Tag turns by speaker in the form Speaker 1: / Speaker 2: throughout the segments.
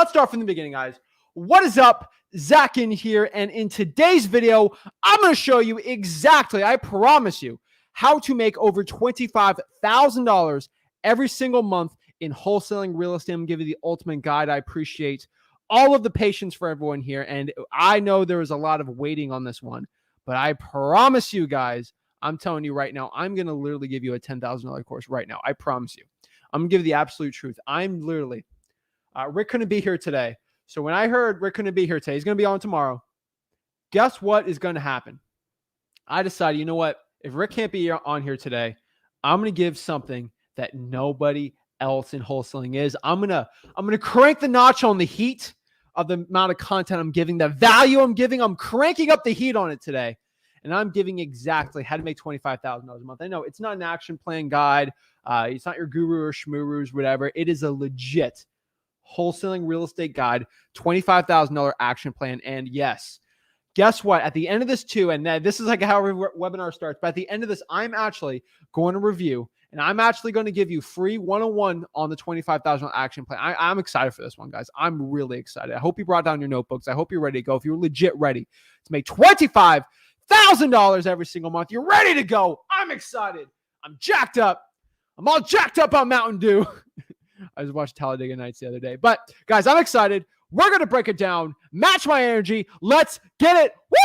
Speaker 1: Let's start from the beginning, guys. What is up? Zach in here, and in today's video, I'm going to show you exactly, I promise you, how to make over $25,000 every single month in wholesaling real estate. I'm going to give you the ultimate guide. I appreciate all of the patience for everyone here, and I know there was a lot of waiting on this one, but I promise you guys, I'm telling you right now, I'm going to literally give you a $10,000 course right now. I promise you. I'm going to give you the absolute truth. I'm literally... Rick couldn't be here today. So when I heard Rick couldn't be here today, he's going to be on tomorrow. Guess what is going to happen? I decided, you know what? If Rick can't be on here today, I'm going to give something that nobody else in wholesaling is. I'm going to crank the notch on the heat of the amount of content I'm giving, the value I'm giving. I'm cranking up the heat on it today. And I'm giving exactly how to make $25,000 a month. I know it's not an action plan guide. It's not your guru or shmurus, whatever. It is a legit wholesaling real estate guide, $25,000 action plan. And yes, guess what? At the end of this too, and this is like how every webinar starts, but at the end of this, I'm actually going to review and I'm actually going to give you free one-on-one on the $25,000 action plan. I'm excited for this one, guys. I'm really excited. I hope you brought down your notebooks. I hope you're ready to go. If you're legit ready to make $25,000 every single month, you're ready to go. I'm excited. I'm jacked up. I'm all jacked up on Mountain Dew. I just watched Talladega Nights the other day. But, guys, I'm excited. We're going to break it down. Match my energy. Let's get it. Woo!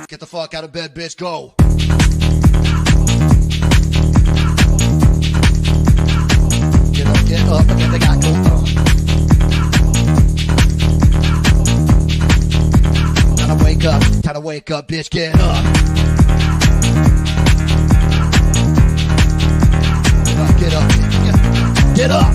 Speaker 2: Get the fuck out of bed, bitch. Go. Get up, and then they got go. Time to wake up, bitch, get up. Get up, bitch, get up.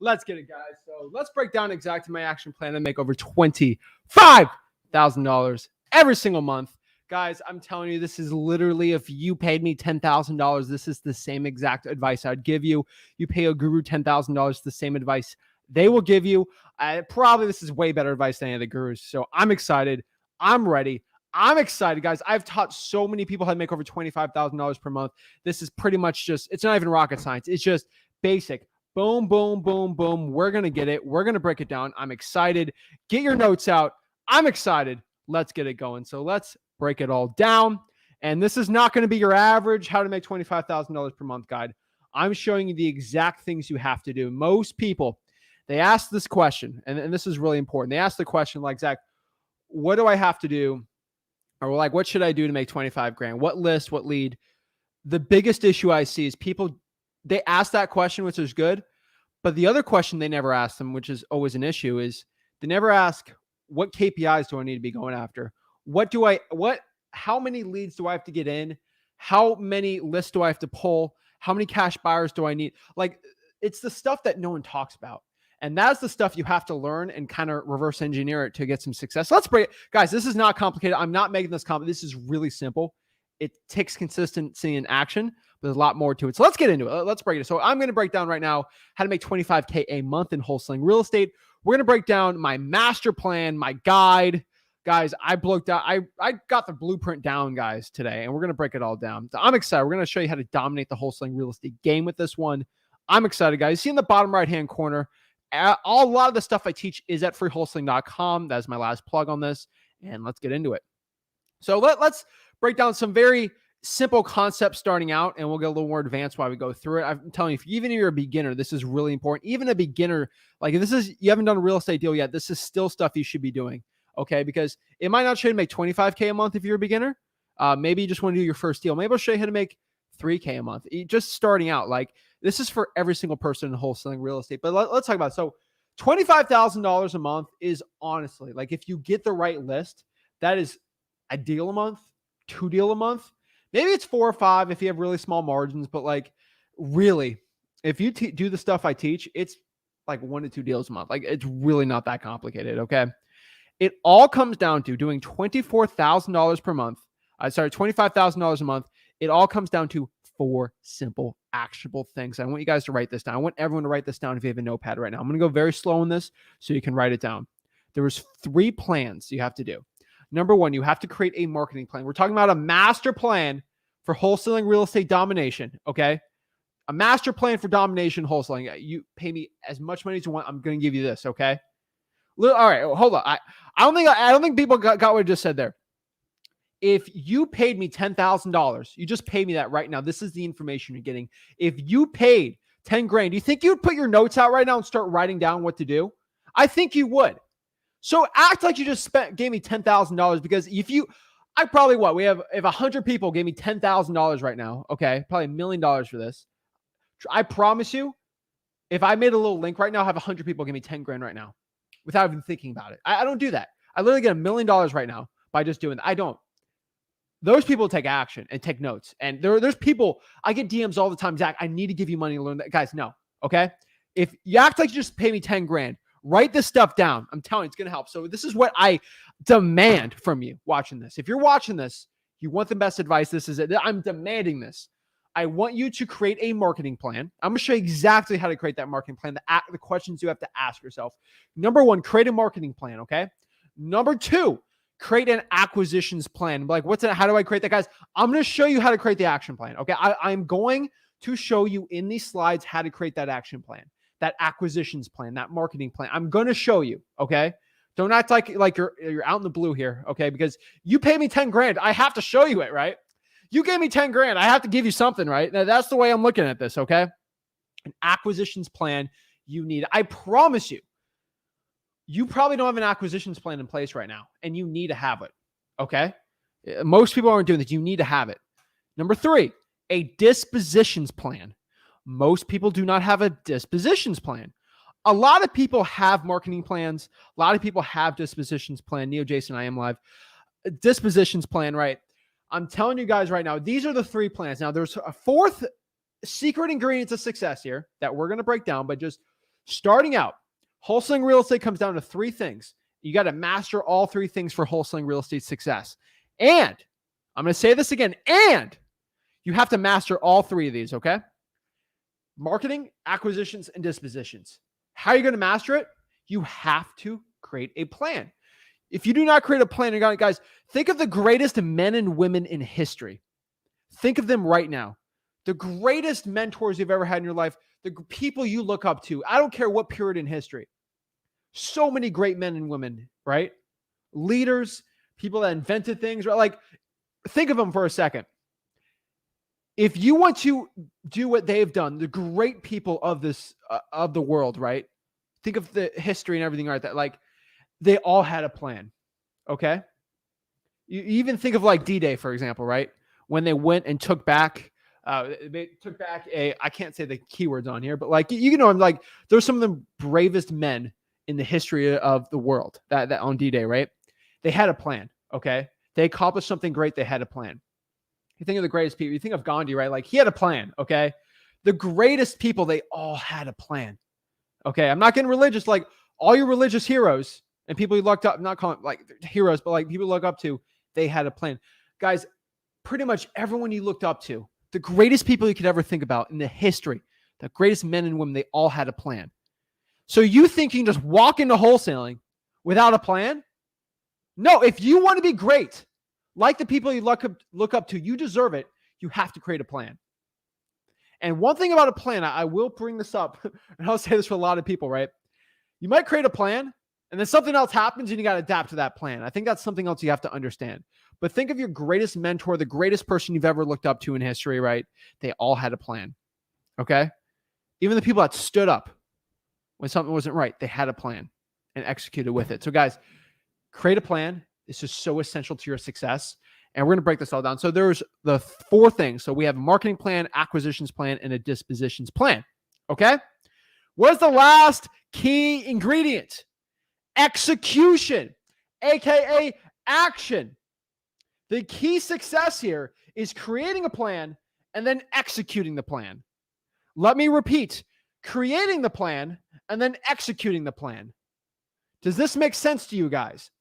Speaker 1: Let's get it, guys. So let's break down exactly my action plan and make over $25,000 every single month. Guys, I'm telling you, this is literally, if you paid me $10,000, this is the same exact advice I'd give you. You pay a guru $10,000, the same advice they will give you. Probably this is way better advice than any of the gurus. So I'm excited. I'm ready. I'm excited, guys. I've taught so many people how to make over $25,000 per month. This is pretty much just, it's not even rocket science. It's just basic. Boom, boom, boom, boom. We're going to get it. We're going to break it down. I'm excited. Get your notes out. I'm excited. Let's get it going. So let's break it all down. And this is not going to be your average how to make $25,000 per month guide. I'm showing you the exact things you have to do. Most people, they ask this question, and this is really important. They ask the question like, Zach, what do I have to do? Or like, what should I do to make 25 grand? What list, what lead? The biggest issue I see is people, they ask that question, which is good. But the other question they never ask them, which is always an issue, is they never ask, what KPIs do I need to be going after? How many leads do I have to get in? How many lists do I have to pull? How many cash buyers do I need? Like, it's the stuff that no one talks about. And that's the stuff you have to learn and kind of reverse engineer it to get some success. Let's break it. Guys, this is not complicated. I'm not making this complicated. This is really simple. It takes consistency and action, but there's a lot more to it. So let's get into it. Let's break it. So I'm going to break down right now how to make $25K a month in wholesaling real estate. We're going to break down my master plan, my guide. Guys, I got the blueprint down, guys, today, and we're going to break it all down. So I'm excited. We're going to show you how to dominate the wholesaling real estate game with this one. I'm excited, guys. See in the bottom right-hand corner, a lot of the stuff I teach is at freewholesaling.com. That's my last plug on this, and let's get into it. So let's break down some very simple concepts starting out, and we'll get a little more advanced while we go through it. I'm telling you, even if you're a beginner, this is really important. Even a beginner, like if you haven't done a real estate deal yet, this is still stuff you should be doing, okay? Because it might not show you to make $25K a month if you're a beginner. Maybe you just want to do your first deal. Maybe I'll show you how to make $3K a month. Just starting out, like this is for every single person in wholesaling real estate. But let's talk about it. So $25,000 a month is honestly, like if you get the right list, that is a deal a month, 2 deals a month, Maybe it's 4 or 5 if you have really small margins, but like really, if you do the stuff I teach, it's like 1 to 2 deals a month. Like it's really not that complicated. Okay. It all comes down to doing $24,000 per month. $25,000 a month. It all comes down to 4 simple, actionable things. I want you guys to write this down. I want everyone to write this down if you have a notepad right now. I'm going to go very slow on this so you can write it down. There was 3 plans you have to do. Number 1, you have to create a marketing plan. We're talking about a master plan for wholesaling real estate domination, okay? A master plan for domination wholesaling. You pay me as much money as you want. I'm going to give you this, okay? All right, hold on. I don't think people got what I just said there. If you paid me $10,000, you just pay me that right now. This is the information you're getting. If you paid 10 grand, do you think you'd put your notes out right now and start writing down what to do? I think you would. So act like you just gave me $10,000, because if 100 people gave me $10,000 right now, okay, probably $1 million for this. I promise you, if I made a little link right now, I have 100 people give me 10 grand right now without even thinking about it. I don't do that. I literally get $1 million right now by just doing that. I don't. Those people take action and take notes. And there's people, I get DMs all the time, Zach, I need to give you money to learn that. Guys, no, okay? If you act like you just pay me 10 grand, write this stuff down. I'm telling you, it's going to help. So this is what I demand from you watching this. If you're watching this, you want the best advice, this is it. I'm demanding this. I want you to create a marketing plan. I'm going to show you exactly how to create that marketing plan, the questions you have to ask yourself. Number 1, create a marketing plan, okay? Number 2, create an acquisitions plan. Like, how do I create that, guys? I'm going to show you how to create the action plan, okay? I'm going to show you in these slides how to create that action plan, that acquisitions plan, that marketing plan. I'm going to show you, okay? Don't act like you're out in the blue here, okay? Because you pay me 10 grand. I have to show you it, right? You gave me 10 grand. I have to give you something, right? Now, that's the way I'm looking at this, okay? An acquisitions plan you need. I promise you, you probably don't have an acquisitions plan in place right now, and you need to have it, okay? Most people aren't doing this. You need to have it. Number 3, a dispositions plan. Most people do not have a dispositions plan. A lot of people have marketing plans. A lot of people have dispositions plan. Neo Jason, I am live. A dispositions plan, right? I'm telling you guys right now, these are the 3 plans. Now, there's a 4th secret ingredient to success here that we're going to break down, but just starting out, wholesaling real estate comes down to 3 things. You got to master all 3 things for wholesaling real estate success. And I'm going to say this again, and you have to master all 3 of these, okay? Marketing, acquisitions, and dispositions. How are you going to master it? You have to create a plan. If you do not create a plan, guys, think of the greatest men and women in history. Think of them right now. The greatest mentors you've ever had in your life, the people you look up to. I don't care what period in history. So many great men and women, right? Leaders, people that invented things, right? Like, think of them for a second. If you want to do what they've done, the great people of the world, right? Think of the history and everything like that. Like, they all had a plan, okay? You even think of like D-Day, for example, right? When they went and took back I can't say the keywords on here, but like, you know, I'm like, there's some of the bravest men in the history of the world that on D-Day, right? They had a plan, okay? They accomplished something great. They had a plan. You think of the greatest people, you think of Gandhi, right? Like, he had a plan, okay? The greatest people, they all had a plan, okay? I'm not getting religious, like all your religious heroes and people you looked up, I'm not calling like heroes, but like people you look up to, they had a plan. Guys, pretty much everyone you looked up to, the greatest people you could ever think about in the history, the greatest men and women, they all had a plan. So you think you can just walk into wholesaling without a plan? No, if you want to be great, like the people you look up to, you deserve it. You have to create a plan. And one thing about a plan, I will bring this up, and I'll say this for a lot of people, right? You might create a plan, and then something else happens, and you got to adapt to that plan. I think that's something else you have to understand. But think of your greatest mentor, the greatest person you've ever looked up to in history, right? They all had a plan, okay? Even the people that stood up when something wasn't right, they had a plan and executed with it. So guys, create a plan. This is so essential to your success. And we're going to break this all down. So there's the 4 things. So we have a marketing plan, acquisitions plan, and a dispositions plan, okay? What's the last key ingredient? Execution, aka action. The key success here is creating a plan and then executing the plan. Let me repeat, creating the plan and then executing the plan. Does this make sense to you guys?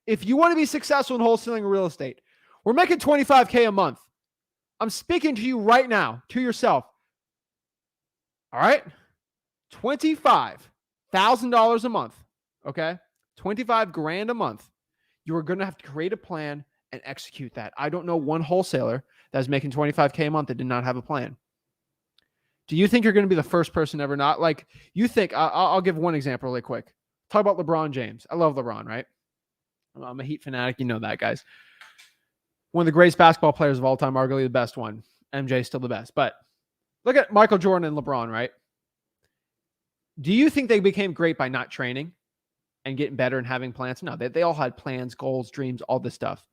Speaker 1: If you want to be successful in wholesaling real estate, we're making $25K a month. I'm speaking to you right now, to yourself. All right? $25,000 a month. Okay? 25 grand a month. You are going to have to create a plan and execute that. I don't know one wholesaler that's making $25K a month that did not have a plan. Do you think you're going to be the first person ever not? Like, you think, I'll give one example really quick. Talk about LeBron James. I love LeBron, right? I'm a Heat fanatic. You know that, guys. One of the greatest basketball players of all time, arguably the best one. MJ still the best. But look at Michael Jordan and LeBron, right? Do you think they became great by not training and getting better and having plans? No, they all had plans, goals, dreams, all this stuff.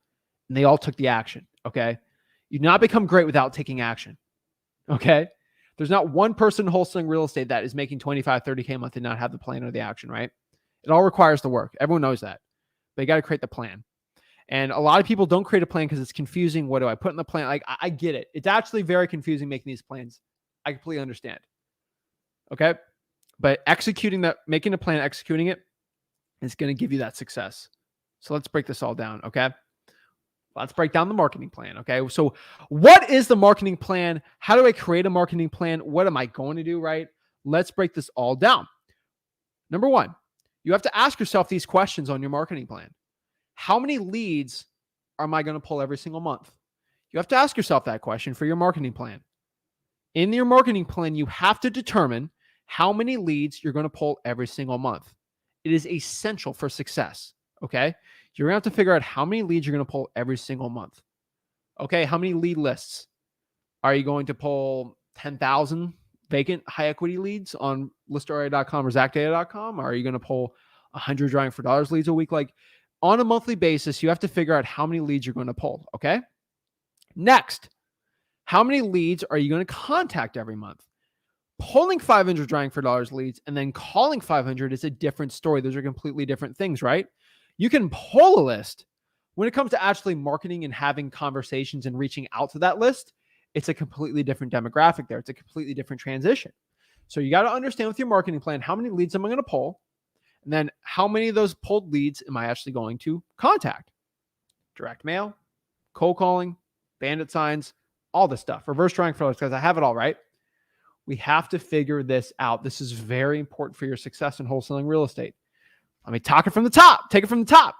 Speaker 1: And they all took the action, okay? You do not become great without taking action, okay? There's not one person wholesaling real estate that is making 25, 30K a month and not have the plan or the action, right? It all requires the work. Everyone knows that. But you got to create the plan. And a lot of people don't create a plan because it's confusing. What do I put in the plan? Like, I get it. It's actually very confusing making these plans. I completely understand. Okay? But executing that, making a plan, executing it is going to give you that success. So let's break this all down, okay? Let's break down the marketing plan, okay? So what is the marketing plan? How do I create a marketing plan? What am I going to do, right? Let's break this all down. Number one, you have to ask yourself these questions on your marketing plan. How many leads am I going to pull every single month? You have to ask yourself that question for your marketing plan. In your marketing plan, you have to determine how many leads you're going to pull every single month. It is essential for success, okay? You're going to have to figure out how many leads you're going to pull every single month. Okay, how many lead lists? Are you going to pull 10,000 vacant high equity leads on listarea.com or zachdata.com? Or are you going to pull 100 drawing for dollars leads a week? Like, on a monthly basis, you have to figure out how many leads you're going to pull, okay? Next, how many leads are you going to contact every month? Pulling 500 drawing for dollars leads and then calling 500 is a different story. Those are completely different things, right? You can pull a list. When it comes to actually marketing and having conversations and reaching out to that list, it's a completely different demographic there. It's a completely different transition. So you got to understand with your marketing plan, how many leads am I going to pull? And then how many of those pulled leads am I actually going to contact? Direct mail, cold calling, bandit signs, all this stuff. Reverse drawing for because I have it all, right? We have to figure this out. This is very important for your success in wholesaling real estate. Let me talk it from the top. Take it from the top.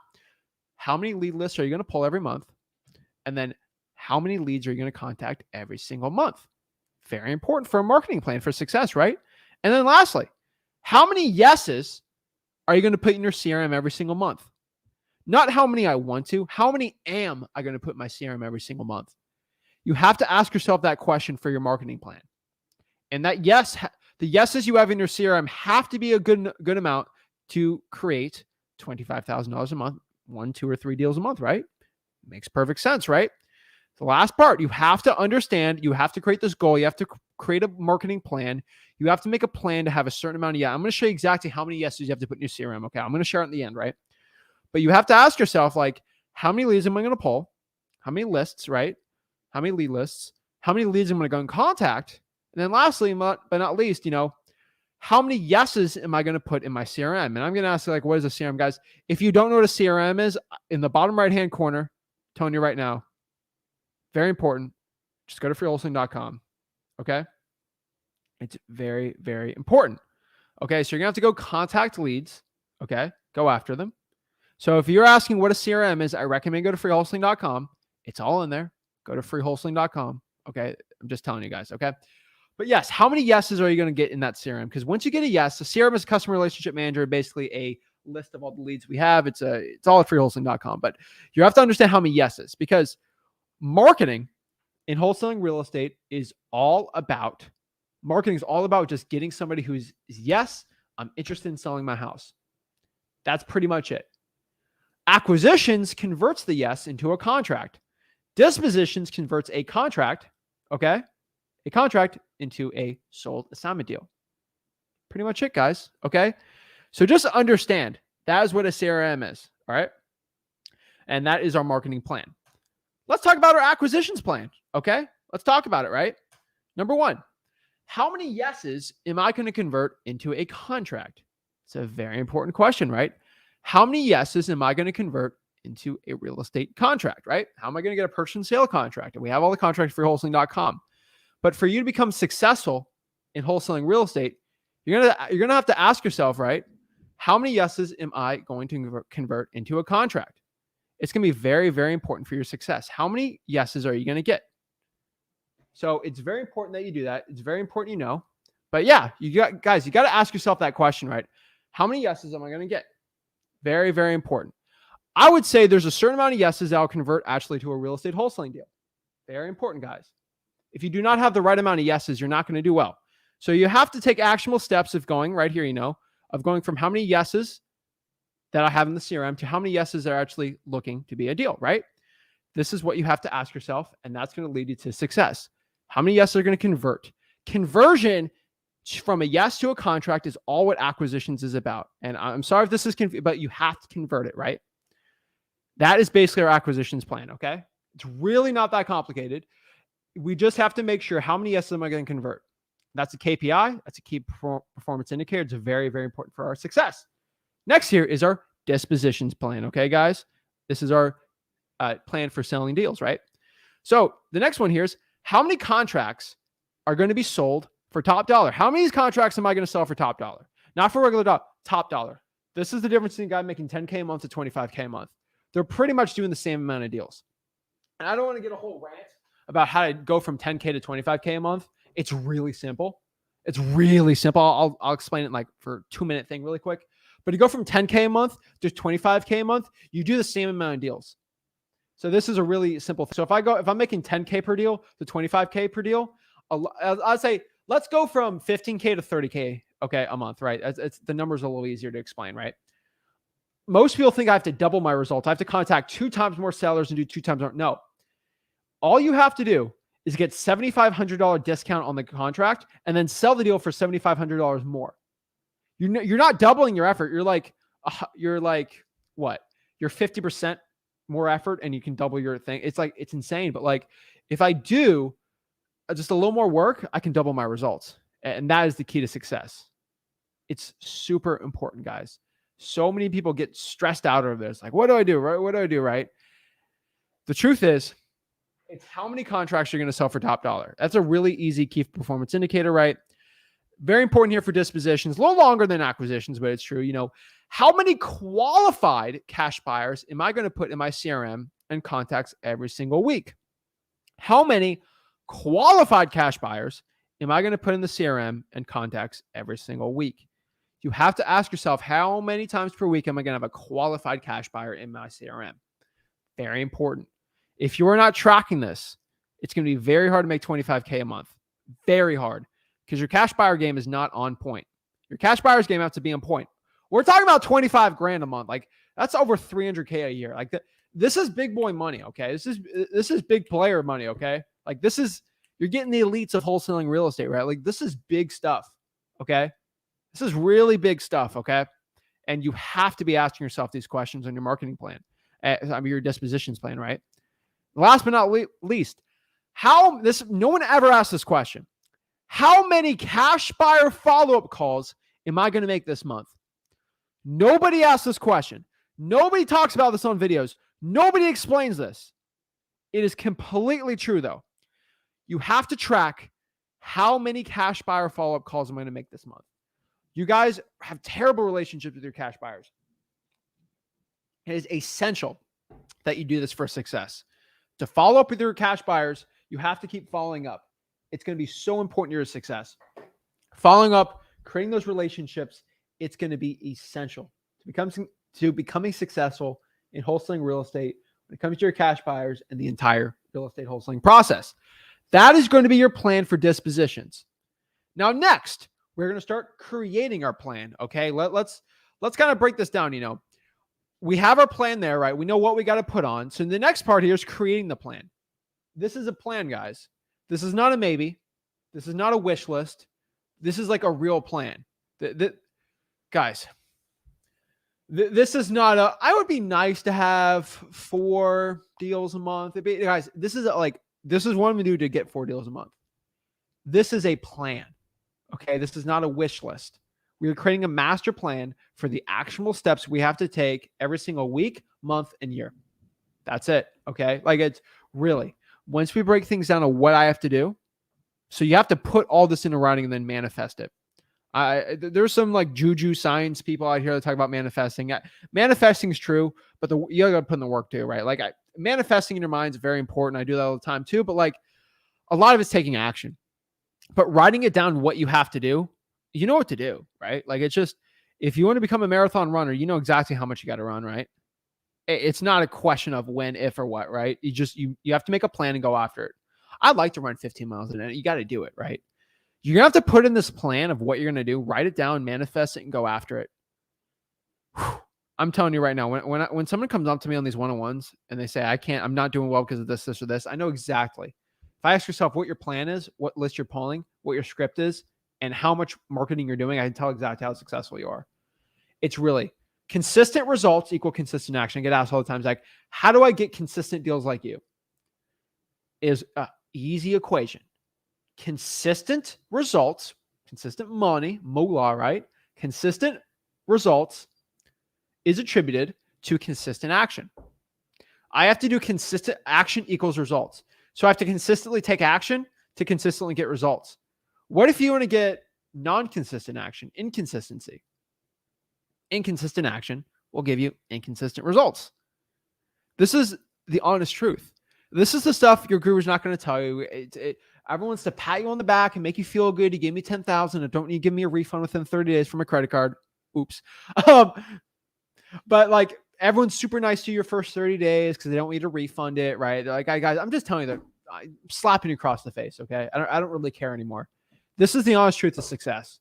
Speaker 1: How many lead lists are you going to pull every month? And then how many leads are you going to contact every single month? Very important for a marketing plan for success, right? And then lastly, how many yeses are you going to put in your CRM every single month? Not how many I want to, how many am I going to put in my CRM every single month? You have to ask yourself that question for your marketing plan. And that the yeses you have in your CRM have to be a good amount to create $25,000 a month, 1, 2, or 3 deals a month, right? Makes perfect sense, right? The last part, you have to understand, you have to create this goal. You have to create a marketing plan. You have to make a plan to have a certain amount of I'm going to show you exactly how many yeses you have to put in your CRM. Okay. I'm going to share it in the end, right? But you have to ask yourself, like, how many leads am I going to pull? How many lists, right? How many lead lists? How many leads am I going to go and contact? And then lastly, but not least, how many yeses am I going to put in my CRM? And I'm going to ask, like, what is a CRM, guys? If you don't know what a CRM is, in the bottom right-hand corner, I'm telling you right now, very important. Just go to freewholesaling.com. Okay. It's very, very important. Okay. So you're going to have to go contact leads. Okay. Go after them. So if you're asking what a CRM is, I recommend go to freewholesaling.com. It's all in there. Go to freewholesaling.com. Okay. I'm just telling you guys. Okay. But yes, how many yeses are you going to get in that CRM? Because once you get a yes, a CRM is a customer relationship manager, basically a list of all the leads we have. It's all at freewholesaling.com. But you have to understand how many yeses, because marketing in wholesaling real estate is all about just getting somebody who's, yes, I'm interested in selling my house. That's pretty much it. Acquisitions converts the yes into a contract. Dispositions converts a contract, okay? A contract into a sold assignment deal. Pretty much it, guys, okay? So just understand, that is what a CRM is, all right? And that is our marketing plan. Let's talk about our acquisitions plan, Okay, let's talk about it, right? Number one, how many yeses am I going to convert into a contract? It's a very important question, right? How many yeses am I going to convert into a real estate contract, right? How am I going to get a purchase and sale contract? And we have all the contracts for wholesaling.com. But for you to become successful in wholesaling real estate, you're gonna have to ask yourself, right? How many yeses am I going to convert into a contract? It's going to be very, very important for your success. How many yeses are you going to get? So it's very important that you do that. It's very important, But yeah, you got to ask yourself that question, right? How many yeses am I going to get? Very, very important. I would say there's a certain amount of yeses that will convert actually to a real estate wholesaling deal. Very important, guys. If you do not have the right amount of yeses, you're not going to do well. So you have to take actionable steps of going right here, of going from how many yeses that I have in the CRM to how many yeses are actually looking to be a deal, right? This is what you have to ask yourself, and that's going to lead you to success. How many yeses are going to convert? Conversion from a yes to a contract is all what acquisitions is about. And I'm sorry if this is confusing, but you have to convert it, right? That is basically our acquisitions plan, okay? It's really not that complicated. We just have to make sure how many yeses am I going to convert. That's a KPI. That's a key performance indicator. It's very, very important for our success. Next here is our dispositions plan, okay, guys? This is our plan for selling deals, right? So the next one here is how many contracts are going to be sold for top dollar? How many of these contracts am I going to sell for top dollar? Not for regular dollar, top dollar. This is the difference between a guy making 10K a month to 25K a month. They're pretty much doing the same amount of deals. And I don't want to get a whole rant about how to go from 10K to 25K a month. It's really simple. It's really simple. I'll explain it like for a 2-minute thing really quick. But to go from 10K a month to 25K a month, you do the same amount of deals. So this is a really simple thing. So if I'm making 10K per deal to 25K per deal, I'd say, let's go from 15K to 30K, okay, a month, right? It's the number's a little easier to explain, right? Most people think I have to double my results. I have to contact 2 times more sellers and do 2 times more. No. All you have to do is get $7,500 discount on the contract and then sell the deal for $7,500 more. You're not doubling your effort. You're like what? You're 50% more effort and you can double your thing. It's insane. But like, if I do just a little more work, I can double my results. And that is the key to success. It's super important, guys. So many people get stressed out of this. Like, what do I do? Right? What do I do? Right? The truth is, it's how many contracts you're going to sell for top dollar. That's a really easy key performance indicator, right? Very important here for dispositions, a little longer than acquisitions, but it's true. How many qualified cash buyers am I going to put in my CRM and contacts every single week? How many qualified cash buyers am I going to put in the CRM and contacts every single week? You have to ask yourself, how many times per week am I going to have a qualified cash buyer in my CRM? Very important. If you are not tracking this, it's going to be very hard to make 25K a month. Very hard. Because your cash buyer game is not on point. Your cash buyer's game has to be on point. We're talking about 25 grand a month. Like, that's over 300K a year. Like, this is big boy money, okay? This is big player money, okay? Like, you're getting the elites of wholesaling real estate, right? Like, this is big stuff, okay? This is really big stuff, okay? And you have to be asking yourself these questions on your marketing plan. Your dispositions plan, right? Last but not least, no one ever asked this question. How many cash buyer follow-up calls am I going to make this month? Nobody asked this question. Nobody talks about this on videos. Nobody explains this. It is completely true, though. You have to track how many cash buyer follow-up calls I'm going to make this month. You guys have terrible relationships with your cash buyers. It is essential that you do this for success. To follow up with your cash buyers, you have to keep following up. It's going to be so important to your success. Following up, creating those relationships, it's going to be essential to becoming successful in wholesaling real estate when it comes to your cash buyers and the entire real estate wholesaling process. That is going to be your plan for dispositions. Now, next, we're going to start creating our plan. Okay, let's kind of break this down. We have our plan there, right? We know what we got to put on. So the next part here is creating the plan. This is a plan, guys. This is not a maybe. This is not a wish list. This is like a real plan. Guys, this is not I would be nice to have 4 deals a month. Guys, this is This is what I'm going to do to get 4 deals a month. This is a plan. Okay. This is not a wish list. We are creating a master plan for the actionable steps we have to take every single week, month, and year. That's it. Okay. Like, it's really, once we break things down to what I have to do, so you have to put all this into writing and then manifest it. There's some like juju science people out here that talk about manifesting. Manifesting is true, but you got to put in the work too, right? Like, manifesting in your mind is very important. I do that all the time too, but like a lot of it's taking action. But writing it down, what you have to do, you know what to do, right? Like, it's just, if you want to become a marathon runner, you know exactly how much you got to run, right? It's not a question of when, if, or what, right? You have to make a plan and go after it. I'd like to run 15 miles a day. You got to do it, right? You're going to have to put in this plan of what you're going to do, write it down, manifest it, and go after it. Whew. I'm telling you right now, when someone comes up to me on these one-on-ones and they say, I'm not doing well because of this, or this, I know exactly. If I ask yourself what your plan is, what list you're pulling, what your script is, and how much marketing you're doing, I can tell exactly how successful you are. It's really consistent results equal consistent action. I get asked all the time, like, how do I get consistent deals like you? Is an easy equation. Consistent results, consistent money, moolah, right? Consistent results is attributed to consistent action. I have to do consistent action equals results. So I have to consistently take action to consistently get results. What if you want to get non-consistent action, inconsistency? Inconsistent action will give you inconsistent results. This is the honest truth. This is the stuff your guru is not going to tell you. Everyone wants to pat you on the back and make you feel good. You gave me 10,000 and don't need to give me a refund within 30 days from a credit card. Oops. But like, everyone's super nice to you your first 30 days because they don't need to refund it, right? They're like, guys, I'm just telling you that I'm slapping you across the face. Okay. I don't really care anymore. This is the honest truth of success.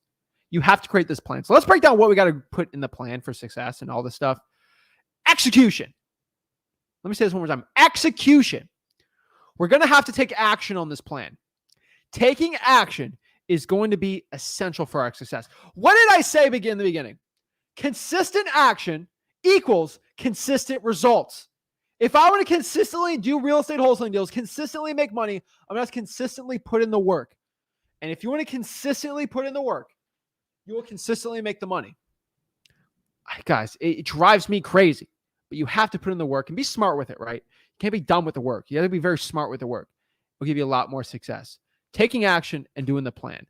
Speaker 1: You have to create this plan. So let's break down what we got to put in the plan for success and all this stuff. Execution. Let me say this one more time. Execution. We're going to have to take action on this plan. Taking action is going to be essential for our success. What did I say in the beginning? Consistent action equals consistent results. If I want to consistently do real estate wholesaling deals, consistently make money, I'm going to consistently put in the work. And if you want to consistently put in the work, you will consistently make the money. Guys, it drives me crazy, but you have to put in the work and be smart with it, right? You can't be dumb with the work. You have to be very smart with the work. It'll give you a lot more success. Taking action and doing the plan.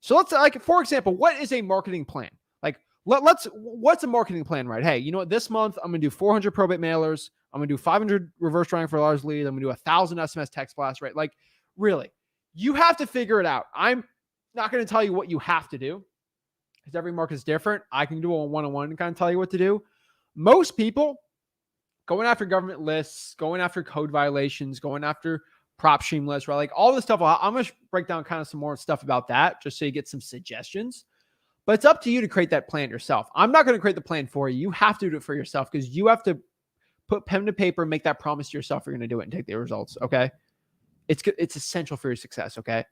Speaker 1: So let's, like, for example, what is a marketing plan? Like, what's a marketing plan, right? Hey, you know what? This month, I'm going to do 400 probate mailers. I'm going to do 500 reverse drawing for large leads. I'm going to do 1,000 SMS text blasts, right? Like, really, you have to figure it out. I'm not going to tell you what you have to do because every market is different. I can do a one-on-one and kind of tell you what to do. Most people going after government lists, going after code violations, going after prop stream lists, right? Like, all this stuff. I'm going to break down kind of some more stuff about that just so you get some suggestions. But it's up to you to create that plan yourself. I'm not going to create the plan for you. You have to do it for yourself because you have to put pen to paper and make that promise to yourself. You're going to do it and take the results. Okay. It's essential for your success. Okay.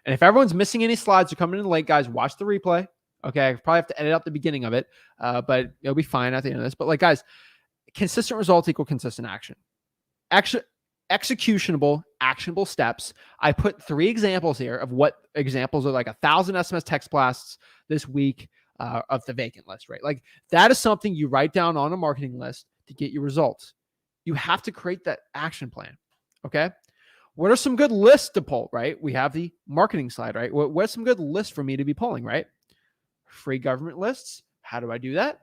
Speaker 1: And if everyone's missing any slides or coming in late, guys, watch the replay. Okay. I probably have to edit out the beginning of it, but it'll be fine at the end of this. But like, guys, consistent results equal consistent action. Executionable, actionable steps. I put 3 examples here of what examples are, like 1,000 SMS text blasts this week of the vacant list, right? Like, that is something you write down on a marketing list to get your results. You have to create that action plan. Okay. What are some good lists to pull, right? We have the marketing slide, right? What's some good lists for me to be pulling, right? Free government lists. How do I do that?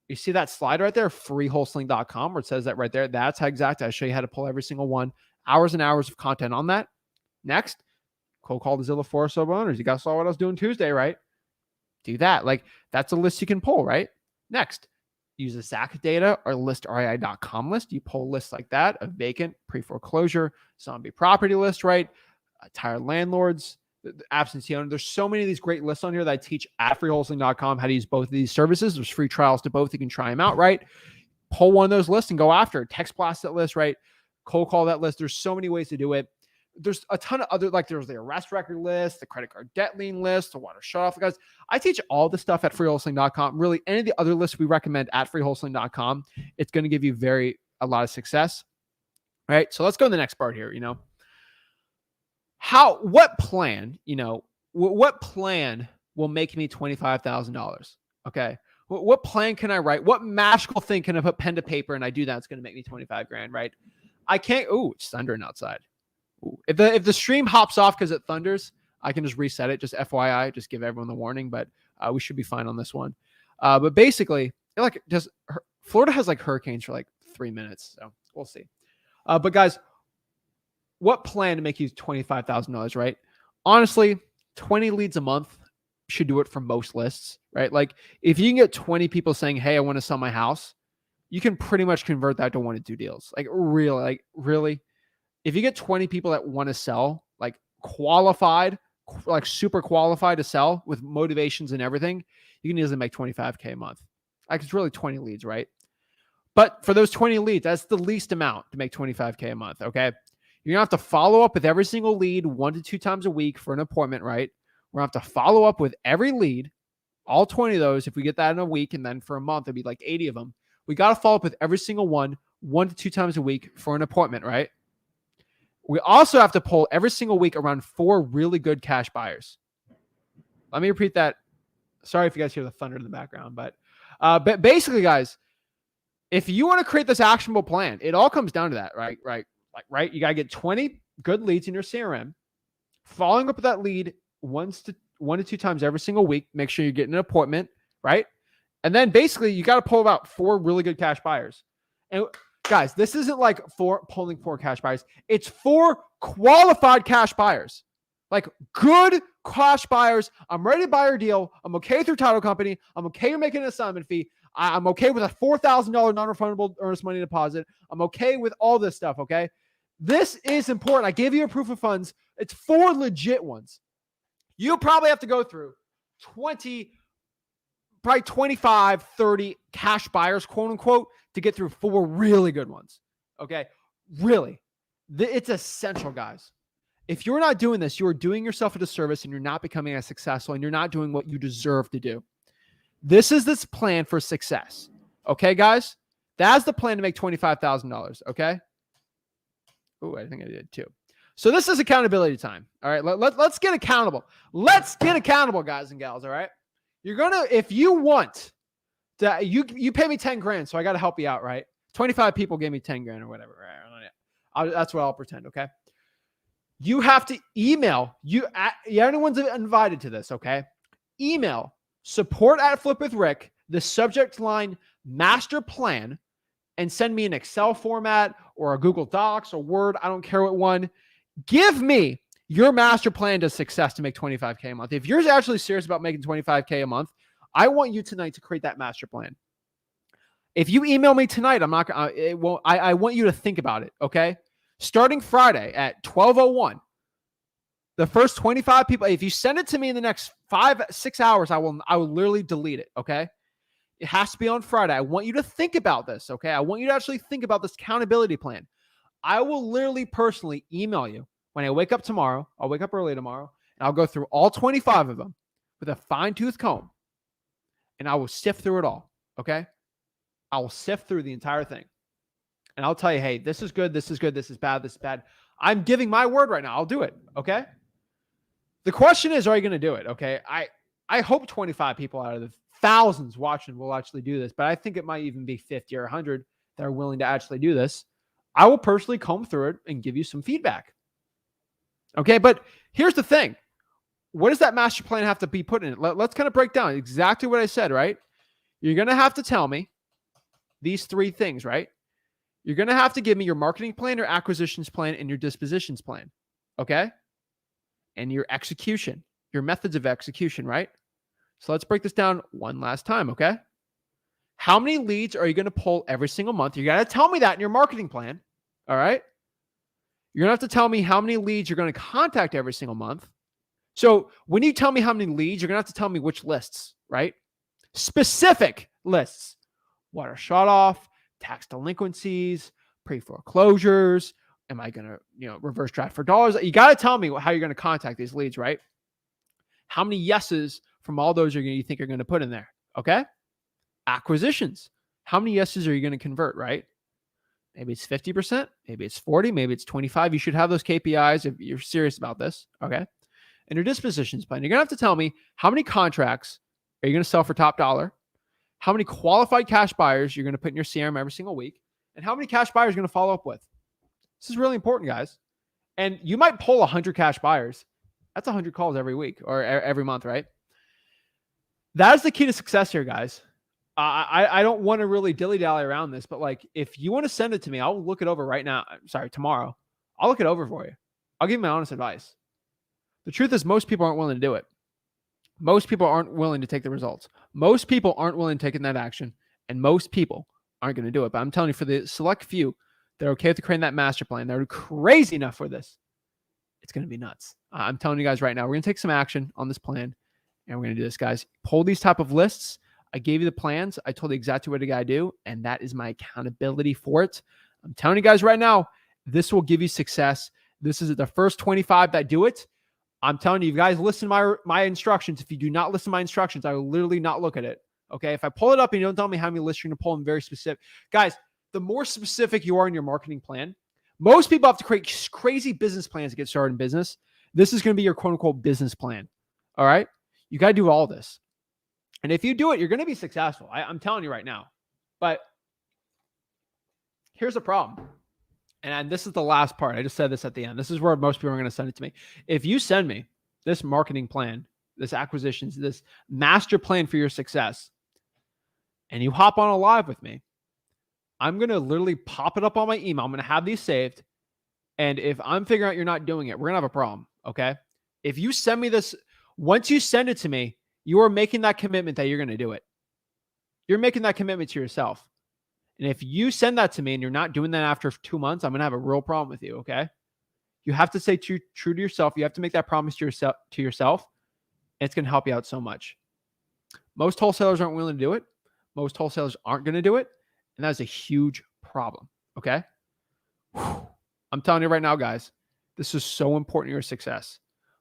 Speaker 1: You see that slide right there, freewholesaling.com, where it says that right there. That's how exactly I show you how to pull every single one. Hours and hours of content on that. Next, cold call the Zillow Forest Sub owners. You guys saw what I was doing Tuesday, right? Do that. Like, that's a list you can pull, right? Next, use a Zach data or listrei.com list. You pull lists like that, a vacant, pre-foreclosure, zombie property list, right? Tired landlords, the absentee owner. There's so many of these great lists on here that I teach at freewholesaling.com how to use both of these services. There's free trials to both. You can try them out, right? Pull one of those lists and go after it. Text blast that list, right? Cold call that list. There's so many ways to do it. There's a ton of other, like there's the arrest record list, the credit card debt lien list, the water shut off. Guys, I teach all the stuff at freewholesaling.com. Really, any of the other lists we recommend at freewholesaling.com, it's going to give you a lot of success. All right. So let's go to the next part here. what plan, what plan will make me $25,000? Okay. What plan can I write? What magical thing can I put pen to paper and I do that? It's going to make me 25 grand, right? I can't. Oh, it's thundering outside. Ooh. If the stream hops off because it thunders, I can just reset it. Just FYI, just give everyone the warning, but we should be fine on this one. But basically, Florida has like hurricanes for like 3 minutes. So we'll see. But guys, what plan to make you $25,000, right? Honestly, 20 leads a month should do it for most lists, right? Like if you can get 20 people saying, hey, I want to sell my house, you can pretty much convert that to 1 to 2 deals. Like really, if you get 20 people that want to sell, like qualified, like super qualified to sell with motivations and everything, you can easily make 25K a month. Like it's really 20 leads, right? But for those 20 leads, that's the least amount to make 25K a month, okay? You're going to have to follow up with every single lead 1 to 2 times a week for an appointment, right? We're going to have to follow up with every lead, all 20 of those. If we get that in a week, and then for a month, it'd be like 80 of them. We got to follow up with every single one 1 to 2 times a week for an appointment, right? We also have to pull every single week around 4 really good cash buyers. Let me repeat that. Sorry if you guys hear the thunder in the background, but basically, guys, if you want to create this actionable plan, it all comes down to that, right? Right. You got to get 20 good leads in your CRM, following up with that lead 1 to 2 times every single week. Make sure you're getting an appointment, right? And then basically you got to pull about 4 really good cash buyers. And guys, this isn't like pulling 4 cash buyers. It's 4 qualified cash buyers, like good cash buyers. I'm ready to buy your deal. I'm okay through title company. I'm okay with making an assignment fee. I'm okay with a $4,000 non-refundable earnest money deposit. I'm okay with all this stuff, okay? This is important. I gave you a proof of funds. It's 4 legit ones. You'll probably have to go through 25, 30 cash buyers, quote unquote, to get through 4 really good ones, okay? Really. It's essential, guys. If you're not doing this, you're doing yourself a disservice and you're not becoming as successful and you're not doing what you deserve to do. This is this plan for success. Okay, guys? That's the plan to make $25,000. Okay? Oh, I think I did too. So this is accountability time. All right. Let's get accountable. Let's get accountable, guys and gals. All right. You're going to, if you want to, you pay me 10 grand. So I got to help you out, right? 25 people gave me 10 grand or whatever. Right? That's what I'll pretend. Okay. You have to email anyone's invited to this. Okay. Email support@flipwithrick, the subject line master plan, and send me an Excel format or a Google Docs or Word. I don't care what one. Give me your master plan to success to make 25K a month. If you're actually serious about making 25K a month, I want you tonight to create that master plan. If you email me tonight, I'm not going to, I want you to think about it. Okay. Starting Friday at 12:01, the first 25 people, if you send it to me in the next 5-6 hours, I will literally delete it. Okay. It has to be on Friday. I want you to think about this. Okay. I want you to actually think about this accountability plan. I will literally personally email you when I wake up tomorrow. I'll wake up early tomorrow and I'll go through all 25 of them with a fine-tooth comb and I will sift through it all. Okay. I will sift through the entire thing and I'll tell you, hey, this is good. This is good. This is bad. This is bad. I'm giving my word right now. I'll do it. Okay. The question is, are you going to do it? Okay. I hope 25 people out of the thousands watching will actually do this, but I think it might even be 50 or 100 that are willing to actually do this. I will personally comb through it and give you some feedback. Okay. But here's the thing. What does that master plan have to be put in it? Let's kind of break down exactly what I said, right? You're going to have to tell me these 3 things, right? You're going to have to give me your marketing plan, your acquisitions plan, and your dispositions plan. Okay. And your execution, your methods of execution, right? So let's break this down one last time. Okay. How many leads are you going to pull every single month? You got to tell me that in your marketing plan. All right. You're going to have to tell me how many leads you're going to contact every single month. So when you tell me how many leads, you're going to have to tell me which lists, right? Specific lists. Water shut off, tax delinquencies, pre-foreclosures. Am I going to, reverse draft for dollars? You got to tell me how you're going to contact these leads, right? How many yeses from all those you think you're going to put in there? Okay. Acquisitions. How many yeses are you going to convert, right? Maybe it's 50%, maybe it's 40, maybe it's 25. You should have those KPIs if you're serious about this. Okay. And your dispositions plan, you're going to have to tell me how many contracts are you going to sell for top dollar, how many qualified cash buyers you're going to put in your CRM every single week, and how many cash buyers you're going to follow up with. This is really important, guys. And you might pull 100 cash buyers. That's 100 calls every week or every month, right? That is the key to success here, guys. I don't want to really dilly-dally around this, but like if you want to send it to me, I'll look it over right now. Sorry, tomorrow. I'll look it over for you. I'll give you my honest advice. The truth is most people aren't willing to do it. Most people aren't willing to take the results. Most people aren't willing to take that action, and most people aren't going to do it. But I'm telling you, for the select few that are okay with creating that master plan, they're crazy enough for this, it's going to be nuts. I'm telling you guys right now, we're going to take some action on this plan, and we're going to do this, guys. Pull these type of lists. I gave you the plans. I told you exactly what you got to do, and that is my accountability for it. I'm telling you guys right now, this will give you success. This is the first 25 that do it. I'm telling you guys, listen to my instructions. If you do not listen to my instructions, I will literally not look at it. Okay. If I pull it up and you don't tell me how many lists you're going to pull, I'm very specific. Guys, the more specific you are in your marketing plan, most people have to create crazy business plans to get started in business. This is going to be your quote unquote business plan. All right. You got to do all this. And if you do it, you're going to be successful. I'm telling you right now. But here's the problem. And this is the last part. I just said this at the end. This is where most people are going to send it to me. If you send me this marketing plan, this acquisitions, this master plan for your success, and you hop on a live with me, I'm going to literally pop it up on my email. I'm going to have these saved. And if I'm figuring out you're not doing it, we're going to have a problem. Okay. If you send me this, once you send it to me, you are making that commitment that you're going to do it. You're making that commitment to yourself. And if you send that to me and you're not doing that after 2 months, I'm going to have a real problem with you. Okay. You have to stay true to yourself. You have to make that promise to yourself. And it's going to help you out so much. Most wholesalers aren't willing to do it. Most wholesalers aren't going to do it. And that's a huge problem. Okay. I'm telling you right now, guys, this is so important to your success.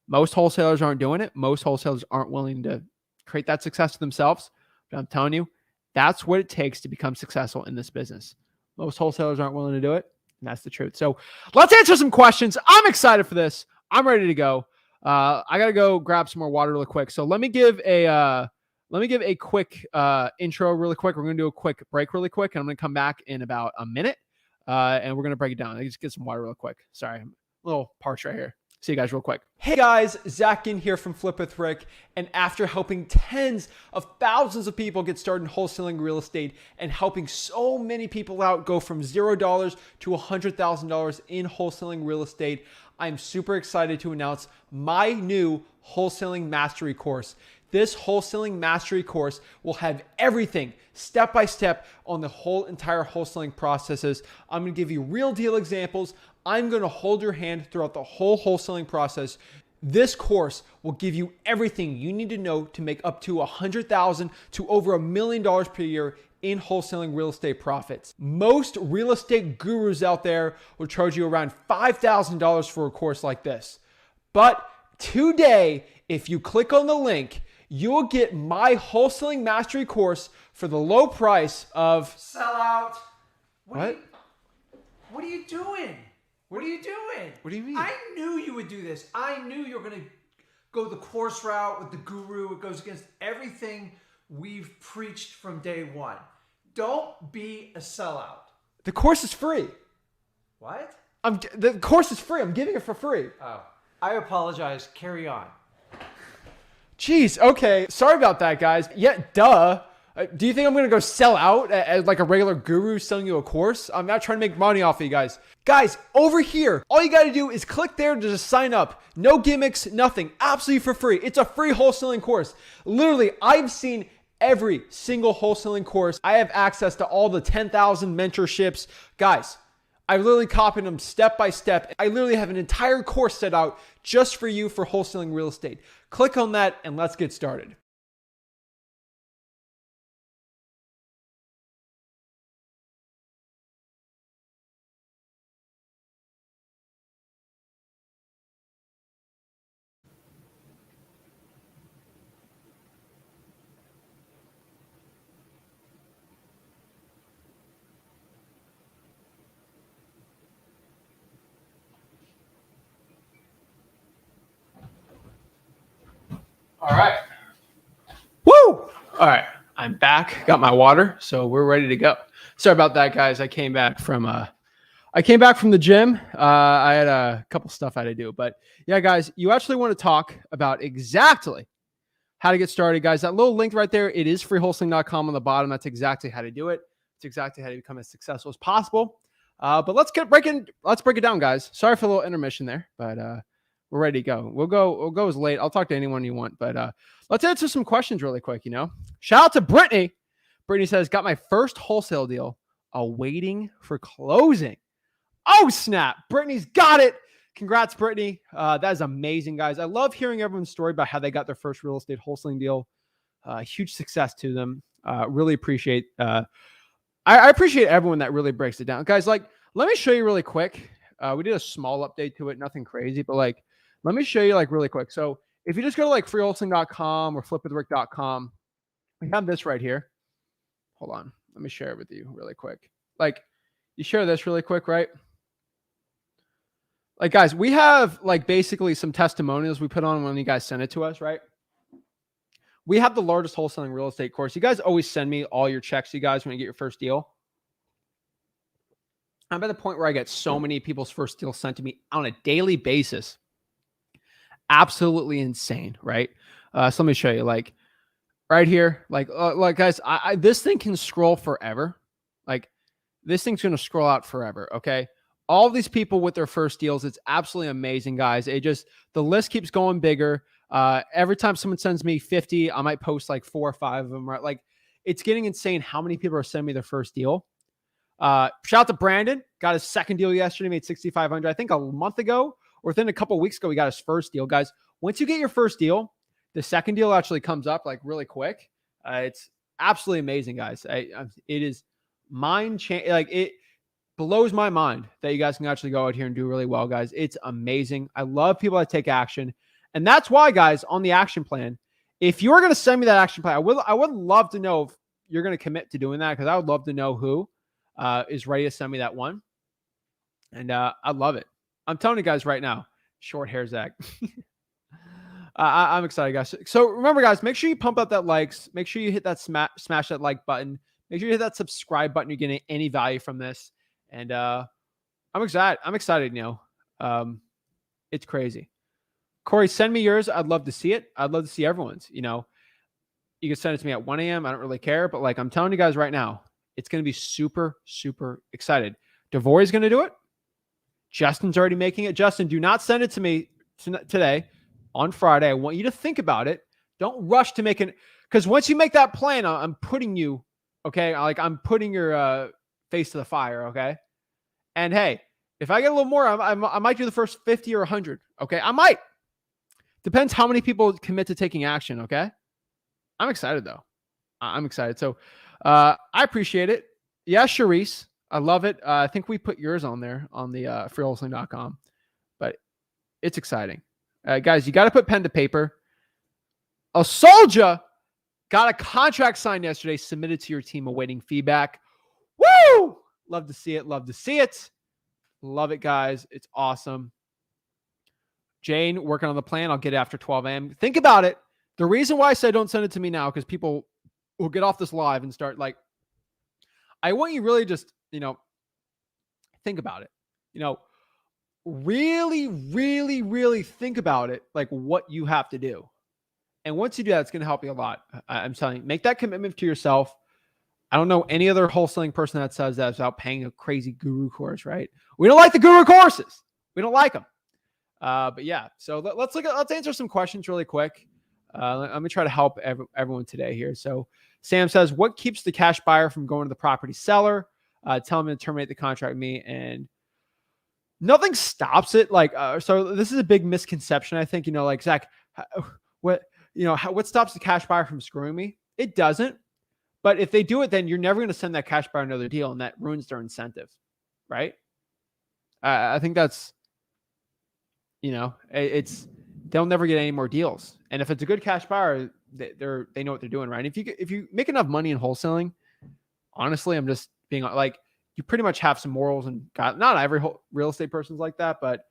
Speaker 1: Most wholesalers aren't doing it. Most wholesalers aren't willing to create that success for themselves. But I'm telling you, that's what it takes to become successful in this business. Most wholesalers aren't willing to do it. And that's the truth. So let's answer some questions. I'm excited for this. I'm ready to go. I got to go grab some more water really quick. So let me give a quick intro really quick. We're going to do a quick break really quick. And I'm going to come back in about a minute. And we're going to break it down. Let me just get some water real quick. Sorry, I'm a little parched right here. See you guys real quick. Hey guys, Zach Ginn here from Flip with Rick. And after helping tens of thousands of people get started in wholesaling real estate and helping so many people out go from $0 to $100,000 in wholesaling real estate, I'm super excited to announce my new wholesaling mastery course. This wholesaling mastery course will have everything step by step on the whole entire wholesaling processes. I'm going to give you real deal examples. I'm going to hold your hand throughout the whole wholesaling process. This course will give you everything you need to know to make up to $100,000 to over $1 million per year in wholesaling real estate profits. Most real estate gurus out there will charge you around $5,000 for a course like this. But today, if you click on the link, you will get my wholesaling mastery course for the low price of
Speaker 3: sellout.
Speaker 1: What?
Speaker 3: What are you doing? What are you doing?
Speaker 1: What do you mean?
Speaker 3: I knew you would do this. I knew you were going to go the course route with the guru. It goes against everything we've preached from day one. Don't be a sellout.
Speaker 1: The course is free.
Speaker 3: What?
Speaker 1: The course is free. I'm giving it for free.
Speaker 3: Oh, I apologize. Carry on.
Speaker 1: Jeez. Okay. Sorry about that, guys. Yeah, duh. Do you think I'm going to go sell out as like a regular guru selling you a course? I'm not trying to make money off of you guys. Guys, over here, all you got to do is click there to just sign up. No gimmicks, nothing. Absolutely for free. It's a free wholesaling course. Literally, I've seen every single wholesaling course. I have access to all the 10,000 mentorships. Guys, I literally copied them step by step. I literally have an entire course set out just for you for wholesaling real estate. Click on that and let's get started. All right. Woo! All right. I'm back. Got my water, so we're ready to go. Sorry about that, guys. I came back from the gym. I had a couple stuff I had to do, but yeah, guys, you actually want to talk about exactly how to get started, guys. That little link right there, it is freewholesaling.com on the bottom. That's exactly how to do it. It's exactly how to become as successful as possible. But let's break it down, guys. Sorry for a little intermission there, but we're ready to go. We'll go as late. I'll talk to anyone you want, but let's answer some questions really quick. Shout out to Brittany. Brittany says, got my first wholesale deal awaiting for closing. Oh, snap. Brittany's got it. Congrats, Brittany. That is amazing, guys. I love hearing everyone's story about how they got their first real estate wholesaling deal. Huge success to them. Really appreciate I appreciate everyone that really breaks it down. Guys, let me show you really quick. We did a small update to it, nothing crazy, but let me show you really quick. So if you just go to freewholesaling.com or flipwithrick.com, we have this right here. Hold on. Let me share it with you really quick. You share this really quick, right? Guys, we have basically some testimonials we put on when you guys send it to us, right? We have the largest wholesaling real estate course. You guys always send me all your checks, you guys, when you get your first deal. I'm at the point where I get so many people's first deals sent to me on a daily basis. Absolutely insane, right? So let me show you, right here, guys, this thing can scroll forever. This thing's going to scroll out forever. Okay. All of these people with their first deals, it's absolutely amazing, guys. The list keeps going bigger. Every time someone sends me 50, I might post 4 or 5 of them, right? It's getting insane how many people are sending me their first deal. Shout out to Brandon, got his second deal yesterday, made $6,500. I think a month ago or within a couple of weeks ago, he got his first deal. Guys, once you get your first deal, the second deal actually comes up really quick. It's absolutely amazing, guys. It is mind-changing. It blows my mind that you guys can actually go out here and do really well, guys. It's amazing. I love people that take action. And that's why, guys, on the action plan, if you're going to send me that action plan, I would love to know if you're going to commit to doing that, because I would love to know who is ready to send me that one. And I love it. I'm telling you guys right now, short hair Zach. I'm excited, guys. So remember, guys, make sure you pump up that likes. Make sure you hit that smash that like button. Make sure you hit that subscribe button. You're getting any value from this. And I'm excited. I'm excited, it's crazy. Corey, send me yours. I'd love to see it. I'd love to see everyone's. You can send it to me at 1 a.m. I don't really care. But I'm telling you guys right now, it's going to be super, super excited. Devore's going to do it. Justin's already making it. Justin, do not send it to me today. On Friday, I want you to think about it. Don't rush to make it. Because once you make that plan, I'm putting you, okay? I'm putting your face to the fire, okay? And hey, if I get a little more, I might do the first 50 or 100, okay? I might. Depends how many people commit to taking action, okay? I'm excited, though. I'm excited. So I appreciate it. Yeah, Charisse, I love it. I think we put yours on there on the freewholesaling.com. But it's exciting. Guys, you got to put pen to paper. A soldier got a contract signed yesterday, submitted to your team, awaiting feedback. Woo! Love to see it. Love to see it. Love it, guys. It's awesome. Jane, working on the plan. I'll get it after 12 a.m. Think about it. The reason why I said don't send it to me now, because people will get off this live and start I want you really just, think about it. Really, really, really think about it, what you have to do. And once you do that, it's going to help you a lot. I'm telling you, make that commitment to yourself. I don't know any other wholesaling person that says that without paying a crazy guru course, right? We don't like the guru courses. We don't like them. But yeah, so let's answer some questions really quick. Let me try to help everyone today here. So Sam says, what keeps the cash buyer from going to the property seller? Tell him to terminate the contract with me, and nothing stops it. So this is a big misconception, I think. Zach, what stops the cash buyer from screwing me? It doesn't. But if they do it, then you're never going to send that cash buyer another deal, and that ruins their incentive, right? I think that's, they'll never get any more deals. And if it's a good cash buyer, they know what they're doing, right? If you make enough money in wholesaling, honestly, I'm just being you pretty much have some morals, and not every real estate person's like that, but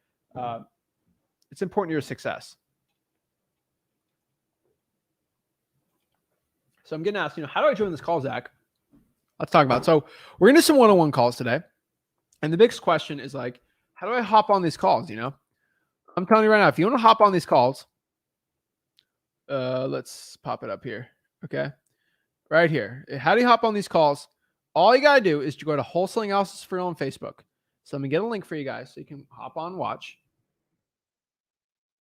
Speaker 1: it's important to your success. So I'm getting asked, how do I join this call, Zach? Let's talk about it. So we're going to do some one-on-one calls today. And the biggest question is like, how do I hop on these calls? I'm telling you right now, if you want to hop on these calls, let's pop it up here. Okay. Right here. How do you hop on these calls? All you got to do is to go to Wholesaling Houses for Real on Facebook. So let me get a link for you guys so you can hop on and watch.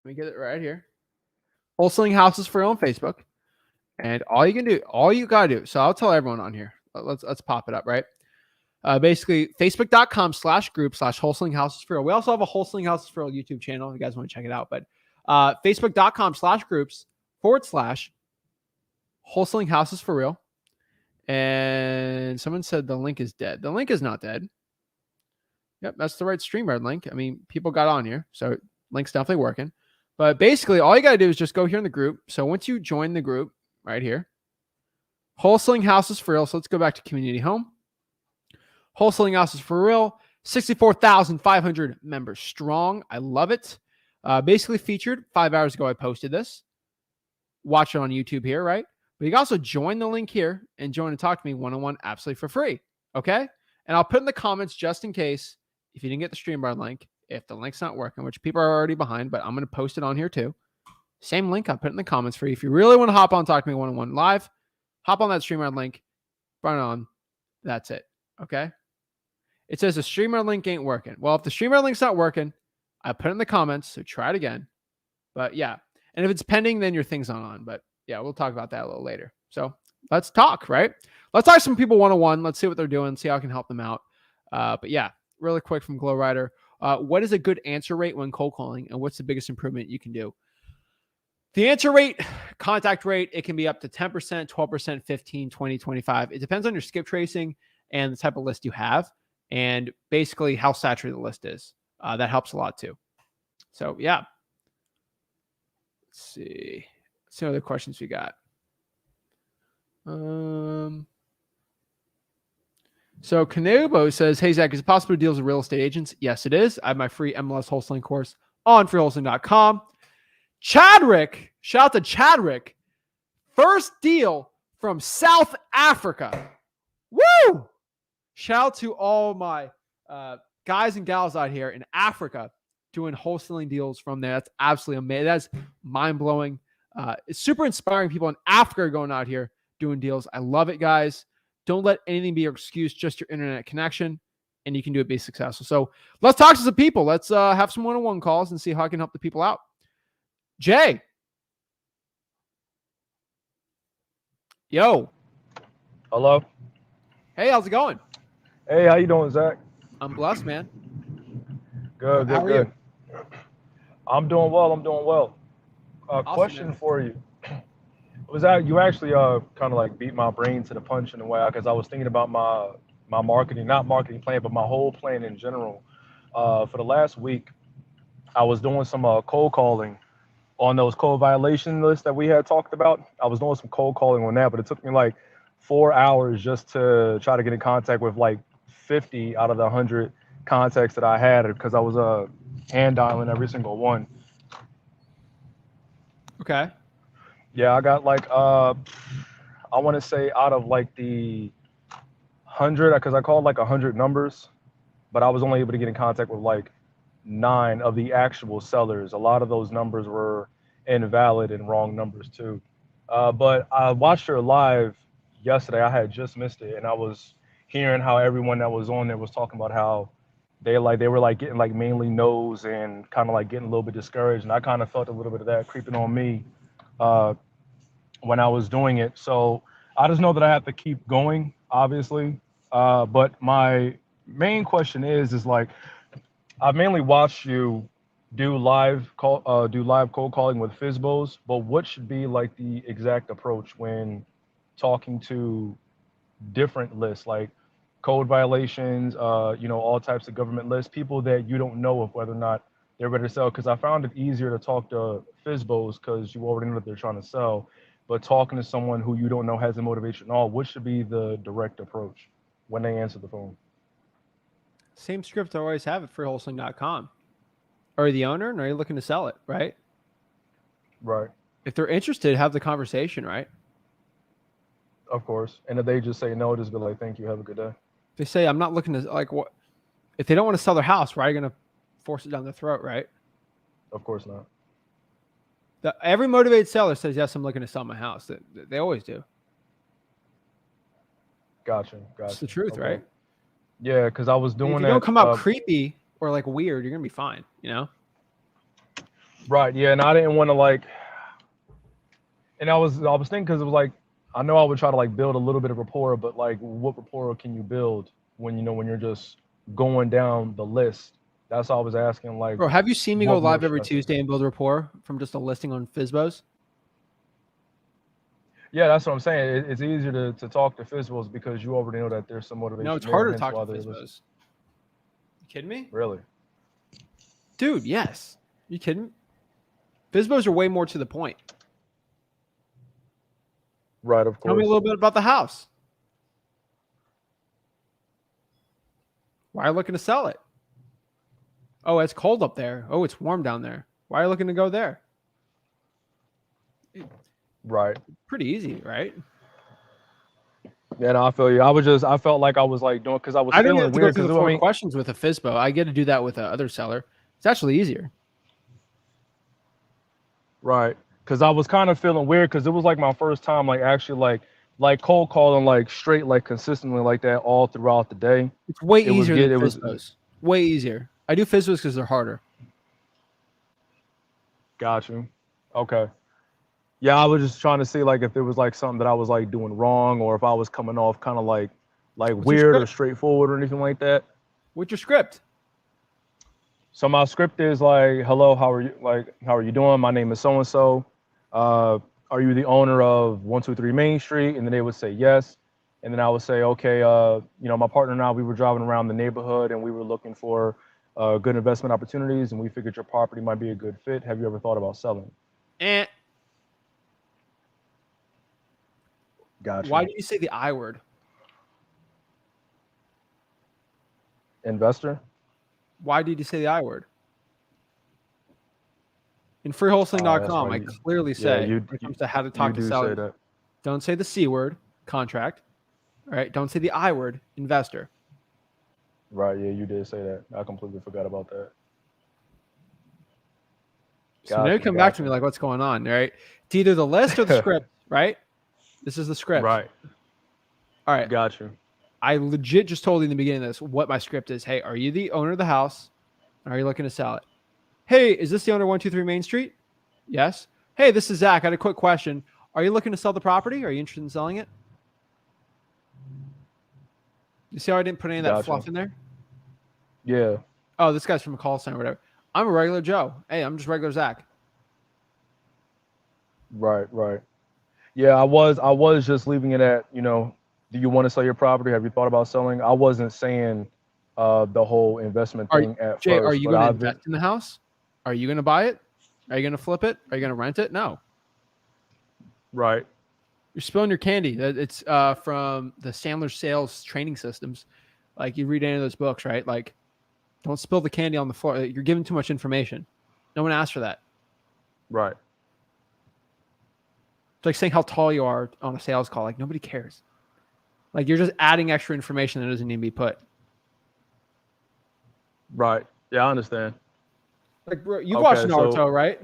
Speaker 1: Let me get it right here. Wholesaling Houses for Real on Facebook. And all you got to do. So I'll tell everyone on here. Let's pop it up, right? Basically, facebook.com/group/wholesaling houses for real. We also have a Wholesaling Houses for Real YouTube channel if you guys want to check it out. But facebook.com/groups/wholesaling houses for real. And someone said the link is dead. The link is not dead. Yep, that's the right StreamYard link. I mean, people got on here, so link's definitely working. But basically, all you got to do is just go here in the group. So once you join the group right here, Wholesaling Houses for Real. So let's go back to Community Home. Wholesaling Houses for Real, 64,500 members strong. I love it. Basically featured 5 hours ago. I posted this. Watch it on YouTube here, right? But you can also join the link here and join and talk to me one-on-one absolutely for free. Okay? And I'll put in the comments just in case if you didn't get the StreamYard link, if the link's not working, which people are already behind, but I'm going to post it on here too. Same link I'll put in the comments for you. If you really want to hop on and talk to me one-on-one live, hop on that StreamYard link, run on. That's it. Okay? It says the StreamYard link ain't working. Well, if the StreamYard link's not working, I put it in the comments, so try it again. But yeah, and if it's pending, then your thing's not on. But yeah, we'll talk about that a little later. So let's talk, right? Let's talk to some people one-on-one. Let's see what they're doing, see how I can help them out. But yeah, really quick from Glow Rider. What is a good answer rate when cold calling, and what's the biggest improvement you can do? The answer rate, contact rate, it can be up to 10%, 12%, 15, 20, 25. It depends on your skip tracing and the type of list you have, and basically how saturated the list is. That helps a lot too. So yeah. Let's see what other questions we got. So Kanubo says, hey, Zach, is it possible to deal with real estate agents? Yes, it is. I have my free MLS wholesaling course on freewholesaling.com. Chadrick, shout out to Chadrick. First deal from South Africa. Woo! Shout out to all my guys and gals out here in Africa doing wholesaling deals from there. That's absolutely amazing. That's mind-blowing. It's super inspiring. People in Africa are going out here doing deals. I love it, guys. Don't let anything be your excuse, just your internet connection, and you can do it, be successful. So let's talk to some people. Let's have some one-on-one calls and see how I can help the people out. Jay. Yo.
Speaker 4: Hello.
Speaker 1: Hey, how's it going?
Speaker 4: Hey, how you doing, Zach?
Speaker 1: I'm blessed, man.
Speaker 4: Good,
Speaker 1: How are
Speaker 4: good.
Speaker 1: you?
Speaker 4: I'm doing well.
Speaker 1: Awesome,
Speaker 4: Question
Speaker 1: man.
Speaker 4: for you. Was that you actually kind of like beat my brain to the punch in a way, because I was thinking about my marketing, not marketing plan, but my whole plan in general. For the last week, I was doing some cold calling on those code violation lists that we had talked about. I was doing some cold calling on that, but it took me like 4 hours just to try to get in contact with like 50 out of the 100 contacts that I had, because I was hand dialing every single one.
Speaker 1: Okay.
Speaker 4: Yeah, I got like I want to say out of like the 100, because I called like 100 numbers, but I was only able to get in contact with like 9 of the actual sellers. A lot of those numbers were invalid and wrong numbers too. But I watched her live yesterday. I had just missed it, and I was hearing how everyone that was on there was talking about how they were like getting like mainly no's and kind of like getting a little bit discouraged. And I kind of felt a little bit of that creeping on me when I was doing it. So I just know that I have to keep going, obviously. But my main question is like, I've mainly watched you do live cold calling with FSBOs, but what should be like the exact approach when talking to different lists, like code violations, all types of government lists, people that you don't know of whether or not they're ready to sell? Because I found it easier to talk to FSBOs because you already know what they're trying to sell, but talking to someone who you don't know has a motivation at all, what should be the direct approach when they answer the phone?
Speaker 1: Same script I always have at freewholesaling.com. Are you the owner and are you looking to sell it, right?
Speaker 4: Right.
Speaker 1: If they're interested, have the conversation, right?
Speaker 4: Of course. And if they just say no, just be like, thank you, have a good day.
Speaker 1: They say, I'm not looking to, like, what if they don't want to sell their house, why are you going to force it down their throat, right?
Speaker 4: Of course not.
Speaker 1: Every motivated seller says, yes, I'm looking to sell my house. They always do.
Speaker 4: Gotcha.
Speaker 1: It's the truth, right?
Speaker 4: Yeah, because I was
Speaker 1: And
Speaker 4: doing
Speaker 1: if you
Speaker 4: that.
Speaker 1: don't come out creepy or like weird, you're going to be fine, you know?
Speaker 4: Right. Yeah. And I didn't want to like, and I was thinking, because it was like, I know I would try to like build a little bit of rapport, but like what rapport can you build when, you know, when you're just going down the list? That's all I was asking. Like,
Speaker 1: Bro, have you seen me go
Speaker 4: what more
Speaker 1: live every
Speaker 4: should I say?
Speaker 1: Tuesday and build rapport from just a listing on Fizbos?
Speaker 4: Yeah, that's what I'm saying. It's easier to talk to physicals because you already know that there's some motivation.
Speaker 1: No, it's
Speaker 4: there,
Speaker 1: harder to
Speaker 4: hence
Speaker 1: talk
Speaker 4: why
Speaker 1: to
Speaker 4: they're listening.
Speaker 1: Fizbos. You kidding me?
Speaker 4: Really?
Speaker 1: Dude, yes. You kidding? Fizbos are way more to the point.
Speaker 4: Right, of course.
Speaker 1: Tell me a little bit about the house. Why are you looking to sell it? Oh, it's cold up there. Oh, it's warm down there. Why are you looking to go there?
Speaker 4: Right.
Speaker 1: Pretty easy, right?
Speaker 4: Yeah, no, I feel you. I felt like I was like doing, because I was
Speaker 1: I don't
Speaker 4: feeling
Speaker 1: have to go
Speaker 4: weird.
Speaker 1: through
Speaker 4: Because
Speaker 1: the
Speaker 4: I
Speaker 1: four
Speaker 4: mean,
Speaker 1: questions with a Fizbo. I get to do that with the other seller. It's actually easier.
Speaker 4: right. Because I was kind of feeling weird because it was like my first time like actually like cold calling like straight like consistently like that all throughout the day.
Speaker 1: It's way
Speaker 4: It was
Speaker 1: easier
Speaker 4: good.
Speaker 1: than
Speaker 4: It was
Speaker 1: Fizbos. Way easier. I do Fizbos because they're harder.
Speaker 4: got you. Okay. Yeah, I was just trying to see like if there was like something that I was like doing wrong, or if I was coming off kind of like
Speaker 1: What's your
Speaker 4: weird or
Speaker 1: script?
Speaker 4: straightforward or anything like that.
Speaker 1: What's your script?
Speaker 4: So my script is like, hello, how are you? Like, how are you doing? My name is so and so. Are you the owner of 123 Main Street? And then they would say yes. And then I would say, okay, you know, my partner and I, we were driving around the neighborhood and we were looking for good investment opportunities, and we figured your property might be a good fit. Have you ever thought about selling? Gotcha.
Speaker 1: Why do you say the I word?
Speaker 4: Investor?
Speaker 1: Why did you say the I word? In
Speaker 4: That's
Speaker 1: freewholesaling.com,
Speaker 4: right.
Speaker 1: I clearly say,
Speaker 4: Yeah,
Speaker 1: when it comes to how to talk to
Speaker 4: say
Speaker 1: sellers,
Speaker 4: that.
Speaker 1: don't say the C word, contract. All right. Don't say the I word, investor.
Speaker 4: Right. Yeah, you did say that. I completely forgot about that.
Speaker 1: So now you come back to me like, what's going on? Right. It's either the list or the script, right? This is the script.
Speaker 4: Right.
Speaker 1: All right.
Speaker 4: Got you.
Speaker 1: I legit just told you in the beginning of this what my script is. Hey, are you the owner of the house? Are you looking to sell it? Hey, is this the owner of 123 Main Street? Yes. Hey, this is Zach. I had a quick question. Are you looking to sell the property? Are you interested in selling it? You see how I didn't put any of that
Speaker 4: Gotcha.
Speaker 1: fluff in there?
Speaker 4: Yeah.
Speaker 1: Oh, this guy's from a call center or whatever. I'm a regular Joe. Hey, I'm just regular Zach.
Speaker 4: Right. Right. Yeah, I was just leaving it at, you know, do you want to sell your property? Have you thought about selling? I wasn't saying the whole investment thing at
Speaker 1: Jay,
Speaker 4: first.
Speaker 1: are you
Speaker 4: but
Speaker 1: going to
Speaker 4: I've been,
Speaker 1: invest in the house? Are you going to buy it? Are you going to flip it? Are you going to rent it? No.
Speaker 4: right.
Speaker 1: You're spilling your candy. It's from the Sandler sales training systems. Like you read any of those books, right? Like don't spill the candy on the floor. You're giving too much information. No one asked for that.
Speaker 4: Right.
Speaker 1: It's like saying how tall you are on a sales call. Like nobody cares. Like you're just adding extra information that doesn't need to be put.
Speaker 4: Right. Yeah, I understand.
Speaker 1: Like bro, you watched Naruto, right?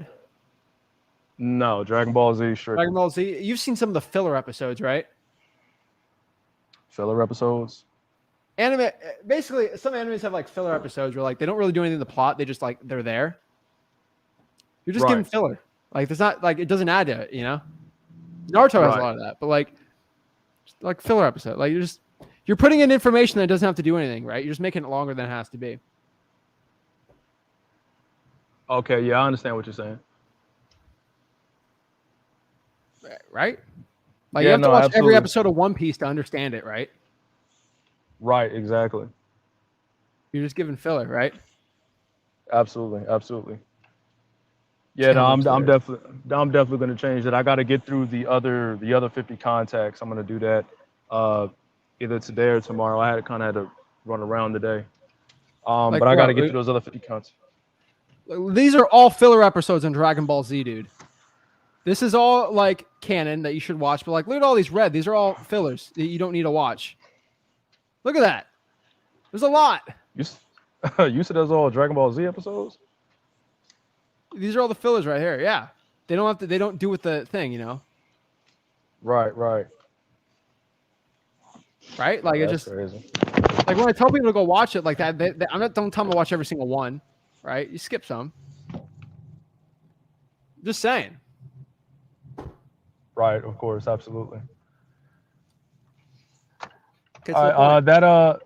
Speaker 4: No, Dragon Ball Z, sure.
Speaker 1: Dragon Ball Z. You've seen some of the filler episodes, right?
Speaker 4: Filler episodes.
Speaker 1: Anime, basically, some animes have like filler episodes where like they don't really do anything in the plot. They just like they're there. You're just giving filler. Like there's not like it doesn't add to it, you know. Naruto has a lot of that, but like filler episode. Like you're putting in information that doesn't have to do anything, right? You're just making it longer than it has to be.
Speaker 4: Okay, yeah, I understand what you're saying.
Speaker 1: Right? Like
Speaker 4: Yeah,
Speaker 1: you have to
Speaker 4: no,
Speaker 1: watch
Speaker 4: absolutely.
Speaker 1: every episode of One Piece to understand it, right?
Speaker 4: Right, exactly.
Speaker 1: You're just giving filler, right?
Speaker 4: Absolutely, absolutely. Yeah, no, I'm definitely going to change that. I got to get through the other 50 contacts. I'm going to do that either today or tomorrow. I had to run around today.
Speaker 1: Like
Speaker 4: but I got to
Speaker 1: what?
Speaker 4: get through those other 50 contacts.
Speaker 1: These are all filler episodes on Dragon Ball Z, dude. This is all like canon that you should watch, but like look at all these red. These are all fillers that you don't need to watch. Look at that. There's a lot.
Speaker 4: You you said those all Dragon Ball Z episodes?
Speaker 1: These are all the fillers right here. Yeah. They don't have to, they don't do with the thing, you know?
Speaker 4: Right, right.
Speaker 1: Right? Like it
Speaker 4: That's
Speaker 1: just
Speaker 4: crazy.
Speaker 1: like when I tell people to go watch it like that, don't tell them to watch every single one, right? You skip some. Just saying.
Speaker 4: Right, of course, absolutely.
Speaker 1: Get to
Speaker 4: All
Speaker 1: the
Speaker 4: right,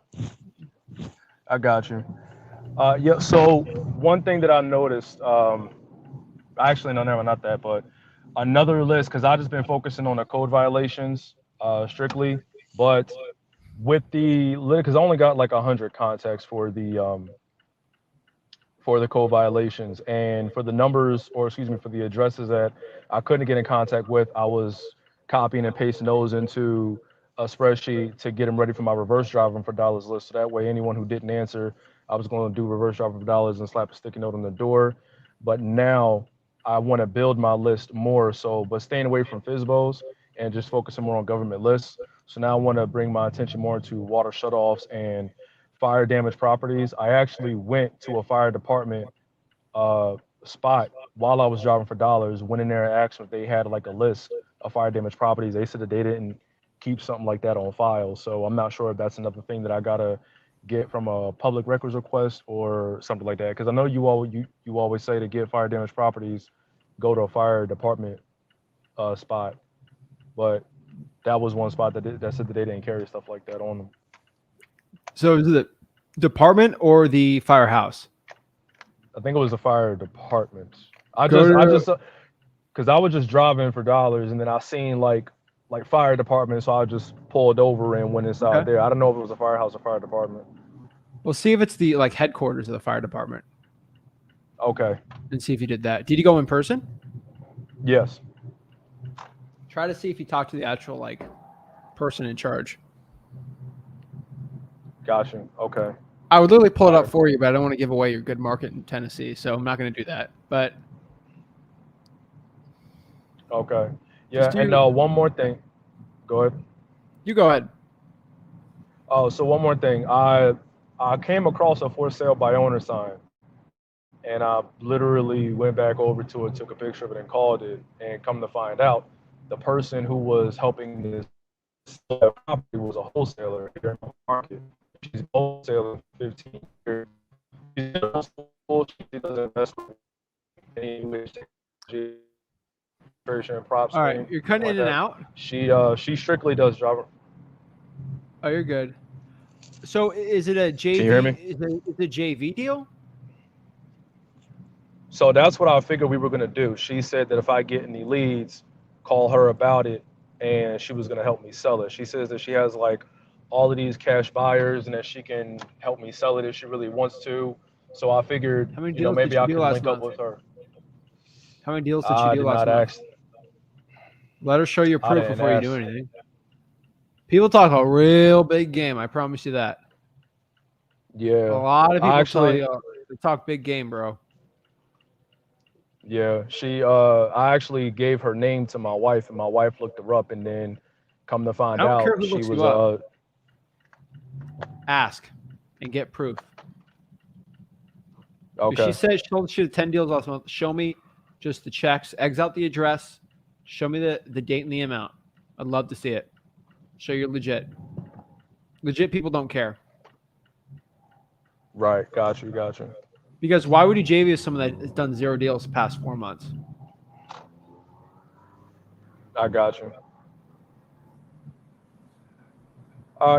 Speaker 1: point.
Speaker 4: I got you. Yeah, so one thing that I noticed, actually, no, never, not that, but another list, because I just been focusing on the code violations strictly, but with the, because I only got like 100 contacts for the code violations, and for the numbers, or excuse me, for the addresses that I couldn't get in contact with, I was copying and pasting those into a spreadsheet to get them ready for my reverse driving for dollars list. So that way, anyone who didn't answer, I was going to do reverse driving for dollars and slap a sticky note on the door. But now I want to build my list more so, but staying away from FISBOs and just focusing more on government lists. So now I want to bring my attention more to water shutoffs and fire damaged properties. I actually went to a fire department spot while I was driving for dollars, went in there and asked if they had like a list of fire damaged properties. They said that they didn't keep something like that on file. So I'm not sure if that's another thing that I gotta get from a public records request or something like that. Because I know you always say to get fire damaged properties, go to a fire department spot, but that was one spot that said that they didn't carry stuff like that on them.
Speaker 1: So is it the department or the firehouse?
Speaker 4: I think it was the fire department. Because I was just driving for dollars, and then I seen like fire department, so I just pulled over and went inside
Speaker 1: Okay.
Speaker 4: there. I don't know if it was a firehouse or fire department.
Speaker 1: Well, see if it's the like headquarters of the fire department
Speaker 4: Okay.
Speaker 1: and see if you did that. Did you go in person?
Speaker 4: Yes.
Speaker 1: Try to see if you talked to the actual like person in charge.
Speaker 4: Gotcha. Okay.
Speaker 1: I would literally pull it up for you, but I don't want to give away your good market in Tennessee, so I'm not going to do that. But
Speaker 4: Okay. Yeah, and one more thing. Go ahead.
Speaker 1: you go ahead.
Speaker 4: Oh, so one more thing. I came across a for sale by owner sign, and I literally went back over to it, took a picture of it, and called it. And come to find out, the person who was helping this property was a wholesaler here in the market. She's wholesaling 15 years. She doesn't invest with any and props.
Speaker 1: All right, you're cutting in and out.
Speaker 4: She strictly does driver.
Speaker 1: Oh, you're good. So is it a JV?
Speaker 4: Can you hear me?
Speaker 1: Is it a JV deal?
Speaker 4: So that's what I figured we were gonna do. She said that if I get any leads, call her about it, and she was gonna help me sell it. She says that she has like all of these cash buyers and that she can help me sell it if she really wants to. So I figured,
Speaker 1: How many deals
Speaker 4: maybe
Speaker 1: did you
Speaker 4: I
Speaker 1: do
Speaker 4: could
Speaker 1: last
Speaker 4: link up
Speaker 1: month?
Speaker 4: with her.
Speaker 1: How many deals did you
Speaker 4: I
Speaker 1: do
Speaker 4: did
Speaker 1: last
Speaker 4: not
Speaker 1: month?
Speaker 4: ask.
Speaker 1: Let her show your
Speaker 4: I
Speaker 1: proof
Speaker 4: didn't
Speaker 1: before you
Speaker 4: ask.
Speaker 1: do anything. People talk a real big game. I promise you that.
Speaker 4: Yeah.
Speaker 1: A lot of people
Speaker 4: actually,
Speaker 1: they talk big game, bro.
Speaker 4: Yeah, I actually gave her name to my wife, and my wife looked her up, and then come to
Speaker 1: I
Speaker 4: find
Speaker 1: don't care
Speaker 4: out
Speaker 1: who
Speaker 4: she
Speaker 1: looks
Speaker 4: was
Speaker 1: you up. Ask and get proof. If
Speaker 4: okay.
Speaker 1: she said she did 10 deals last month, show me just the checks, eggs out the address, show me the date and the amount. I'd love to see it. Show you're legit. Legit people don't care.
Speaker 4: Right, got you.
Speaker 1: Because why would you JV with someone that has done 0 deals the past 4 months?
Speaker 4: I got you.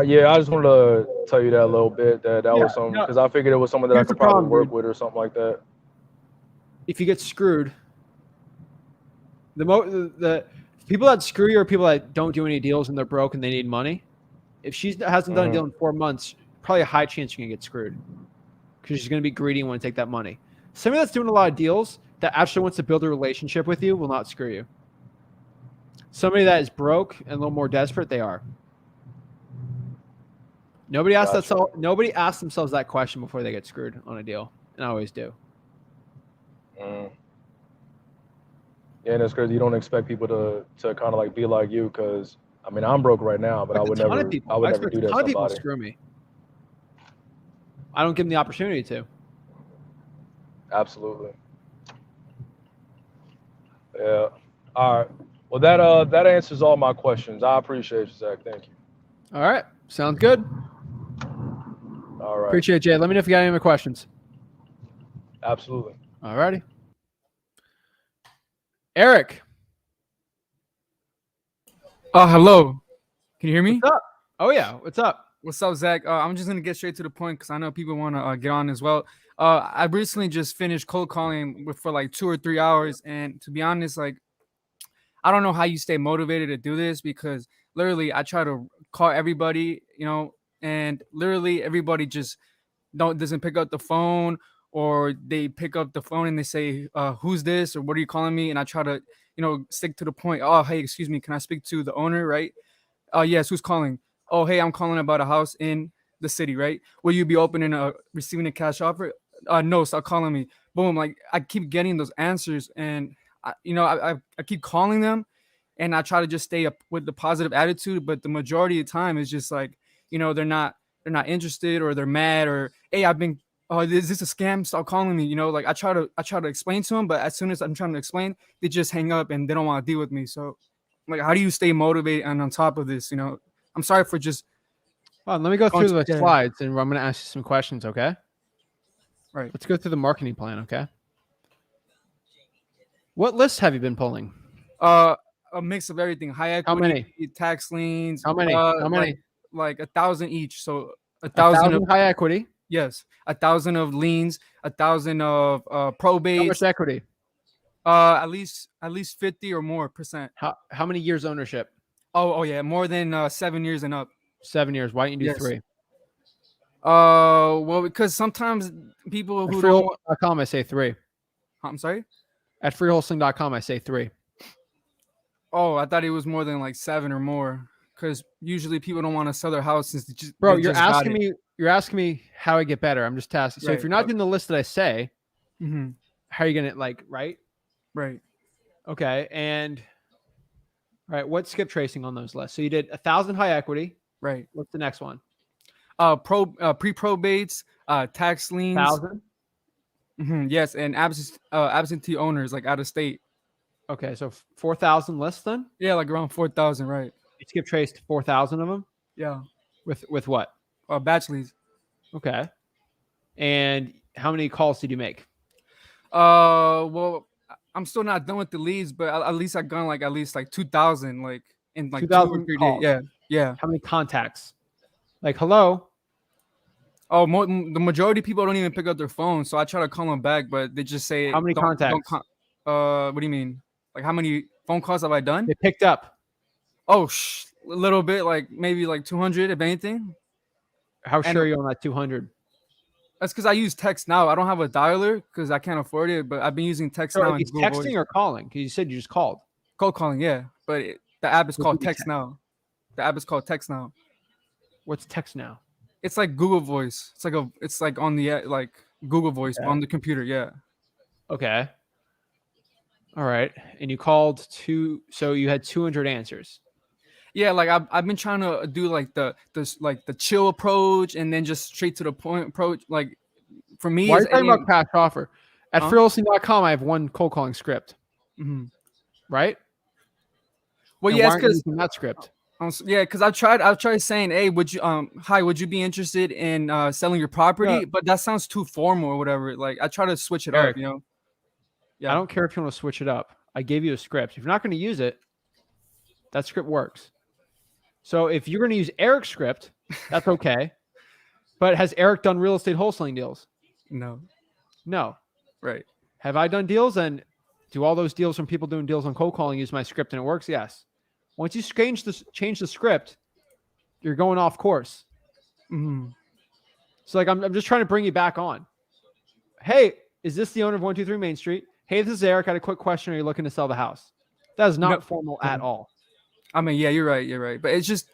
Speaker 4: Yeah, I just wanted to tell you that a little bit, that was something,
Speaker 1: no.
Speaker 4: because I figured it was someone that I
Speaker 1: Here's the
Speaker 4: could probably
Speaker 1: problem,
Speaker 4: work
Speaker 1: dude.
Speaker 4: with or something like that.
Speaker 1: If you get screwed, the people that screw you are people that don't do any deals and they're broke and they need money. If she hasn't done a deal in 4 months, probably a high chance you're gonna get screwed because she's gonna be greedy and want to take that money. Somebody that's doing a lot of deals that actually wants to build a relationship with you will not screw you. Somebody that is broke and a little more desperate, they are. Nobody asks nobody asks themselves that question before they get screwed on a deal, and I always do.
Speaker 4: Yeah, and it's crazy. You don't expect people to kind of like be like you, because I mean I'm broke right now, but I would never
Speaker 1: expect
Speaker 4: do
Speaker 1: a
Speaker 4: that to
Speaker 1: ton of people to
Speaker 4: somebody.
Speaker 1: screw me. I don't give them the opportunity to.
Speaker 4: Absolutely. Yeah. All right. Well, that answers all my questions. I appreciate you, Zach. Thank you.
Speaker 1: All right. Sounds good.
Speaker 4: All right.
Speaker 1: Appreciate it, Jay. Let me know if you got any more questions.
Speaker 4: Absolutely.
Speaker 1: All righty. Eric.
Speaker 5: Hello. Can you hear me?
Speaker 1: What's up? Oh, yeah. What's up?
Speaker 5: What's up, Zach? I'm just gonna get straight to the point because I know people want to get on as well. I recently just finished cold calling for like 2 or 3 hours, and to be honest, like I don't know how you stay motivated to do this because literally I try to call everybody, and literally everybody just doesn't pick up the phone, or they pick up the phone and they say, "Who's this?" or "What are you calling me?" And I try to, stick to the point. Oh, hey, excuse me, can I speak to the owner, right? Yes, who's calling? Oh, hey, I'm calling about a house in the city, right? Will you be open and receiving a cash offer? No, stop calling me. Boom, like I keep getting those answers, and I keep calling them, and I try to just stay up with the positive attitude, but the majority of the time is just like, they're not interested, or they're mad, or hey, is this a scam? Stop calling me. Like I try to explain to them, but as soon as I'm trying to explain, they just hang up and they don't want to deal with me. So like, how do you stay motivated and on top of this? I'm sorry for just.
Speaker 1: Well, let me go through the
Speaker 5: Yeah.
Speaker 1: slides, and I'm going to ask you some questions, okay?
Speaker 5: Right.
Speaker 1: Let's go through the marketing plan, okay? What lists have you been pulling?
Speaker 5: A mix of everything. High equity,
Speaker 1: many?
Speaker 5: tax liens.
Speaker 1: How many? How many?
Speaker 5: Like 1,000 each. So
Speaker 1: 1,000
Speaker 5: of
Speaker 1: high equity.
Speaker 5: yes, 1,000 of liens, 1,000 of
Speaker 1: How
Speaker 5: probates.
Speaker 1: much equity?
Speaker 5: At least 50 or more percent.
Speaker 1: How many years ownership?
Speaker 5: Oh yeah, more than 7 years and up.
Speaker 1: 7 years. Why don't you do
Speaker 5: Yes.
Speaker 1: 3?
Speaker 5: Well, because sometimes people
Speaker 1: At
Speaker 5: who don't.
Speaker 1: freeholsing.com, I say 3.
Speaker 5: I'm sorry.
Speaker 1: At freeholsing.com, I say 3.
Speaker 5: Oh, I thought it was more than like 7 or more. Because usually people don't want to sell their house since
Speaker 1: Bro,
Speaker 5: they
Speaker 1: you're
Speaker 5: just got
Speaker 1: asking
Speaker 5: it.
Speaker 1: me. You're asking me how I get better. I'm just asking. So if
Speaker 5: Right.
Speaker 1: you're not doing the list that I say,
Speaker 5: Mm-hmm.
Speaker 1: how are you gonna right?
Speaker 5: Right.
Speaker 1: Okay. And all right, what's skip tracing on those lists? So you did 1,000 high equity.
Speaker 5: Right.
Speaker 1: What's the next one?
Speaker 5: Pre-probates, tax liens.
Speaker 1: 1,000.
Speaker 5: Yes, and absentee owners like out of state.
Speaker 1: Okay, so 4,000 lists then.
Speaker 5: Yeah, like around 4,000, right?
Speaker 1: You skip traced 4,000 of them.
Speaker 5: Yeah.
Speaker 1: With what?
Speaker 5: Batch leads.
Speaker 1: Okay. And how many calls did you make?
Speaker 5: Well, I'm still not done with the leads, but at least I gone like at least like 2,000, like in like 2 or
Speaker 1: 2,000
Speaker 5: 3 days.
Speaker 1: calls.
Speaker 5: Yeah, yeah.
Speaker 1: How many contacts? Like, hello.
Speaker 5: Oh, the majority of people don't even pick up their phone, so I try to call them back, but they just say,
Speaker 1: How many contacts?
Speaker 5: What do you mean? Like how many phone calls have I done?
Speaker 1: They picked up.
Speaker 5: Oh, a little bit, like maybe like 200 if anything.
Speaker 1: How sure are you on that 200?
Speaker 5: That's because I use text now. I don't have a dialer because I can't afford it, but I've been using text
Speaker 1: So
Speaker 5: now.
Speaker 1: are you texting or calling? Because you said you just called.
Speaker 5: Cold calling, yeah. But the app is called text now. The app is called text now.
Speaker 1: What's text now?
Speaker 5: It's like Google Voice. It's like on the like Google Voice on the computer. Yeah.
Speaker 1: Okay. All right. And you called so you had 200 answers.
Speaker 5: Yeah, like I've been trying to do like the chill approach and then just straight to the point approach. Like for me,
Speaker 1: Why are you talking about cash offer? At freeholsing.com, I have one cold calling script.
Speaker 5: Mm-hmm.
Speaker 1: Right?
Speaker 5: Well,
Speaker 1: and
Speaker 5: yes,
Speaker 1: because that script.
Speaker 5: Yeah, because I've tried saying, hey, would you be interested in selling your property?
Speaker 1: Yeah.
Speaker 5: But that sounds too formal or whatever. Like I try to switch it
Speaker 1: Eric,
Speaker 5: up, Yeah.
Speaker 1: I don't care if you want to switch it up. I gave you a script. If you're not going to use it, that script works. So if you're going to use Eric's script, that's okay. But has Eric done real estate wholesaling deals?
Speaker 5: No.
Speaker 1: Right. Have I done deals? And do all those deals from people doing deals on cold calling use my script and it works? Yes. Once you change the script, you're going off course.
Speaker 5: Mm-hmm.
Speaker 1: So like I'm just trying to bring you back on. Hey, is this the owner of 123 Main Street? Hey, this is Eric. I had a quick question. Are you looking to sell the house? That is not formal at all.
Speaker 5: I mean, yeah, you're right. But it's just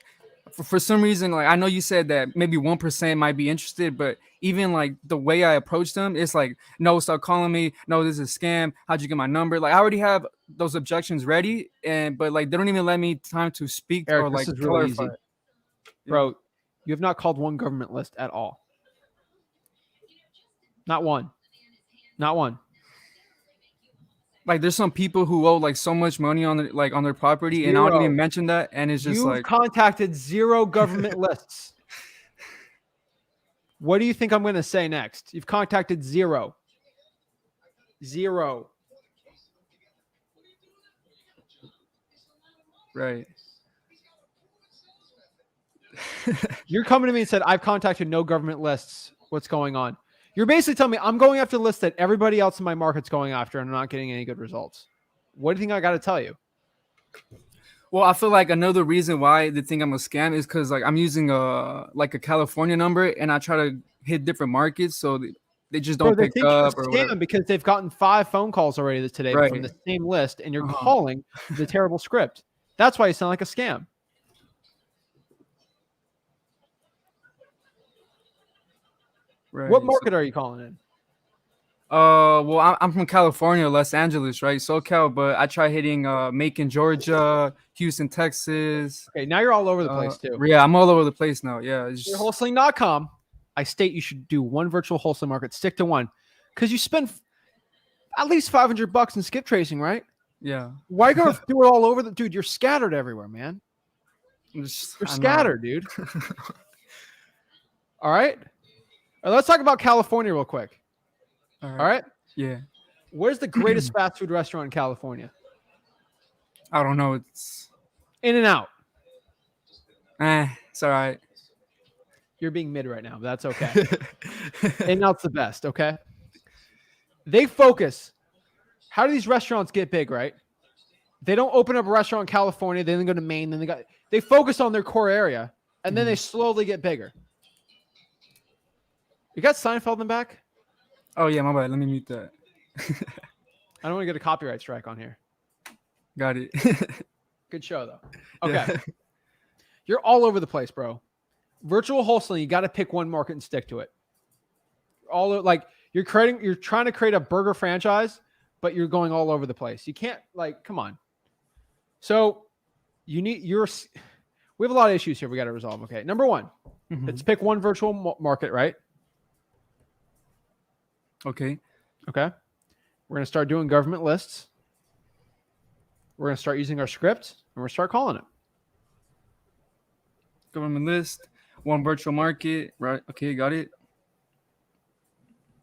Speaker 5: for some reason, like I know you said that maybe 1% might be interested, but even like the way I approach them, it's like, no, stop calling me. No, this is a scam. How'd you get my number? Like I already have those objections ready, but like they don't even let me time to speak
Speaker 1: Eric,
Speaker 5: or
Speaker 1: this
Speaker 5: like
Speaker 1: is really easy.
Speaker 5: clarify.
Speaker 1: Bro, you have not called one government list at all. Not one. Not one.
Speaker 5: Like there's some people who owe like so much money on their property, and I don't
Speaker 1: Zero.
Speaker 5: even mention that, and it's just
Speaker 1: You've
Speaker 5: like
Speaker 1: contacted 0 government lists. What do you think I'm going to say next? You've contacted 0. 0.
Speaker 5: right.
Speaker 1: You're coming to me and said, I've contacted no government lists. What's going on? You're basically telling me I'm going after the list that everybody else in my market's going after and I'm not getting any good results. What do you think I got to tell you?
Speaker 5: Well, I feel like another reason why they think I'm a scam is because like I'm using a California number and I try to hit different markets, so they just don't
Speaker 1: Bro, they
Speaker 5: pick
Speaker 1: think you're a
Speaker 5: up or whatever.
Speaker 1: scam because they've gotten 5 phone calls already today
Speaker 5: Right.
Speaker 1: from the same list, and you're
Speaker 5: Uh-huh.
Speaker 1: calling the terrible script. That's why you sound like a scam.
Speaker 5: Right.
Speaker 1: What market are you calling in?
Speaker 5: Well, I'm from California, Los Angeles, right? SoCal, but I try hitting Macon, Georgia, Houston, Texas.
Speaker 1: Okay, now you're all over the place too.
Speaker 5: Yeah, I'm all over the place now. Yeah, it's
Speaker 1: You're
Speaker 5: just,
Speaker 1: wholesaling.com. I state you should do one virtual wholesale market. Stick to one, because you spend at least $500 in skip tracing, right?
Speaker 5: yeah.
Speaker 1: Why go do it all over the dude? You're scattered everywhere, man.
Speaker 5: You're
Speaker 1: You're
Speaker 5: scattered.
Speaker 1: scattered, dude. All right. Let's talk about California real quick.
Speaker 5: All
Speaker 1: All right.
Speaker 5: Yeah.
Speaker 1: Where's the greatest fast food restaurant in California?
Speaker 5: I don't know. It's
Speaker 1: In-N-Out.
Speaker 5: it's all right.
Speaker 1: You're being mid right now, but that's okay. In-N-Out's the best, okay? They focus. How do these restaurants get big, right? They don't open up a restaurant in California, then they go to Maine, then they focus on their core area, and then they slowly get bigger. You got Seinfeld in the back?
Speaker 5: Oh yeah, my bad. Let me mute that.
Speaker 1: I don't want to get a copyright strike on here.
Speaker 5: Got it.
Speaker 1: Good show, though. Okay.
Speaker 5: Yeah.
Speaker 1: You're all over the place, bro. Virtual wholesaling, you got to pick one market and stick to it. You're trying to create a burger franchise, but you're going all over the place. You can't, come on. So we have a lot of issues here we got to resolve. Okay. Number one, let's pick one virtual market, right?
Speaker 5: Okay.
Speaker 1: Okay. We're going to start doing government lists. We're going to start using our script, and we're going to start calling it.
Speaker 5: Government list, one virtual market, right? Okay, got it.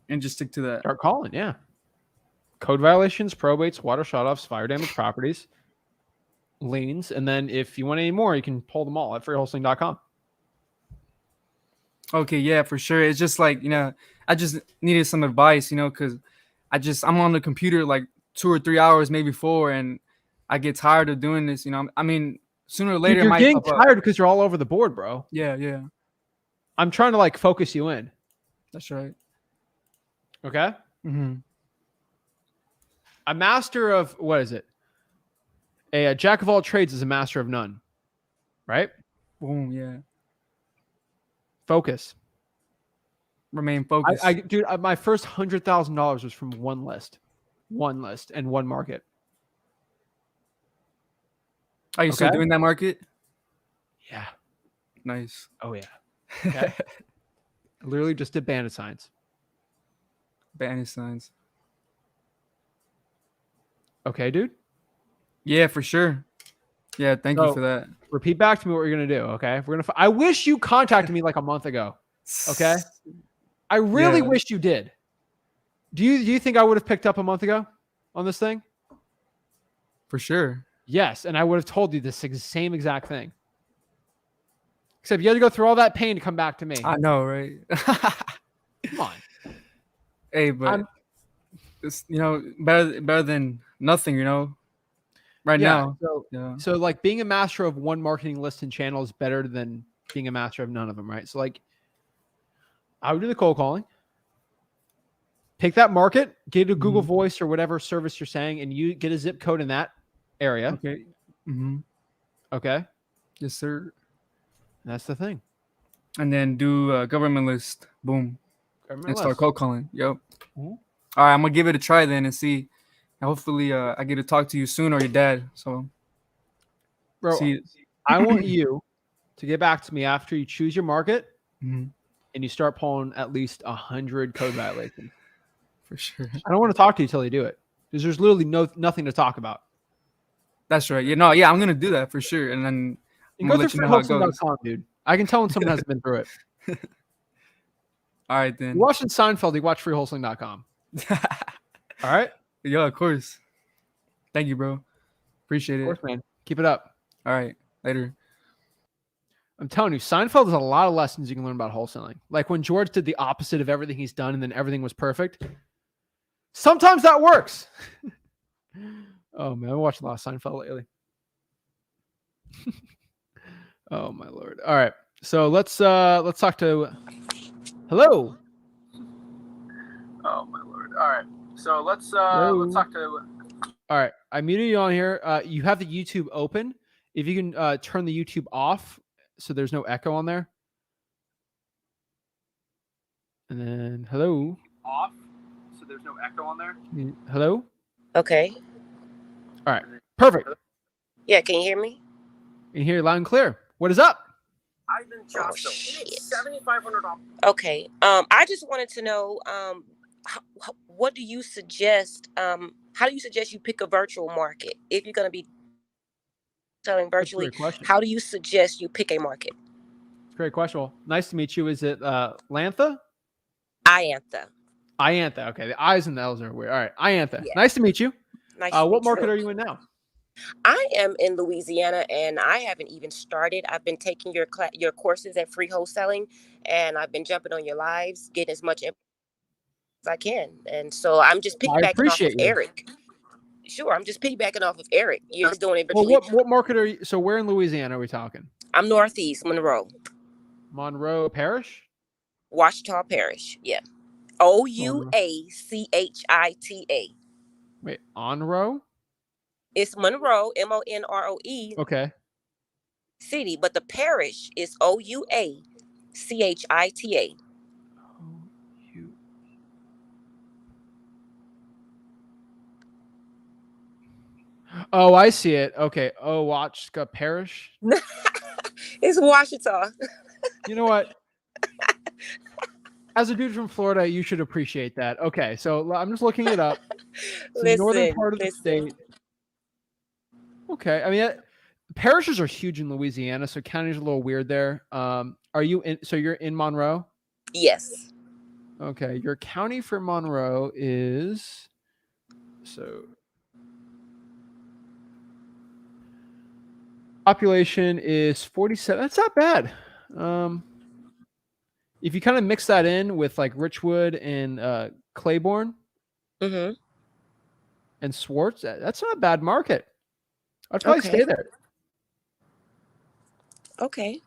Speaker 5: And just stick to that.
Speaker 1: Start calling, yeah. Code violations, probates, water shutoffs, fire damage properties, liens, and then if you want any more, you can pull them all at freewholesaling.com.
Speaker 5: Okay, yeah, for sure. It's just like, I just needed some advice, because I'm on the computer like 2 or 3 hours, maybe 4, and I get tired of doing this. I mean, sooner or later,
Speaker 1: You're
Speaker 5: it might
Speaker 1: getting
Speaker 5: pop up.
Speaker 1: tired because you're all over the board, bro.
Speaker 5: Yeah,
Speaker 1: I'm trying to focus you in.
Speaker 5: that's right.
Speaker 1: Okay.
Speaker 5: Mm-hmm.
Speaker 1: A master of what is it? A jack of all trades is a master of none, right?
Speaker 5: Boom, yeah.
Speaker 1: Focus.
Speaker 5: Remain focused.
Speaker 1: Dude, my first $100,000 was from one list and one market.
Speaker 5: Are you still
Speaker 1: Okay.
Speaker 5: doing that market?
Speaker 1: Yeah.
Speaker 5: Nice.
Speaker 1: Oh yeah. Okay. I literally just did bandit signs.
Speaker 5: Bandit signs.
Speaker 1: Okay, dude.
Speaker 5: Yeah, for sure. Yeah, thank you for that.
Speaker 1: Repeat back to me what you're gonna do. Okay, I wish you contacted me like a month ago. Okay, I really wish you did. Do you think I would have picked up a month ago on this thing?
Speaker 5: For sure.
Speaker 1: Yes, and I would have told you the same exact thing. Except you had to go through all that pain to come back to me.
Speaker 5: I know, right?
Speaker 1: Come on.
Speaker 5: Hey, but it's better than nothing, right now.
Speaker 1: So being a master of one marketing list and channel is better than being a master of none of them, right? So I would do the cold calling. Pick that market, get a Google Voice or whatever service you're saying, and you get a zip code in that area.
Speaker 5: Okay. Mm-hmm.
Speaker 1: Okay.
Speaker 5: Yes, sir.
Speaker 1: That's the thing.
Speaker 5: And then do a government list. Boom.
Speaker 1: Government
Speaker 5: And start
Speaker 1: list.
Speaker 5: cold calling. Yep.
Speaker 1: Mhm.
Speaker 5: All right, I'm gonna give it a try then and see. Hopefully, I get to talk to you soon or your dad. So,
Speaker 1: Bro,
Speaker 5: see.
Speaker 1: I want you to get back to me after you choose your market
Speaker 5: Mhm,
Speaker 1: and you start pulling at least 100 code violations.
Speaker 5: for sure.
Speaker 1: I don't want to talk to you till you do it because there's literally nothing to talk about.
Speaker 5: That's right. Yeah, I'm gonna do that for sure. And then I'm
Speaker 1: And go
Speaker 5: gonna let you
Speaker 1: through
Speaker 5: know how it goes.
Speaker 1: freewholesaling.com, dude. I can tell when someone hasn't been through it.
Speaker 5: All right then.
Speaker 1: You're watching Seinfeld, you watch freewholesaling.com. All right?
Speaker 5: Yeah, of course. Thank you, bro. Appreciate
Speaker 1: Of
Speaker 5: it.
Speaker 1: course, man. Keep it up.
Speaker 5: All right, later.
Speaker 1: I'm telling you, Seinfeld has a lot of lessons you can learn about wholesaling. Like when George did the opposite of everything he's done and then everything was perfect. Sometimes that works. Oh, man. I've watched a lot of Seinfeld lately. Oh, my Lord. All right. So let's talk to... Hello. Oh, my Lord. All right. So let's talk to... All right. I muted you on here. You have the YouTube open. If you can turn the YouTube off so there's no echo on there. And then hello. Off so there's no echo on there. Hello?
Speaker 6: Okay.
Speaker 1: All right. Perfect.
Speaker 6: Yeah, can you hear me?
Speaker 1: You hear loud and clear. What is up?
Speaker 6: Ivan Josto. $7,500. Okay. I just wanted to know, what do you suggest? How do you suggest you pick a virtual market if you're going to be selling virtually?
Speaker 1: That's a great question.
Speaker 6: How do you suggest you pick a market?
Speaker 1: Great question. Well, nice to meet you. Is it Lantha?
Speaker 6: Iantha.
Speaker 1: Iantha. Okay. The I's and the L's are weird. All right. Iantha.
Speaker 6: Yeah.
Speaker 1: Nice to meet you.
Speaker 6: Nice to
Speaker 1: What
Speaker 6: meet you.
Speaker 1: market are you in now?
Speaker 6: I am in Louisiana, and I haven't even started. I've been taking your courses at Free Wholesaling, and I've been jumping on your lives, getting as much info as I can. And so I'm just
Speaker 1: I
Speaker 6: piggybacking off of
Speaker 1: appreciate you.
Speaker 6: Eric. Sure, I'm just piggybacking off of Eric. You're just doing it
Speaker 1: Well,
Speaker 6: virtually.
Speaker 1: what market are you? So where in Louisiana are we talking?
Speaker 6: I'm Northeast Monroe,
Speaker 1: Monroe Parish?
Speaker 6: Ouachita Parish. Yeah. Ouachita.
Speaker 1: Wait, Onroe?
Speaker 6: It's Monroe, Monroe
Speaker 1: Okay.
Speaker 6: city, but the parish is Ouachita.
Speaker 1: Oh, I see it. Okay. Ouachita Parish.
Speaker 6: It's Ouachita.
Speaker 1: You know what? As a dude from Florida, you should appreciate that. Okay, so I'm just looking it up. It's the northern part of the state. Okay, I mean, parishes are huge in Louisiana, so counties are a little weird there. Are you in? So you're in Monroe?
Speaker 6: Yes.
Speaker 1: Okay, your county for Monroe is population is 47. That's not bad. If you kind of mix that in with like Richwood and Claiborne
Speaker 6: Mm-hmm.
Speaker 1: and Swartz, that's not a bad market. I'd probably stay there.
Speaker 6: Okay.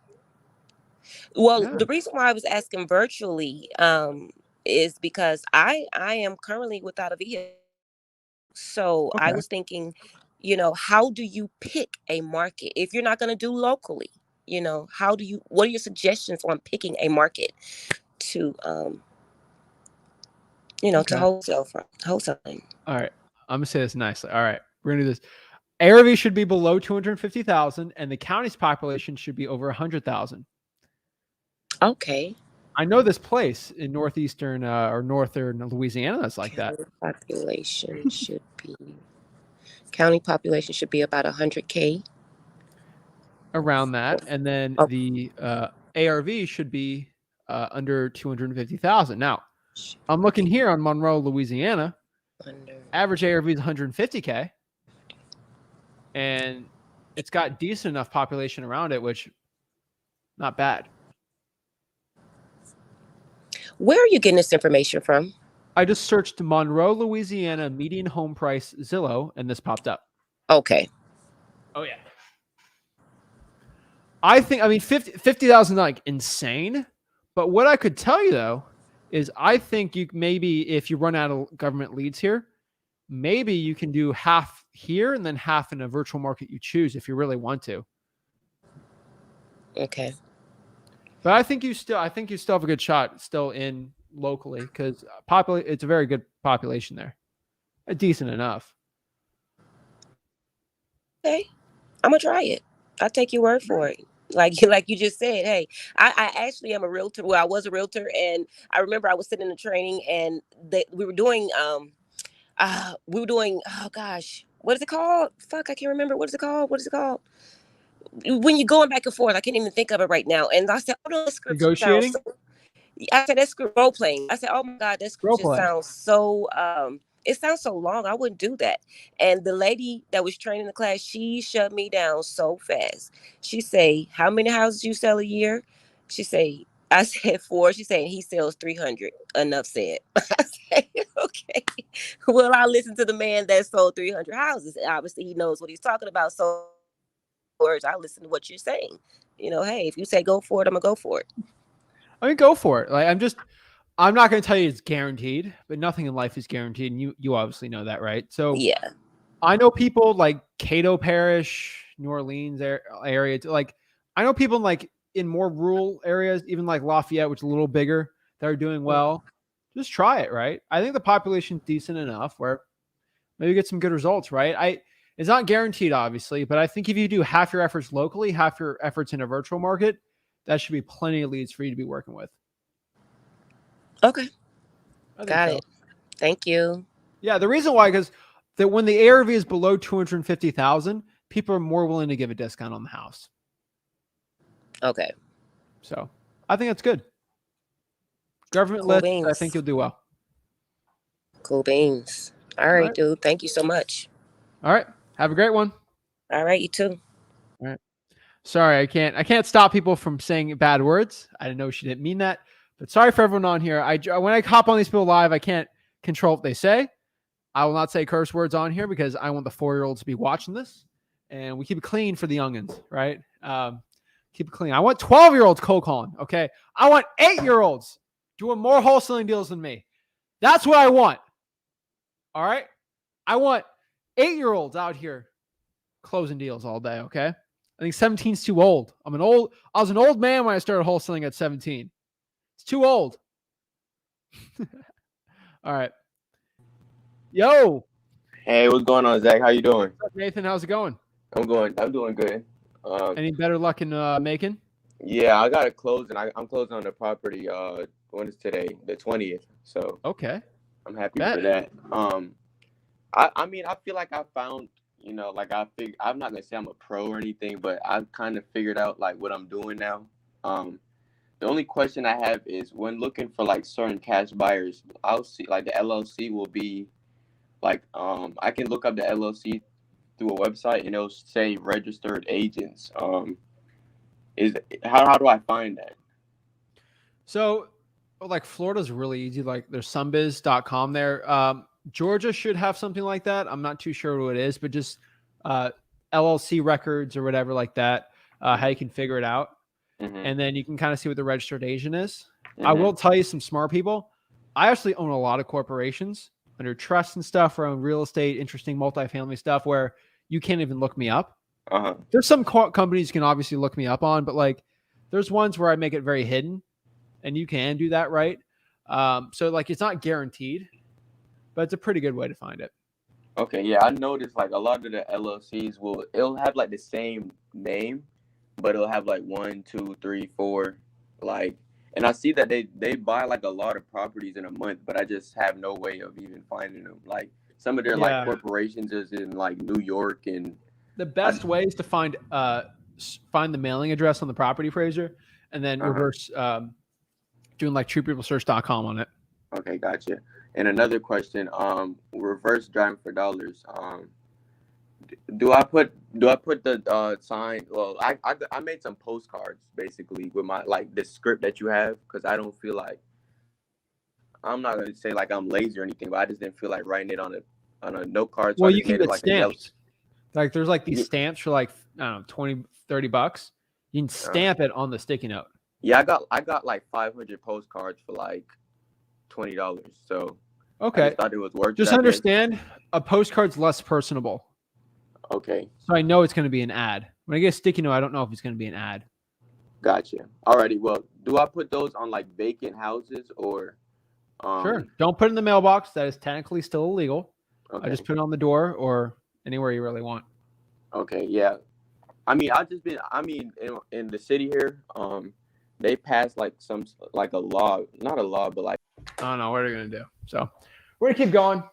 Speaker 6: Well,
Speaker 1: Yeah.
Speaker 6: the reason why I was asking virtually is because I am currently without a vehicle. So I
Speaker 1: Okay.
Speaker 6: was thinking, how do you pick a market if you're not going to do locally? What are your suggestions on picking a market to to wholesaling?
Speaker 1: All right. I'm gonna say this nicely. All right. We're gonna do this. ARV should be below 250,000 and the county's population should be over 100,000.
Speaker 6: Okay.
Speaker 1: I know this place in northeastern or northern Louisiana that's like that.
Speaker 6: County population should be about 100K.
Speaker 1: Around that. And then the ARV should be under 250,000. Now, I'm looking here on Monroe, Louisiana. Average ARV is 150K. And it's got decent enough population around it, which not bad.
Speaker 6: Where are you getting this information from?
Speaker 1: I just searched Monroe, Louisiana median home price Zillow, and this popped up.
Speaker 6: Okay.
Speaker 1: Oh yeah. I mean 50,000 like insane, but what I could tell you though is I think you maybe if you run out of government leads here, maybe you can do half here and then half in a virtual market you choose if you really want to.
Speaker 6: Okay.
Speaker 1: But I think you still have a good shot still in locally because it's a very good population there, decent enough.
Speaker 6: Okay, I'm gonna try it. I'll take your word for it. Like you just said, hey, I actually am a realtor. Well, I was a realtor, and I remember I was sitting in the training, and we were doing oh gosh, what is it called? Fuck, I can't remember. What is it called? When you're going back and forth, I can't even think of it right now. And I said, oh no, the script sounds
Speaker 1: Negotiating?
Speaker 6: so, I said, that script role playing. I said, oh my God, that script
Speaker 1: Role
Speaker 6: just
Speaker 1: play.
Speaker 6: sounds so it sounds so long. I wouldn't do that. And the lady that was training the class, she shut me down so fast. She say, how many houses you sell a year? She say, I said 4. She said, he sells 300. Enough said. I said, okay. Well, I listen to the man that sold 300 houses. Obviously, he knows what he's talking about. So words, I listen to what you're saying. Hey, if you say go for it, I'm gonna go for it.
Speaker 1: I mean, go for it. Like I'm not going to tell you it's guaranteed, but nothing in life is guaranteed, and you obviously know that, right? So
Speaker 6: Yeah.
Speaker 1: I know people like Cato Parish, New Orleans area. Like I know people in more rural areas, even like Lafayette, which is a little bigger, that are doing well. Just try it, right? I think the population's decent enough where maybe get some good results, right? It's not guaranteed, obviously, but I think if you do half your efforts locally, half your efforts in a virtual market, that should be plenty of leads for you to be working with.
Speaker 6: Okay. Got it. Thank you.
Speaker 1: Yeah, the reason why, because that when the ARV is below 250,000, people are more willing to give a discount on the house.
Speaker 6: Okay.
Speaker 1: So I think that's good. Government
Speaker 6: Cool
Speaker 1: list,
Speaker 6: beans.
Speaker 1: I think you'll do well.
Speaker 6: Cool beans. All right, dude. Thank you so much.
Speaker 1: All right. Have a great one.
Speaker 6: All right, you too.
Speaker 1: All right. Sorry, I can't stop people from saying bad words. I didn't know she didn't mean that. But sorry for everyone on here. When I hop on these people live, I can't control what they say. I will not say curse words on here because I want the 4-year-olds to be watching this. And we keep it clean for the youngins, right? Keep it clean. I want 12-year-olds cold calling, okay? I want 8-year-olds doing more wholesaling deals than me. That's what I want. All right? I want 8-year-olds out here closing deals all day, okay? I think 17 is too old. I was an old man when I started wholesaling at 17. It's too old. All right. Yo.
Speaker 7: Hey, what's going on, Zach? How you doing?
Speaker 1: What's up, Nathan? How's it going?
Speaker 7: I'm doing good.
Speaker 1: Any better luck in Macon?
Speaker 7: Yeah, I got to close, and I'm closing on the property. When is today? The 20th. So
Speaker 1: okay,
Speaker 7: I'm happy for that. I mean, I feel like I found, I'm not gonna say I'm a pro or anything, but I've kind of figured out like what I'm doing now. The only question I have is when looking for like certain cash buyers, I'll see like the LLC will be like, I can look up the LLC through a website and it'll say registered agents. How do I find that?
Speaker 1: So like Florida's really easy. Like there's somebiz.com there. Georgia should have something like that. I'm not too sure what it is, but just LLC records or whatever like that, how you can figure it out. Mm-hmm. And then you can kind of see what the registered agent is. Mm-hmm. I will tell you some smart people. I actually own a lot of corporations under trust and stuff around real estate, interesting multifamily stuff where you can't even look me up. Uh-huh. There's some companies you can obviously look me up on, but like there's ones where I make it very hidden and you can do that, right? So like it's not guaranteed, but it's a pretty good way to find it.
Speaker 7: Okay, yeah, I noticed like a lot of the LLCs it'll have like the same name, but it'll have like 1, 2, 3, 4, like, and I see that they buy like a lot of properties in a month, but I just have no way of even finding them. Like some of their like corporations is in like New York, and
Speaker 1: the best way is to find the mailing address on the property appraiser, and then reverse doing like truepeoplesearch.com on it.
Speaker 7: Okay, gotcha. And another question, reverse driving for dollars. Do I put the sign? Well, I made some postcards basically with my like the script that you have, because I don't feel like, I'm not gonna say like I'm lazy or anything, but I just didn't feel like writing it on a note card. So
Speaker 1: well, you can get like stamps. Like there's like these stamps for like, I don't know, $20-$30. You can stamp it on the sticky note.
Speaker 7: Yeah, I got like 500 postcards for like $20. So
Speaker 1: okay,
Speaker 7: I thought it was worth it.
Speaker 1: Just understand a postcard's less personable.
Speaker 7: Okay.
Speaker 1: So I know it's going to be an ad. When I get a sticky note, I don't know if it's going to be an ad.
Speaker 7: Gotcha. Alrighty. Well, do I put those on like vacant houses or?
Speaker 1: Sure. Don't put it in the mailbox. That is technically still illegal.
Speaker 7: Okay.
Speaker 1: I just put it on the door or anywhere you really want.
Speaker 7: Okay. Yeah. I mean, in the city here, they passed like a law, not a law, but like.
Speaker 1: I don't know what are you gonna do. So we're gonna keep going.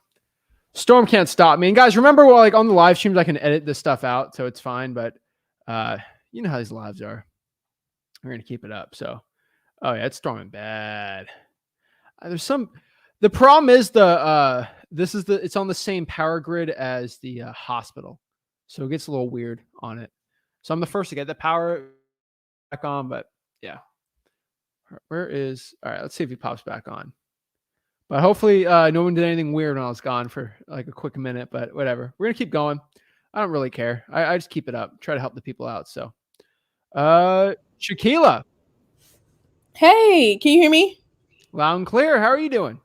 Speaker 1: Storm can't stop me. And guys, remember, well, like on the live streams, I can edit this stuff out, so it's fine. But you know how these lives are. We're gonna keep it up. So, oh yeah, it's storming bad. The problem is it's on the same power grid as the hospital, so it gets a little weird on it. So I'm the first to get the power back on, but yeah. All right, let's see if he pops back on. But hopefully no one did anything weird when I was gone for like a quick minute, but whatever. We're going to keep going. I don't really care. I just keep it up. Try to help the people out. So, Shaquila.
Speaker 8: Hey, can you hear me?
Speaker 1: Loud and clear. How are you doing?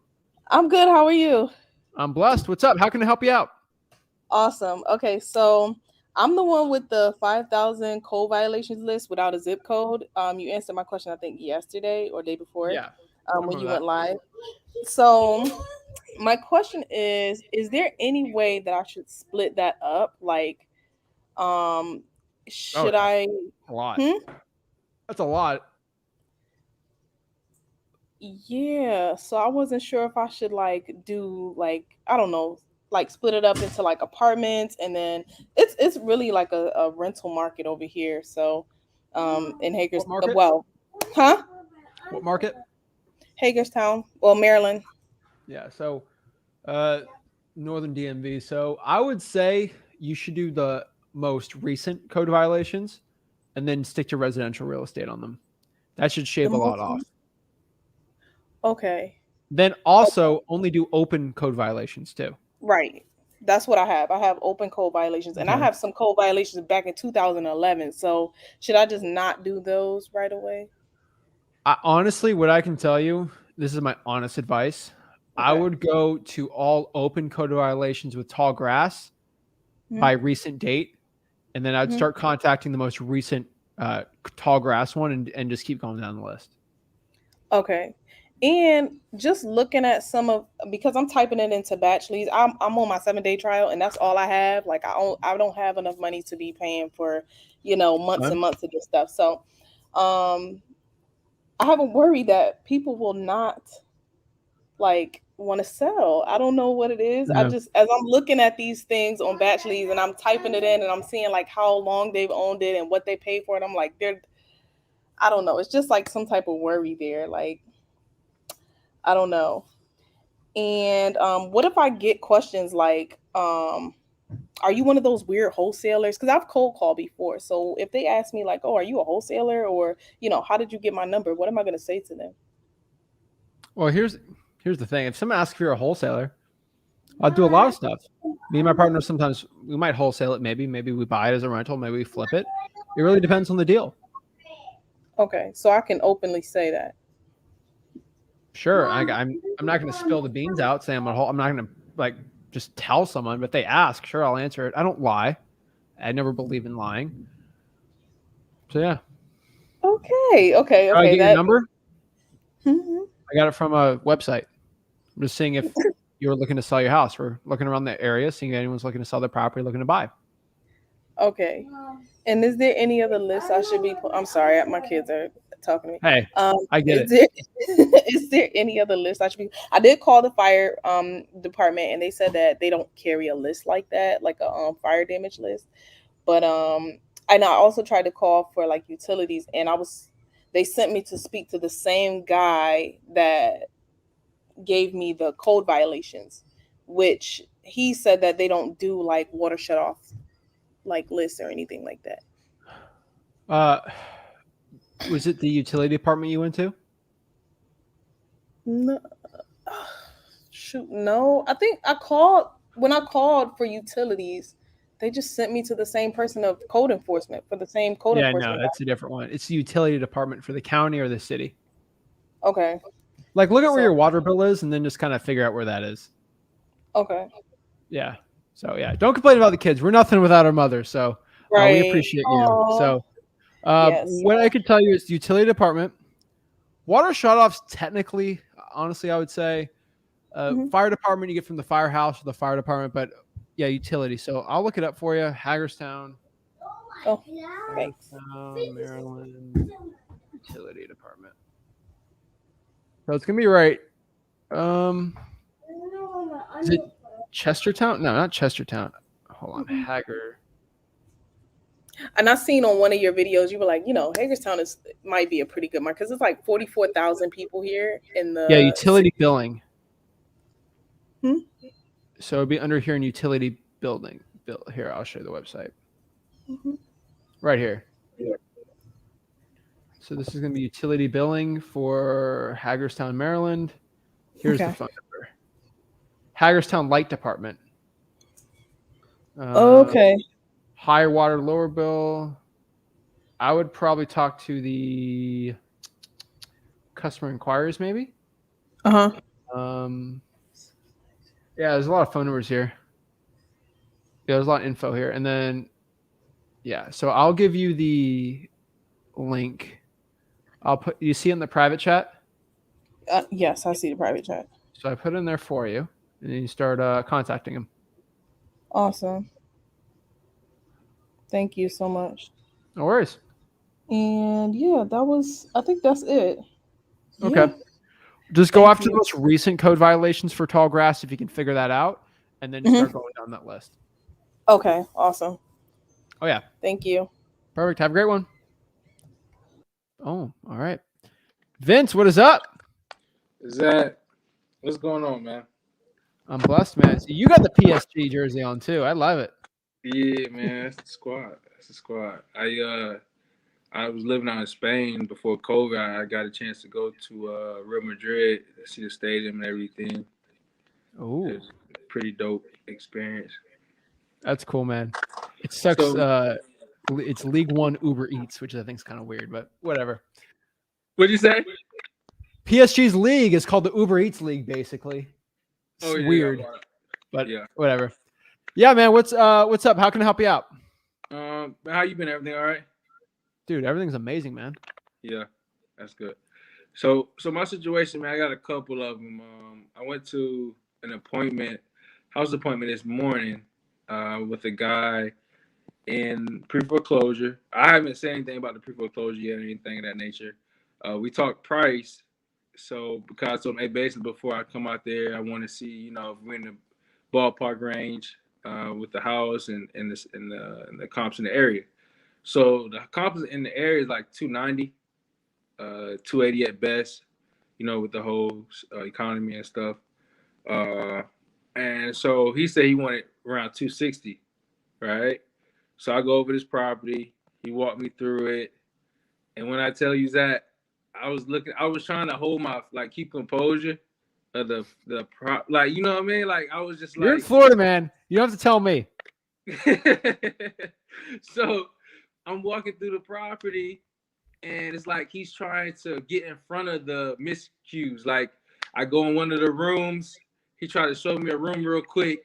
Speaker 8: I'm good. How are you?
Speaker 1: I'm blessed. What's up? How can I help you out?
Speaker 8: Awesome. Okay, so I'm the one with the 5,000 code violations list without a zip code. You answered my question, I think, yesterday or day before.
Speaker 1: Yeah.
Speaker 8: When you went live. So my question is there any way that I should split that up? Like, should I?
Speaker 1: A lot. That's a lot.
Speaker 8: Yeah. So I wasn't sure if I should like do like, I don't know, like split it up into like apartments, and then it's really like a rental market over here. So in Hagerstown. Well, huh?
Speaker 1: What market?
Speaker 8: Hagerstown. Well, Maryland.
Speaker 1: Yeah. So Northern DMV. So I would say you should do the most recent code violations and then stick to residential real estate on them. That should shave a lot off.
Speaker 8: Okay.
Speaker 1: Then also only do open code violations too.
Speaker 8: Right. That's what I have. I have open code violations, and I have some code violations back in 2011. So should I just not do those right away?
Speaker 1: Honestly, what I can tell you, this is my honest advice. Okay. I would go to all open code violations with tall grass by recent date. And then I'd start contacting the most recent tall grass one and just keep going down the list. Okay.
Speaker 8: And just looking at because I'm typing it into batch leads, I'm on my 7-day trial, and that's all I have. Like I don't have enough money to be paying for, months and months of this stuff. So I have a worry that people will not like want to sell. I don't know what it is. Yeah. As I'm looking at these things on batch leads and I'm typing it in and I'm seeing like how long they've owned it and what they paid for it, I'm like, I don't know. It's just like some type of worry there. Like, I don't know. And what if I get questions like, are you one of those weird wholesalers? Because I've cold called before. So if they ask me like, oh, are you a wholesaler? Or, how did you get my number? What am I going to say to them?
Speaker 1: Well, here's the thing. If someone asks if you're a wholesaler, I'll do a lot of stuff. Me and my partner, sometimes we might wholesale it. Maybe we buy it as a rental. Maybe we flip it. It really depends on the deal.
Speaker 8: Okay. So I can openly say that.
Speaker 1: Sure. I'm not going to spill the beans out saying I'm not going to like just tell someone, but if they ask, sure, I'll answer it. I don't lie. I never believe in lying. So yeah.
Speaker 8: Okay.
Speaker 1: I get your number? Mm-hmm. I got it from a website. I'm just seeing if you're looking to sell your house. We're looking around the area, seeing if anyone's looking to sell their property, looking to buy.
Speaker 8: Okay. And is there any other list I should be? I'm sorry, my kids are talking to me.
Speaker 1: Hey, I get
Speaker 8: it. Is there any other list I should be? I did call the fire department, and they said that they don't carry a list like that, like a fire damage list. But and I also tried to call for like utilities, and they sent me to speak to the same guy that gave me the code violations, which he said that they don't do like water shut off like lists or anything like that.
Speaker 1: Was it the utility department you went to?
Speaker 8: No. Shoot, no. I think when I called for utilities, they just sent me to the same person of code enforcement for the same code enforcement.
Speaker 1: Yeah, no, that's a different one. It's the utility department for the county or the city.
Speaker 8: Okay.
Speaker 1: Like look at where your water bill is and then just kind of figure out where that is.
Speaker 8: Okay.
Speaker 1: Yeah. So yeah, don't complain about the kids. We're nothing without our mother. So we appreciate you. So
Speaker 8: Yes.
Speaker 1: What I could tell you is utility department. Water shutoffs, technically, honestly, I would say.
Speaker 8: Mhm.
Speaker 1: Fire department, you get from the firehouse or the fire department, but yeah, utility. So I'll look it up for you. Hagerstown,
Speaker 8: Oh, thanks.
Speaker 1: Maryland utility department. So it's gonna be right. Is it Chestertown? No, not Chestertown. Hold on, Hager.
Speaker 8: And I seen on one of your videos, you were like, Hagerstown might be a pretty good market because it's like 44,000 people here in the
Speaker 1: Yeah, utility billing.
Speaker 8: Hmm?
Speaker 1: So it'd be under here in utility building. Here, I'll show you the website.
Speaker 8: Mhm.
Speaker 1: Right here. So this is going to be utility billing for Hagerstown, Maryland. Here's the phone number. Hagerstown Light Department.
Speaker 8: Okay.
Speaker 1: Higher water, lower bill. I would probably talk to the customer inquiries, maybe.
Speaker 8: Uh-huh.
Speaker 1: Yeah, there's a lot of phone numbers here. Yeah, there's a lot of info here. And then, yeah, so I'll give you the link. You see it in the private chat?
Speaker 8: Yes, I see the private chat.
Speaker 1: So I put it in there for you, and then you start contacting them.
Speaker 8: Awesome. Thank you so much.
Speaker 1: No worries.
Speaker 8: And yeah, I think that's it.
Speaker 1: Okay.
Speaker 8: Yeah.
Speaker 1: Just go after the most recent code violations for tall grass if you can figure that out, and then start going down that list.
Speaker 8: Okay, awesome.
Speaker 1: Oh, yeah.
Speaker 8: Thank you.
Speaker 1: Perfect. Have a great one. Oh, all right. Vince, what is up?
Speaker 9: What's going on, man?
Speaker 1: I'm blessed, man. So you got the PSG jersey on too. I love it.
Speaker 9: Yeah, man, that's the squad. That's the squad. I was living out in Spain before COVID. I got a chance to go to Real Madrid, see the stadium and everything.
Speaker 1: Oh,
Speaker 9: it was a pretty dope experience.
Speaker 1: That's cool, man. It sucks.
Speaker 9: So,
Speaker 1: It's League One Uber Eats, which I think is kind of weird, but whatever.
Speaker 9: What'd you say?
Speaker 1: PSG's league is called the Uber Eats League, basically. It's weird, but yeah, whatever. Yeah, man. What's up? How can I help you out?
Speaker 9: How you been? Everything all right?
Speaker 1: Dude, everything's amazing, man.
Speaker 9: Yeah, that's good. So my situation, man, I got a couple of them. I went to an house appointment this morning with a guy in pre-foreclosure. I haven't said anything about the pre-foreclosure yet or anything of that nature. We talked price. So because I told him, hey, basically before I come out there, I want to see, if we're in the ballpark range with the house and the comps in the area. So the comps in the area is like 290, 280 at best, with the whole economy and stuff. And so he said he wanted around 260, right? So I go over this property. He walked me through it. And when I tell you that, I was trying to hold keep composure of you know what I mean? Like, I was just like,
Speaker 1: you're in Florida, man. You don't have to tell me.
Speaker 9: So I'm walking through the property and it's like he's trying to get in front of the miscues. Like, I go in one of the rooms, he tried to show me a room real quick,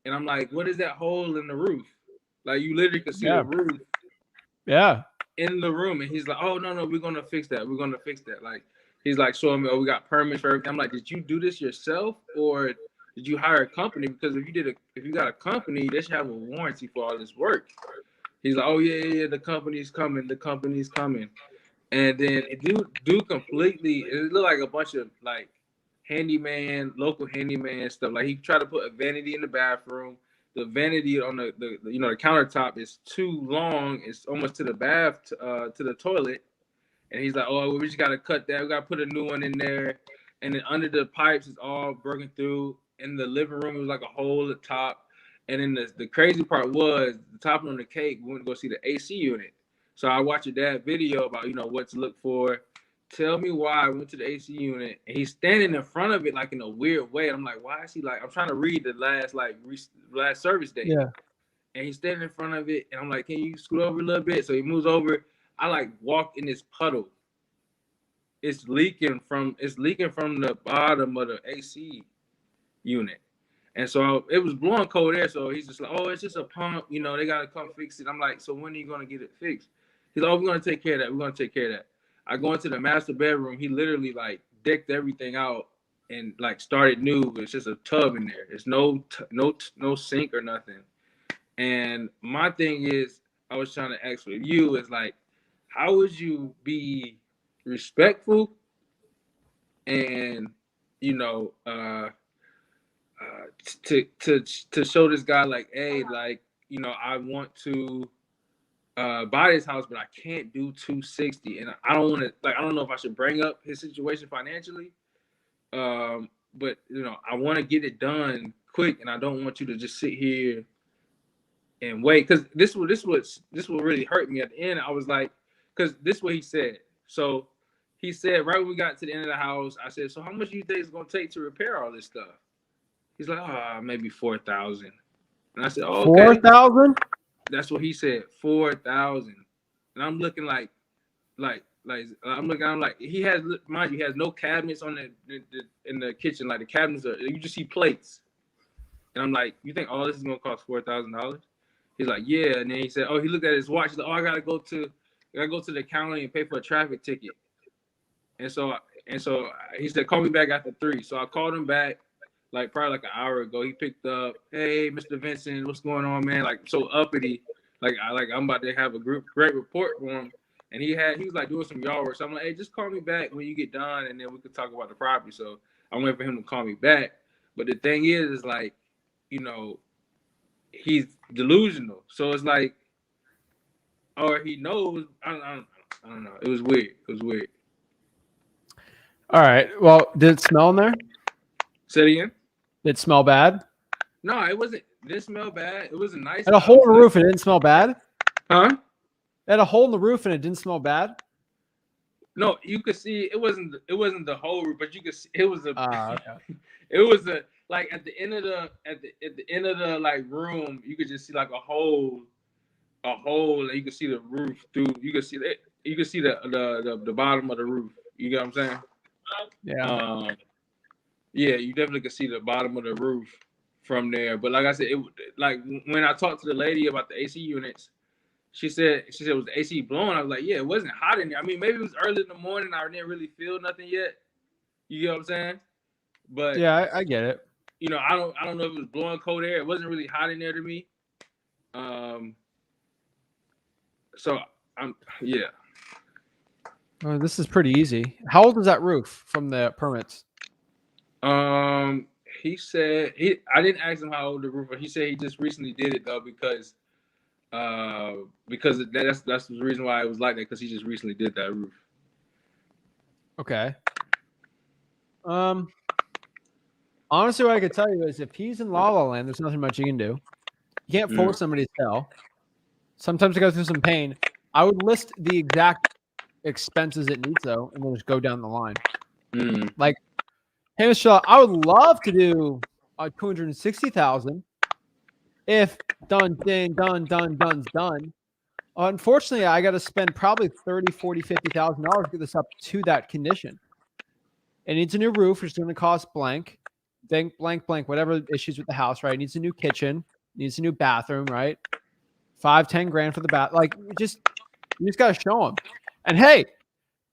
Speaker 9: and I'm like, what is that hole in the roof? Like, you literally could see the roof.
Speaker 1: Yeah.
Speaker 9: In the room, and he's like, oh no, we're gonna fix that. We're gonna fix that. Like, he's like showing me, oh, we got permits for everything. I'm like, did you do this yourself or did you hire a company? Because if you got a company, they should have a warranty for all this work. He's like, oh yeah, the company's coming. And then it do completely. It looked like a bunch of like local handyman stuff. Like, he tried to put a vanity in the bathroom. The vanity on the countertop is too long. It's almost to the to the toilet. And he's like, oh, we just got to cut that. We got to put a new one in there. And then under the pipes is all broken through. In the living room, it was like a hole at the top. And then the crazy part was, the topping on the cake, we went to go see the AC unit. So I watched your dad video about, what to look for. Tell me why I went to the AC unit and he's standing in front of it like in a weird way. I'm like, why is he like? I'm trying to read the last service date.
Speaker 1: Yeah.
Speaker 9: And he's standing in front of it, and I'm like, can you scoot over a little bit? So he moves over. I walk in this puddle. It's leaking from the bottom of the AC unit. And so it was blowing cold air. So he's just like, oh, it's just a pump. They gotta come fix it. I'm like, so when are you gonna get it fixed? He's like, oh, we're gonna take care of that. We're gonna take care of that. I go into the master bedroom. He literally like decked everything out and like started new. It's just a tub in there. It's no sink or nothing. And my thing is, I was trying to ask with you is like, how would you be respectful and to show this guy like, hey, like, I want to buy this house, but I can't do 260, and I don't want to, like, I don't know if I should bring up his situation financially, but I want to get it done quick, and I don't want you to just sit here and wait, because this will really hurt me at the end. I was like, because this is what he said. So he said right when we got to the end of the house, I said, so how much do you think it's gonna take to repair all this stuff? He's like, maybe 4,000. And I said, oh, okay.
Speaker 1: 4,000?
Speaker 9: That's what he said, 4,000. And I'm looking like I'm like, he has, mind you, he has no cabinets on in the kitchen. Like the cabinets are, you just see plates. And I'm like, you think all this is gonna cost $4,000? He's like, yeah. And then he said, oh, he looked at his watch. He's like, oh, I gotta go to the county and pay for a traffic ticket. And so he said, call me back after 3. So I called him back like probably like an hour ago. He picked up, hey, Mr. Vincent, what's going on, man? Like so uppity, like I'm about to have a great report for him. And he was like doing some yard work. So I'm like, hey, just call me back when you get done, and then we could talk about the property. So I'm waiting for him to call me back. But the thing is like, he's delusional. So it's like, or he knows. I don't know. It was weird.
Speaker 1: All right. Well, did it smell in there?
Speaker 9: Say it again.
Speaker 1: Did it smell bad?
Speaker 9: No, it wasn't. Didn't smell bad. It was a nice.
Speaker 1: Had a hole in the roof and it didn't smell bad?
Speaker 9: Huh?
Speaker 1: It had a hole in the roof and it didn't smell bad?
Speaker 9: No, you could see it wasn't the whole roof, but you could see it was a.
Speaker 1: Okay.
Speaker 9: It was a, like at the end of the like room, you could just see like a hole, and you could see the roof through. You could see the bottom of the roof. You get what I'm saying?
Speaker 1: Yeah.
Speaker 9: Yeah, you definitely could see the bottom of the roof from there. But like I said, like when I talked to the lady about the AC units, she said it was the AC blowing. I was like, yeah, it wasn't hot in there. I mean, maybe it was early in the morning. I didn't really feel nothing yet. You get what I'm saying? But
Speaker 1: yeah, I get it.
Speaker 9: I don't know if it was blowing cold air. It wasn't really hot in there to me. So yeah.
Speaker 1: This is pretty easy. How old is that roof from the permits?
Speaker 9: He said I didn't ask him how old the roof was. He said he just recently did it though because that's the reason why it was like that, because he just recently did that roof.
Speaker 1: Okay. Honestly, what I could tell you is if he's in La La Land, there's nothing much you can do. You can't force somebody to sell. Sometimes it goes through some pain. I would list the exact expenses it needs though, and then just go down the line. Like, hey Michelle, I would love to do 260,000 if done's done. Unfortunately, I got to spend probably $30,000, $40,000, $50,000 to get this up to that condition. It needs a new roof, which is going to cost blank, whatever issues with the house, right? It needs a new kitchen, needs a new bathroom, right? $5-10 for the bath. Like, you just got to show them. And hey,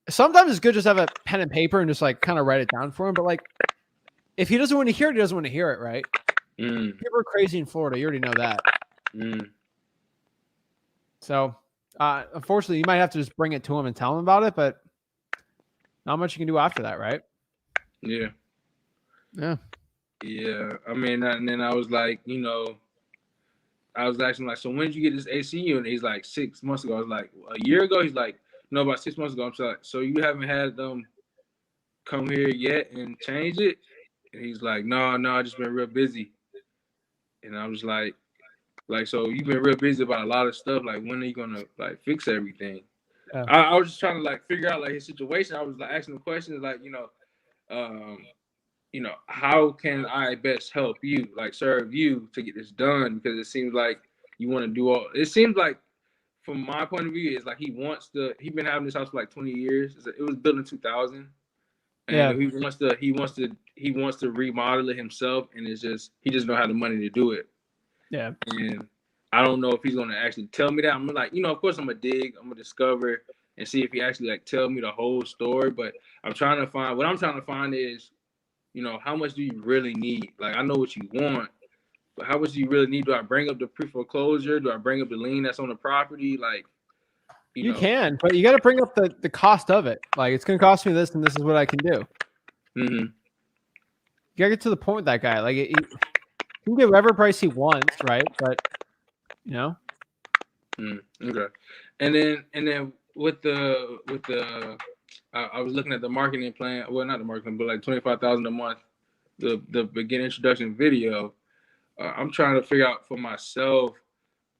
Speaker 1: sometimes it's good just have a pen and paper and just like kind of write it down for him. But like, if he doesn't want to hear it, he doesn't want to hear it, right? People are crazy in Florida. You already know that. So, unfortunately, you might have to just bring it to him and tell him about it, but not much you can do after that, right?
Speaker 9: Yeah.
Speaker 1: Yeah.
Speaker 9: Yeah. I mean, and then I was like, I was asking like, so when did you get this AC unit? He's like 6 months ago. I was like, a year ago? He's like, no, about 6 months ago. I'm like, so you haven't had them come here yet and change it? And he's like, no, I just been real busy. And I was like, so you've been real busy about a lot of stuff. Like, when are you gonna like fix everything? Yeah. I was just trying to like figure out like his situation. I was like asking him questions like, how can I best help you, like serve you to get this done? Because it seems like you want to do all. It seems like, from my point of view, it's like he's been having this house for like 20 years. It was built in 2000. And
Speaker 1: yeah.
Speaker 9: he wants to remodel it himself, and he just don't have the money to do it.
Speaker 1: Yeah.
Speaker 9: And I don't know if he's gonna actually tell me that. I'm like, of course I'm gonna dig, I'm gonna discover and see if he actually like tell me the whole story. But what I'm trying to find is, how much do you really need? Like, I know what you want, but how much do you really need? Do I bring up the pre-foreclosure? Do I bring up the lien that's on the property? Like,
Speaker 1: you can, but you got to bring up the cost of it. Like, it's going to cost me this, and this is what I can do.
Speaker 9: Mm-hmm.
Speaker 1: You got to get to the point with that guy. Like, he can get whatever price he wants, right? But,
Speaker 9: Okay. And then with the I was looking at the marketing plan. Well, not the marketing, but like 25,000 a month. The beginning introduction video. I'm trying to figure out for myself.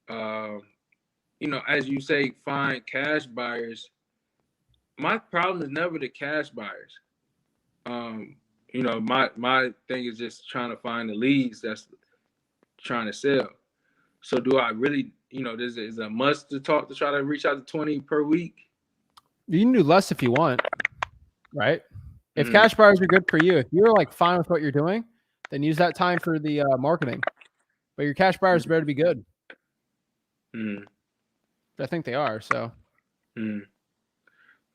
Speaker 9: As you say, find cash buyers. My problem is never the cash buyers. My thing is just trying to find the leads that's trying to sell. So do I really, this is a must to try to reach out to 20 per week?
Speaker 1: You can do less if you want, right? If cash buyers are good for you, if you're like fine with what you're doing, then use that time for the marketing. But your cash buyers better be good. I think they are. So.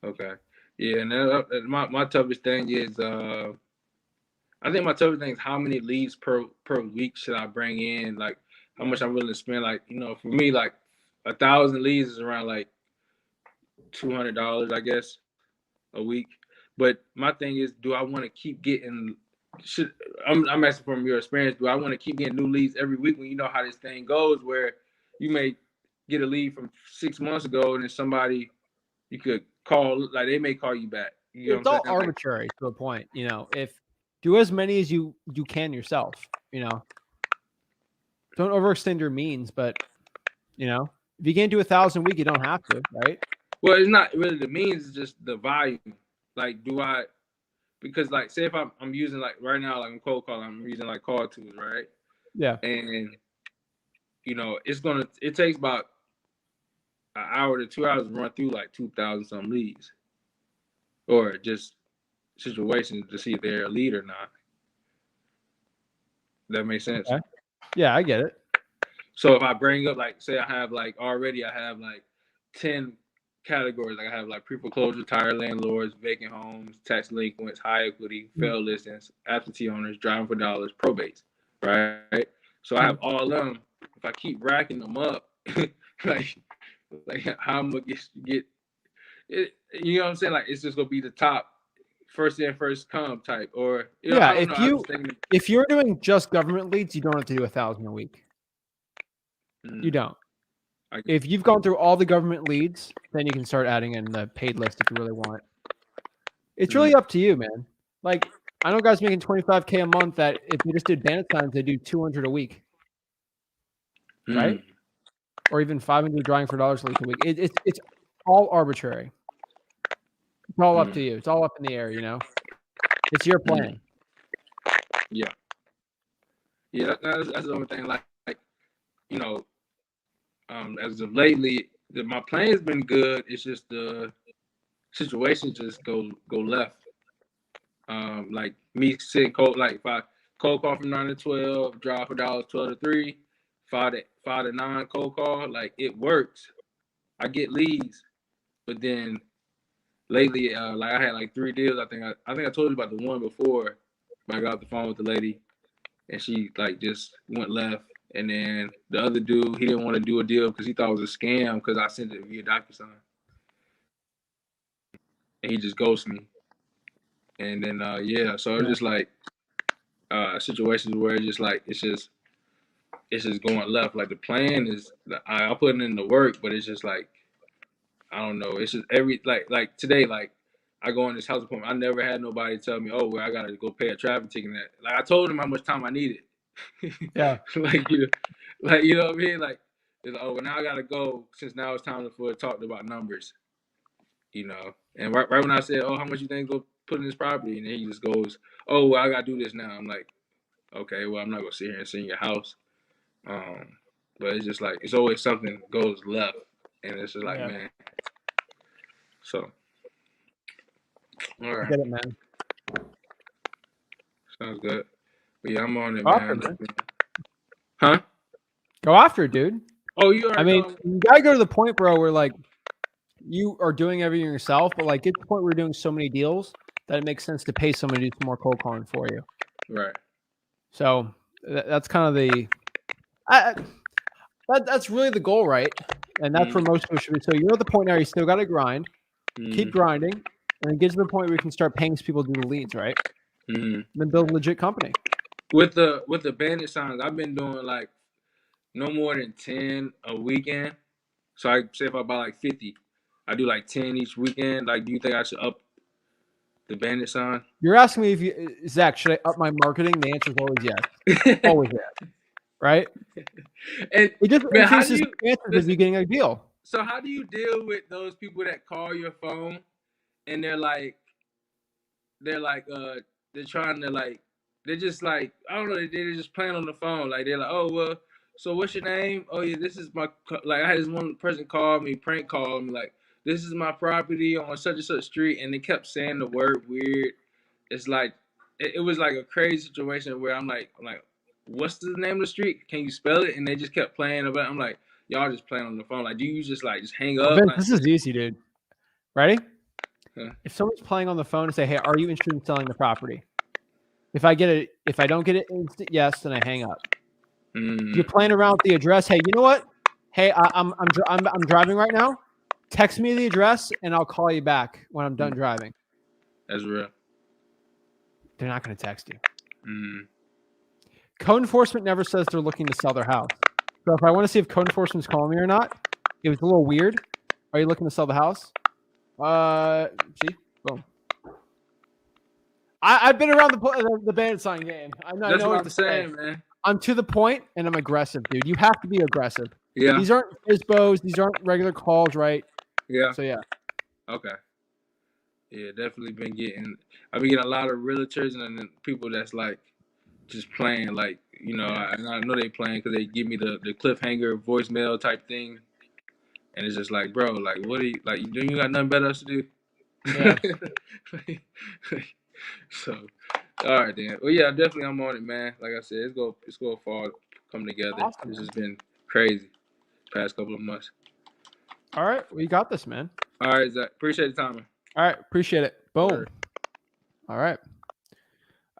Speaker 9: Okay. Yeah, and my toughest thing is I think my toughest thing is how many leads per week should I bring in? Like, how much I'm willing to spend? Like, for me, like 1,000 leads is around like $200, I guess, a week. But my thing is, do I want to keep getting? I'm asking from your experience. Do I want to keep getting new leads every week when you know how this thing goes? Where you may get a lead from 6 months ago, and then somebody you could call, like they may call you back.
Speaker 1: It's all arbitrary to a point. If do as many as you can yourself. Don't overextend your means, but if you can't do 1,000 a week, you don't have to, right?
Speaker 9: Well, it's not really the means; it's just the volume. Like, because like, say if I'm using like right now, like I'm cold calling, I'm using like call tools, right?
Speaker 1: Yeah.
Speaker 9: And it takes about an hour to 2 hours to run through like 2,000 some leads, or just situations to see if they're a lead or not. That makes sense.
Speaker 1: Okay. Yeah, I get it.
Speaker 9: So if I bring up, like, say I have like 10 categories. Like I have like pre-foreclosure, tired landlords, vacant homes, tax delinquents, high equity, failed listings, absentee owners, driving for dollars, probates, right? So I have all of them. If I keep racking them up, like how I'm gonna get it, you know what I'm saying? Like, it's just gonna be the top, first in, first come type. Or
Speaker 1: yeah, if you're doing just government leads, you don't have to do 1,000 a week. You don't. If you've gone through all the government leads, then you can start adding in the paid list if you really want. It's really up to you, man. Like, I know guys making $25K a month that if they just did bandit signs, they do 200 a week, right? Or even 500 drawing for dollars leads a week. It's all arbitrary. It's all up to you. It's all up in the air, It's your plan.
Speaker 9: Yeah. That's the only thing. Like as of lately, my plan's been good. It's just the situation just go left. Like me sitting cold, like if I cold call from 9 to 12, drive for dollars 12 to 3, 5 to 9 cold call, like it works. I get leads, but then lately, like I had like 3 deals. I think I told you about the one before, but I got off the phone with the lady, and she like just went left. And then the other dude, he didn't want to do a deal because he thought it was a scam because I sent it via DocuSign. And he just ghosted me. And then, so it's just like situations where it's just like, it's just going left. Like the plan is, I'm putting in the work, but it's just like, I don't know. It's just like today, like I go in this house appointment. I never had nobody tell me, oh, well, I got to go pay a traffic ticket. Like I told him how much time I needed.
Speaker 1: Yeah.
Speaker 9: like you know what I mean? Like, it's like, oh, well, now I gotta go since now it's time for talk about numbers. And right when I said, oh, how much you think go put in this property, and then he just goes, oh, well, I gotta do this now. I'm like, okay, well, I'm not gonna sit here and see your house. But it's just like it's always something goes left, and it's just like, man. So, all right,
Speaker 1: I get it, man.
Speaker 9: Sounds good. But yeah, I'm on it,
Speaker 1: Go
Speaker 9: man.
Speaker 1: after it,
Speaker 9: Huh?
Speaker 1: Go after it, dude.
Speaker 9: Oh, you
Speaker 1: I
Speaker 9: already
Speaker 1: mean,
Speaker 9: know.
Speaker 1: you gotta go to the point, bro, where like you are doing everything yourself, but like get to the point where you're doing so many deals that it makes sense to pay someone to do some more cold calling for you.
Speaker 9: Right.
Speaker 1: So that's kind of the I, that's really the goal, right? And that's where most people should be. So you're at the point now you still got to grind, keep grinding, and then get to the point where you can start paying people to do the leads, right? And then build a legit company.
Speaker 9: With the bandit signs, I've been doing like no more than 10 a weekend. So I say if I buy like 50, I do like 10 each weekend. Like, do you think I should up the bandit sign?
Speaker 1: You're asking me if you, Zach, should I up my marketing? The answer is always yes. Always yes. Right?
Speaker 9: And
Speaker 1: It just
Speaker 9: man, how do
Speaker 1: increases
Speaker 9: you
Speaker 1: the chances of you getting a deal.
Speaker 9: so how do you deal with those people that call your phone and they're they're trying to like they're just like I don't know, they're just playing on the phone, like they're like, oh well, so what's your name? Oh yeah, this is my, like I had this one person call me, prank call me, like this is my property on such and such street, and they kept saying the word weird. It's like it was like a crazy situation where I'm like what's the name of the street, can you spell it? And they just kept playing about it. I'm like, y'all just playing on the phone, like do you just like just hang up?
Speaker 1: Vince,
Speaker 9: Like,
Speaker 1: this is easy, dude. Ready?
Speaker 9: huh?
Speaker 1: If someone's playing on the phone and say, hey, are you interested in selling the property? If I don't get it instant yes, then I hang up. If you're playing around with the address, hey, you know what? Hey, I'm driving right now. Text me the address and I'll call you back when I'm done driving.
Speaker 9: That's real.
Speaker 1: They're not going to text you. Code enforcement never says they're looking to sell their house. So if I want to see if code enforcement's calling me or not, it was a little weird. Are you looking to sell the house? See, boom. I've been around the bandit sign game. I know
Speaker 9: That's what
Speaker 1: what
Speaker 9: I'm
Speaker 1: to say.
Speaker 9: saying, man.
Speaker 1: I'm to the point and I'm aggressive, dude. You have to be aggressive.
Speaker 9: Yeah.
Speaker 1: These aren't FISBOs. These aren't regular calls, right?
Speaker 9: Yeah.
Speaker 1: So yeah.
Speaker 9: Okay. Yeah, definitely I've been getting a lot of realtors and then people that's like just playing, like, you know, I know they playing because they give me the cliffhanger voicemail type thing. And it's just like, bro, like, what do you, like, do you got nothing better else to do?
Speaker 1: Yeah.
Speaker 9: So, all right, then. Well, yeah, definitely I'm on it, man. Like I said, it's go fall come together.
Speaker 1: Awesome,
Speaker 9: This
Speaker 1: man.
Speaker 9: has been crazy past couple of months.
Speaker 1: All right. We got this, man.
Speaker 9: All right, Zach. Appreciate the time, man.
Speaker 1: All right. Appreciate it. Boom.
Speaker 9: Word.
Speaker 1: All right.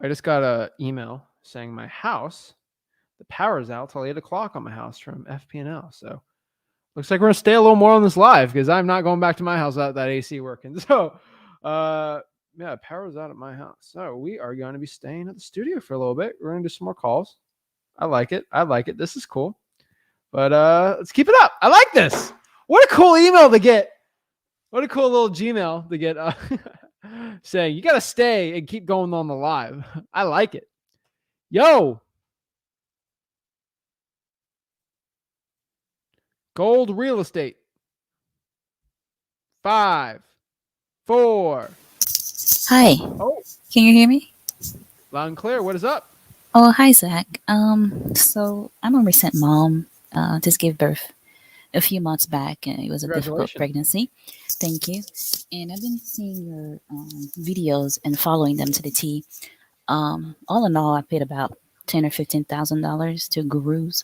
Speaker 1: I just got an email saying my house, the power's out till 8 o'clock on my house from FP&L. So looks like we're going to stay a little more on this live because I'm not going back to my house without that AC working. So, yeah, power's out at my house. So we are going to be staying at the studio for a little bit. We're going to do some more calls. I like it. This is cool. But let's keep it up. I like this. What a cool email to get. What a cool little Gmail to get saying you got to stay and keep going on the live. I like it. Yo. Gold real estate. 5, 4.
Speaker 10: Hi.
Speaker 1: Oh,
Speaker 10: Can you hear me?
Speaker 1: loud and clear. What is up?
Speaker 10: Oh, hi, Zach. So I'm a recent mom. Just gave birth a few months back, and it was a difficult
Speaker 1: Congratulations.
Speaker 10: pregnancy. Thank you. And I've been seeing your videos and following them to the T. All in all, I paid about $10,000 or $15,000 to gurus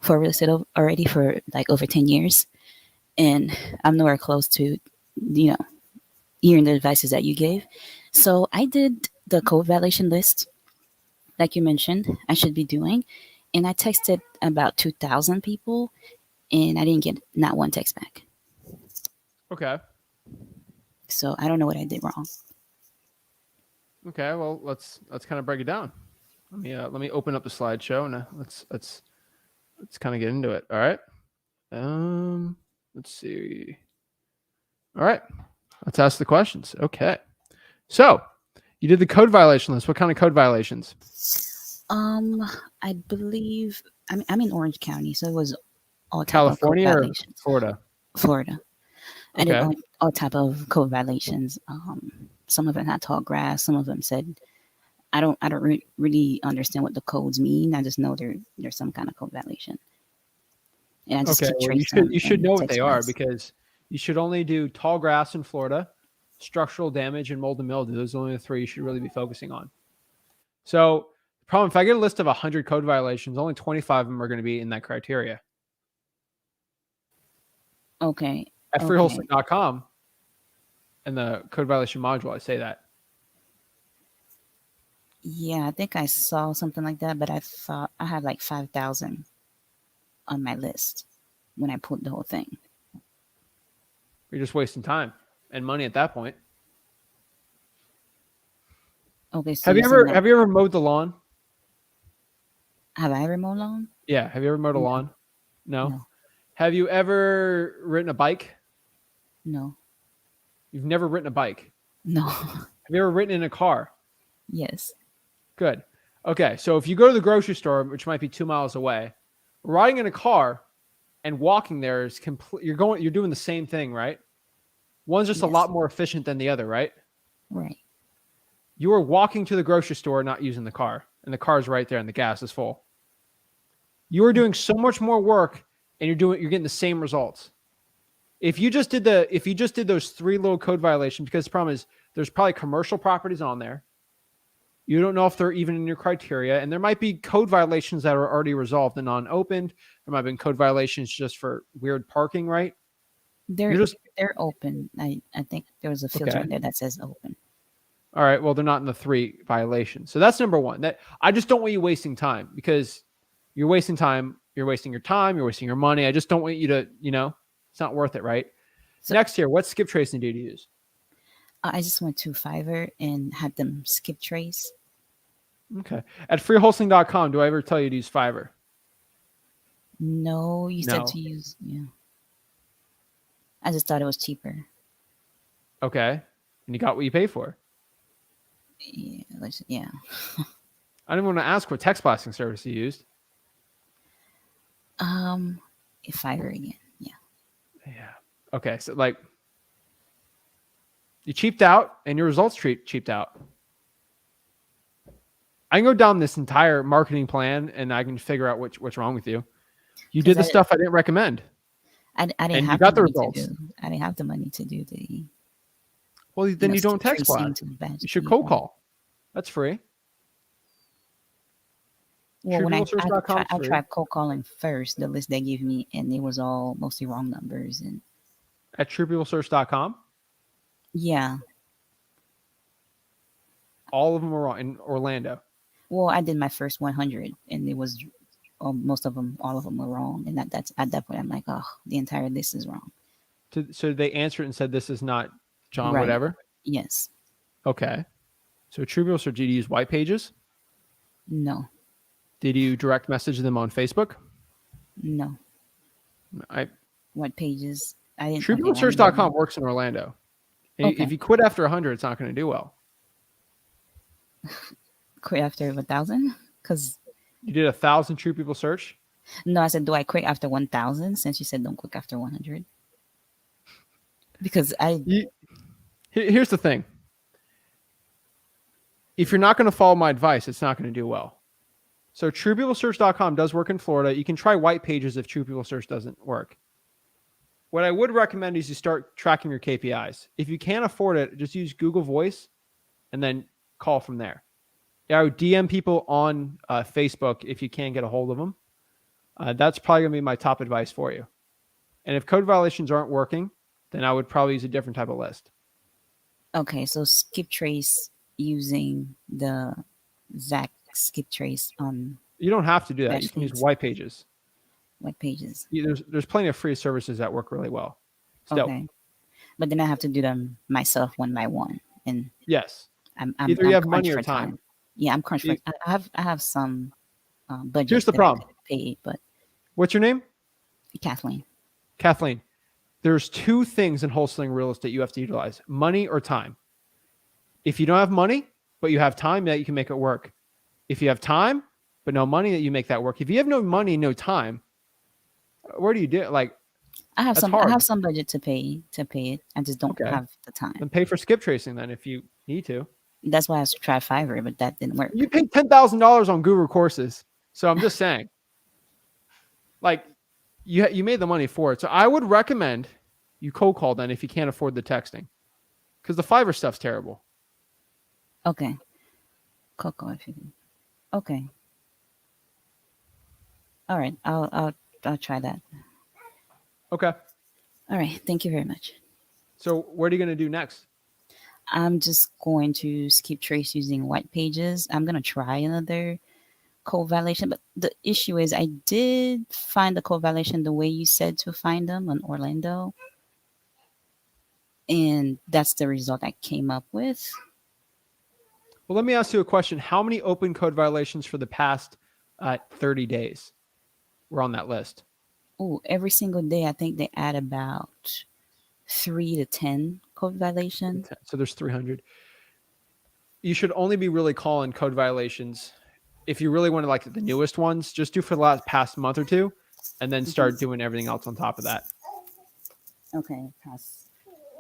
Speaker 10: for real estate already for like over 10 years, and I'm nowhere close to, hearing the advices that you gave. So I did the code violation list, like you mentioned, I should be doing, and I texted about 2,000 people, and I didn't get not one text back.
Speaker 1: Okay.
Speaker 10: So I don't know what I did wrong.
Speaker 1: Okay. Well, let's kind of break it down. Let me open up the slideshow and let's kind of get into it. All right. Let's see. All right. Let's ask the questions. Okay. So you did the code violation list. What kind of code violations?
Speaker 10: I believe I'm in Orange County, so it was all type
Speaker 1: California
Speaker 10: of code
Speaker 1: or
Speaker 10: violations.
Speaker 1: Florida?
Speaker 10: I did
Speaker 1: Okay.
Speaker 10: all type of code violations. Some of them had tall grass. Some of them said, I don't really understand what the codes mean. I just know there's some kind of code violation. And I just
Speaker 1: Okay.
Speaker 10: keep
Speaker 1: Well,
Speaker 10: tracing
Speaker 1: you should
Speaker 10: and
Speaker 1: know what
Speaker 10: text
Speaker 1: they are
Speaker 10: blast.
Speaker 1: because you should only do tall grass in Florida, structural damage, and mold and mildew. Those are only the 3 you should really be focusing on. So the problem, if I get a list of 100 code violations, only 25 of them are going to be in that criteria.
Speaker 10: Okay.
Speaker 1: At
Speaker 10: Okay.
Speaker 1: freewholesaling.com, in the code violation module, I say that.
Speaker 10: Yeah, I think I saw something like that, but I thought I had like 5,000 on my list when I pulled the whole thing.
Speaker 1: You're just wasting time and money at that point.
Speaker 10: Okay, so
Speaker 1: Have you ever mowed the lawn?
Speaker 10: have I ever mowed lawn?
Speaker 1: Yeah. Have you ever mowed a
Speaker 10: No.
Speaker 1: lawn? No.
Speaker 10: No.
Speaker 1: Have you ever ridden a bike?
Speaker 10: No.
Speaker 1: You've never ridden a bike.
Speaker 10: No.
Speaker 1: Have you ever ridden in a car?
Speaker 10: Yes.
Speaker 1: Good. Okay. So if you go to the grocery store, which might be 2 miles away, riding in a car and walking there is complete. You're doing the same thing, right? One's just a
Speaker 10: Yes.
Speaker 1: lot more efficient than the other, right?
Speaker 10: Right.
Speaker 1: You are walking to the grocery store, not using the car, and the car's right there and the gas is full. You are doing so much more work and you're getting the same results. If you just did those 3 little code violations, because the problem is there's probably commercial properties on there. You don't know if they're even in your criteria, and there might be code violations that are already resolved and non-opened. There might have been code violations just for weird parking, right?
Speaker 10: They're
Speaker 1: You're just
Speaker 10: they're open. I think there was a filter
Speaker 1: Okay.
Speaker 10: in there that says open.
Speaker 1: All right. Well, they're not in the 3 violations. So that's number 1. That I just don't want you wasting time, because you're wasting time. You're wasting your time. You're wasting your money. I just don't want you to, it's not worth it, right?
Speaker 10: So-
Speaker 1: Next year, what skip tracing do you use?
Speaker 10: I just went to Fiverr and had them skip trace.
Speaker 1: Okay. At freewholesaling.com, do I ever tell you to use Fiverr?
Speaker 10: No, you
Speaker 1: No.
Speaker 10: said to use. Yeah. I just thought it was cheaper.
Speaker 1: Okay. And you got what you pay for.
Speaker 10: Yeah. Yeah.
Speaker 1: I didn't want to ask what text blasting service you used.
Speaker 10: Fiverr again. Yeah.
Speaker 1: Yeah. Okay. So like you cheaped out and your results cheaped out. I can go down this entire marketing plan and I can figure out what's wrong with you. You did the stuff I didn't recommend.
Speaker 10: I didn't
Speaker 1: And
Speaker 10: have
Speaker 1: you got the
Speaker 10: money to
Speaker 1: results.
Speaker 10: do. I didn't have the money to do the.
Speaker 1: Well, then you don't
Speaker 10: skip
Speaker 1: text
Speaker 10: tracing
Speaker 1: blast.
Speaker 10: to batch
Speaker 1: You should
Speaker 10: people.
Speaker 1: cold call. That's free.
Speaker 10: Well, when I
Speaker 1: TrueRealSearch.com is free.
Speaker 10: tried cold calling first, the list they gave me, and it was all mostly wrong numbers. And
Speaker 1: At TruePeopleSearch.com,
Speaker 10: yeah,
Speaker 1: all of them were wrong in Orlando.
Speaker 10: well, I did my first 100, and it was most of them, all of them were wrong. And that's at that point, I'm like, oh, the entire list is wrong.
Speaker 1: So they answered and said, this is not John,
Speaker 10: Right.
Speaker 1: whatever.
Speaker 10: Yes.
Speaker 1: Okay. So TruePeopleSearch, did you use white pages?
Speaker 10: No.
Speaker 1: Did you direct message them on Facebook?
Speaker 10: No. What pages? I didn't.
Speaker 1: TruePeopleSearch.com works in Orlando. And
Speaker 10: Okay.
Speaker 1: if you quit after 100, it's not going to do well.
Speaker 10: Quit after 1,000? Because
Speaker 1: You did 1,000 True People Search.
Speaker 10: no, I said, do I quit after 1,000? Since you said don't quit after 100. Because
Speaker 1: Here's the thing. If you're not going to follow my advice, it's not going to do well. So TruePeopleSearch.com does work in Florida. You can try white pages if True People Search doesn't work. What I would recommend is you start tracking your KPIs. If you can't afford it, just use Google Voice and then call from there. I would DM people on Facebook if you can get a hold of them. That's probably going to be my top advice for you. And if code violations aren't working, then I would probably use a different type of list.
Speaker 10: Okay, so skip trace using the Zach skip trace on
Speaker 1: You don't have to do that.
Speaker 10: Batch
Speaker 1: You can use
Speaker 10: feeds.
Speaker 1: white pages.
Speaker 10: what pages?
Speaker 1: There's plenty of free services that work really well. So,
Speaker 10: Okay, but then I have to do them myself one by one, and
Speaker 1: yes.
Speaker 10: I'm
Speaker 1: Either you have
Speaker 10: crunched
Speaker 1: money or
Speaker 10: for
Speaker 1: time.
Speaker 10: Yeah, I'm crunched for. I have some budget.
Speaker 1: Here's the problem.
Speaker 10: Pay, but
Speaker 1: What's your name?
Speaker 10: Kathleen.
Speaker 1: Kathleen. There's 2 things in wholesaling real estate you have to utilize: money or time. If you don't have money, but you have time, that you can make it work. If you have time, but no money, that you make that work. If you have no money, no time, where do you do it? Like,
Speaker 10: I have
Speaker 1: that's
Speaker 10: some.
Speaker 1: hard.
Speaker 10: I have some budget to pay it. I just don't
Speaker 1: Okay.
Speaker 10: have the time.
Speaker 1: Then pay for skip tracing then if you need to.
Speaker 10: That's why I tried Fiverr, but that didn't work.
Speaker 1: You paid $10,000 on Guru courses. So I'm just saying, like, you made the money for it. So I would recommend you cold call then if you can't afford the texting, because the Fiverr stuff's terrible.
Speaker 10: Okay. Coco, if you can. Okay. All right. I'll try that.
Speaker 1: Okay.
Speaker 10: All right. Thank you very much.
Speaker 1: So what are you going to do next?
Speaker 10: I'm just going to skip trace using white pages. I'm going to try another code violation, but the issue is I did find the code violation the way you said to find them on Orlando. And that's the result I came up with.
Speaker 1: Well, let me ask you a question. How many open code violations for the past 30 days were on that list?
Speaker 10: Oh, every single day, I think they add about 3 to 10 code violations.
Speaker 1: So there's 300. You should only be really calling code violations. If you really want to like the newest ones, just do for the past month or two, and then start doing everything else on top of that.
Speaker 10: Okay, past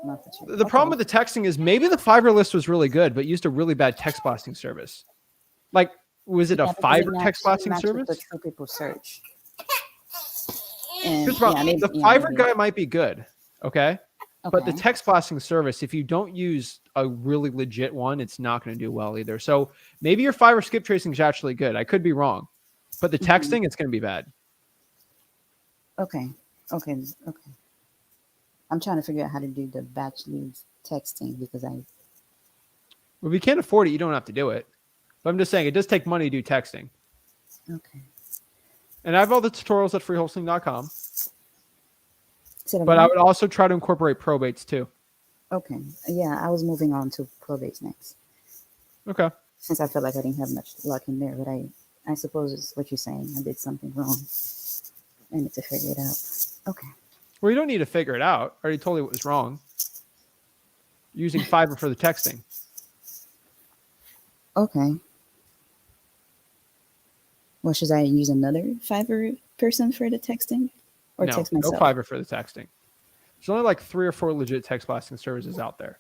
Speaker 10: month or two.
Speaker 1: The problem with the texting is maybe the Fiverr list was really good, but used a really bad text blasting service. Like, was it a Fiverr text blasting service?
Speaker 10: The True People search. And,
Speaker 1: the Fiverr guy might be good, okay? But the
Speaker 10: Okay.
Speaker 1: text blasting service, if you don't use a really legit one, it's not going to do well either. So maybe your Fiverr skip tracing is actually good. I could be wrong, but the texting, it's going to be bad.
Speaker 10: Okay. I'm trying to figure out how to do the batch leads texting because
Speaker 1: Well, if you can't afford it, you don't have to do it. But I'm just saying it does take money to do texting.
Speaker 10: Okay.
Speaker 1: And I have all the tutorials at freewholesaling.com. But
Speaker 10: again?
Speaker 1: I would also try to incorporate probates too.
Speaker 10: Okay. Yeah, I was moving on to probates next.
Speaker 1: Okay.
Speaker 10: Since I felt like I didn't have much luck in there, but I suppose it's what you're saying. I did something wrong. I need to figure it out. Okay.
Speaker 1: Well, you don't need to figure it out. I already told you what was wrong. Using Fiverr for the texting.
Speaker 10: Okay. Well, should I use another Fiverr person for the texting? Or
Speaker 1: No,
Speaker 10: text
Speaker 1: no
Speaker 10: myself?
Speaker 1: Fiverr for the texting. There's only like 3 or 4 legit text blasting services out there.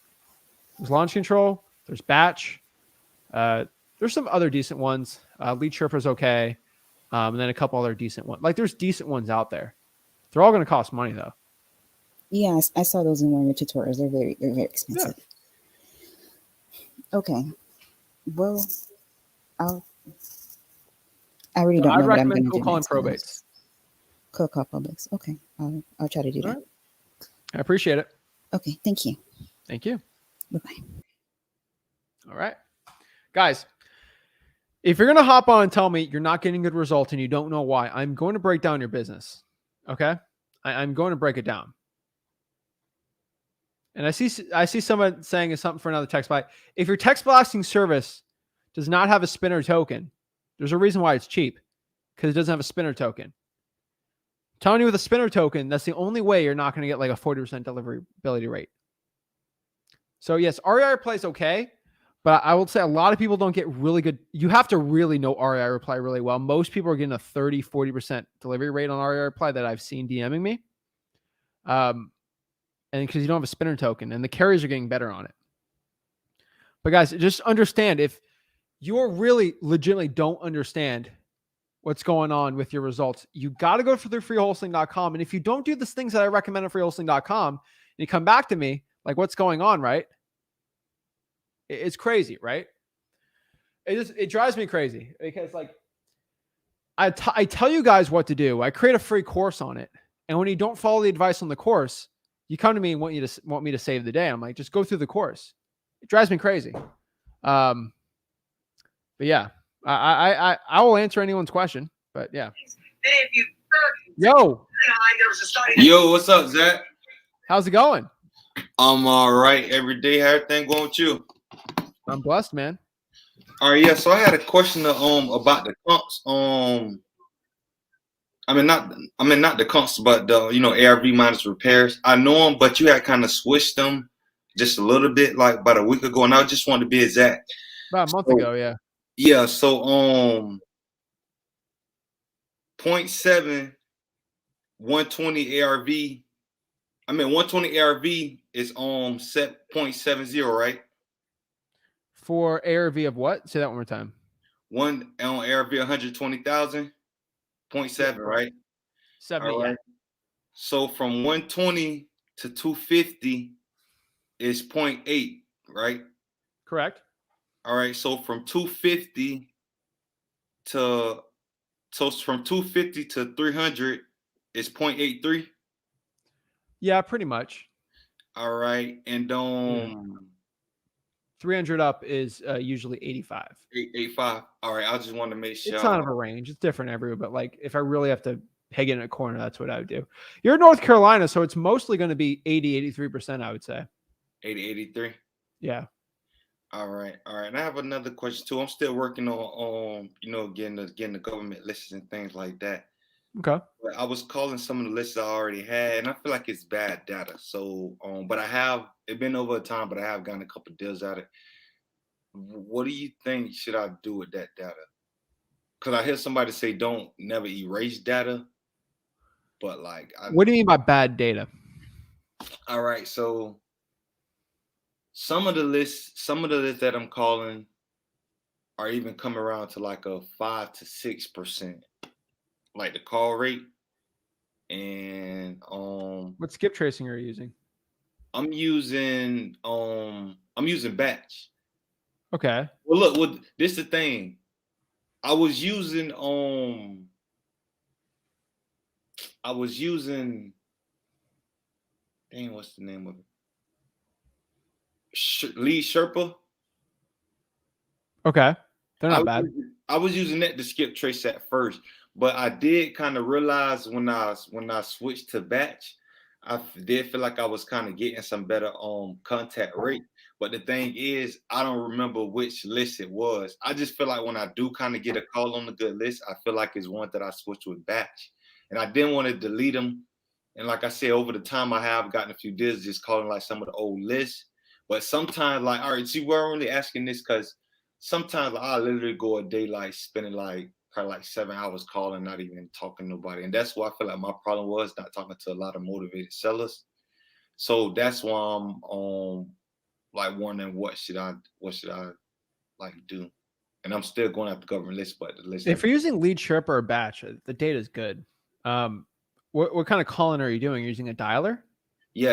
Speaker 1: There's Launch Control. There's Batch. There's some other decent ones. Lead Sherpa's okay. And then a couple other decent ones. Like there's decent ones out there. They're all going to cost money though.
Speaker 10: Yeah, I saw those in one of your tutorials. They're very expensive. Yeah. Okay. Well, I really don't know what I'm going to do.
Speaker 1: I'd recommend calling probates.
Speaker 10: Call probates. Okay. I'll try to do that.
Speaker 1: Right. I appreciate it.
Speaker 10: Okay. Thank you.
Speaker 1: Thank you.
Speaker 10: Bye-bye.
Speaker 1: All right. Guys, if you're going to hop on and tell me you're not getting good results and you don't know why, I'm going to break down your business. Okay? I'm going to break it down. And I see someone saying it's something for another text blast. If your text blasting service does not have a spinner token, there's a reason why it's cheap. Because it doesn't have a spinner token. I'm telling you, with a spinner token, that's the only way you're not going to get like a 40% deliverability rate. So yes, REI reply is okay, but I will say a lot of people don't get really good. You have to really know REI reply really well. Most people are getting a 30, 40% delivery rate on REI reply that I've seen DMing me. And because you don't have a spinner token, and the carriers are getting better on it. But guys, just understand, if you really legitimately don't understand what's going on with your results, you got to go through freewholesaling.com. And if you don't do the things that I recommend on freewholesaling.com, and you come back to me, like, what's going on, right? It's crazy, right? It drives me crazy because, like, I tell you guys what to do. I create a free course on it. And when you don't follow the advice on the course, you come to me and want me to save the day. I'm like, just go through the course. It drives me crazy. But yeah, I will answer anyone's question. But yeah. Yo,
Speaker 11: what's up, Zach?
Speaker 1: How's it going?
Speaker 11: I'm all right. Every day, how everything going with you?
Speaker 1: I'm blessed, man.
Speaker 11: All right, yeah. So I had a question about the comps. Not the comps, but the ARV minus repairs. I know them, but you had kind of switched them just a little bit, like about a week ago, and I just wanted to be exact.
Speaker 1: About a month ago, yeah.
Speaker 11: Yeah. So 0.7 120 ARV. 120 ARV is set 0.70, right?
Speaker 1: For ARV of what? Say that one more time.
Speaker 11: One on ARV 120,000, 0.7, right?
Speaker 1: 70.
Speaker 11: All right. So from 120 to 250 is 0.8, right?
Speaker 1: Correct.
Speaker 11: All right. So from 250 to 300 is 0.83.
Speaker 1: Yeah, pretty much.
Speaker 11: All right, and
Speaker 1: 300 up is usually 85.
Speaker 11: 85. All right, I just want to make sure.
Speaker 1: It's kind of a range. It's different everywhere, but like if I really have to peg it in a corner, that's what I would do. You're in North Carolina, so it's mostly going to be 80, 83%, I would say.
Speaker 11: 80, 83.
Speaker 1: Yeah.
Speaker 11: All right, all right. And I have another question too. I'm still working on getting the government lists and things like that.
Speaker 1: Okay.
Speaker 11: But I was calling some of the lists I already had, and I feel like it's bad data. So, but it's been over time, but I have gotten a couple deals out of it. What do you think should I do with that data? Because I hear somebody say don't never erase data, but like,
Speaker 1: What do you mean by bad data?
Speaker 11: all right, so some of the lists that I'm calling are even coming around to like a 5 to 6%, like the call rate. And
Speaker 1: what skip tracing are you using?
Speaker 11: I'm using batch.
Speaker 1: Okay.
Speaker 11: Well, look, this is the thing. I was using dang, what's the name of it? Lead Sherpa.
Speaker 1: Okay. They're not bad.
Speaker 11: I was using that to skip trace at first, but I did kind of realize when I switched to batch, I did feel like I was kind of getting some better contact rate. But the thing is, I don't remember which list it was. I just feel like when I do kind of get a call on the good list, I feel like it's one that I switched with batch, and I didn't want to delete them. And like I said, over the time I have gotten a few deals just calling like some of the old lists. But sometimes, like, all right, see, we're only asking this because sometimes I literally go a day like spending like probably like 7 hours calling, not even talking to nobody. And that's why I feel like my problem was not talking to a lot of motivated sellers. So that's why I'm like wondering what should I like do. And I'm still going after government lists, but the list.
Speaker 1: If you're using lead Sherpa or batch, the data is good. What kind of calling are you doing? You're using a dialer?
Speaker 11: Yeah,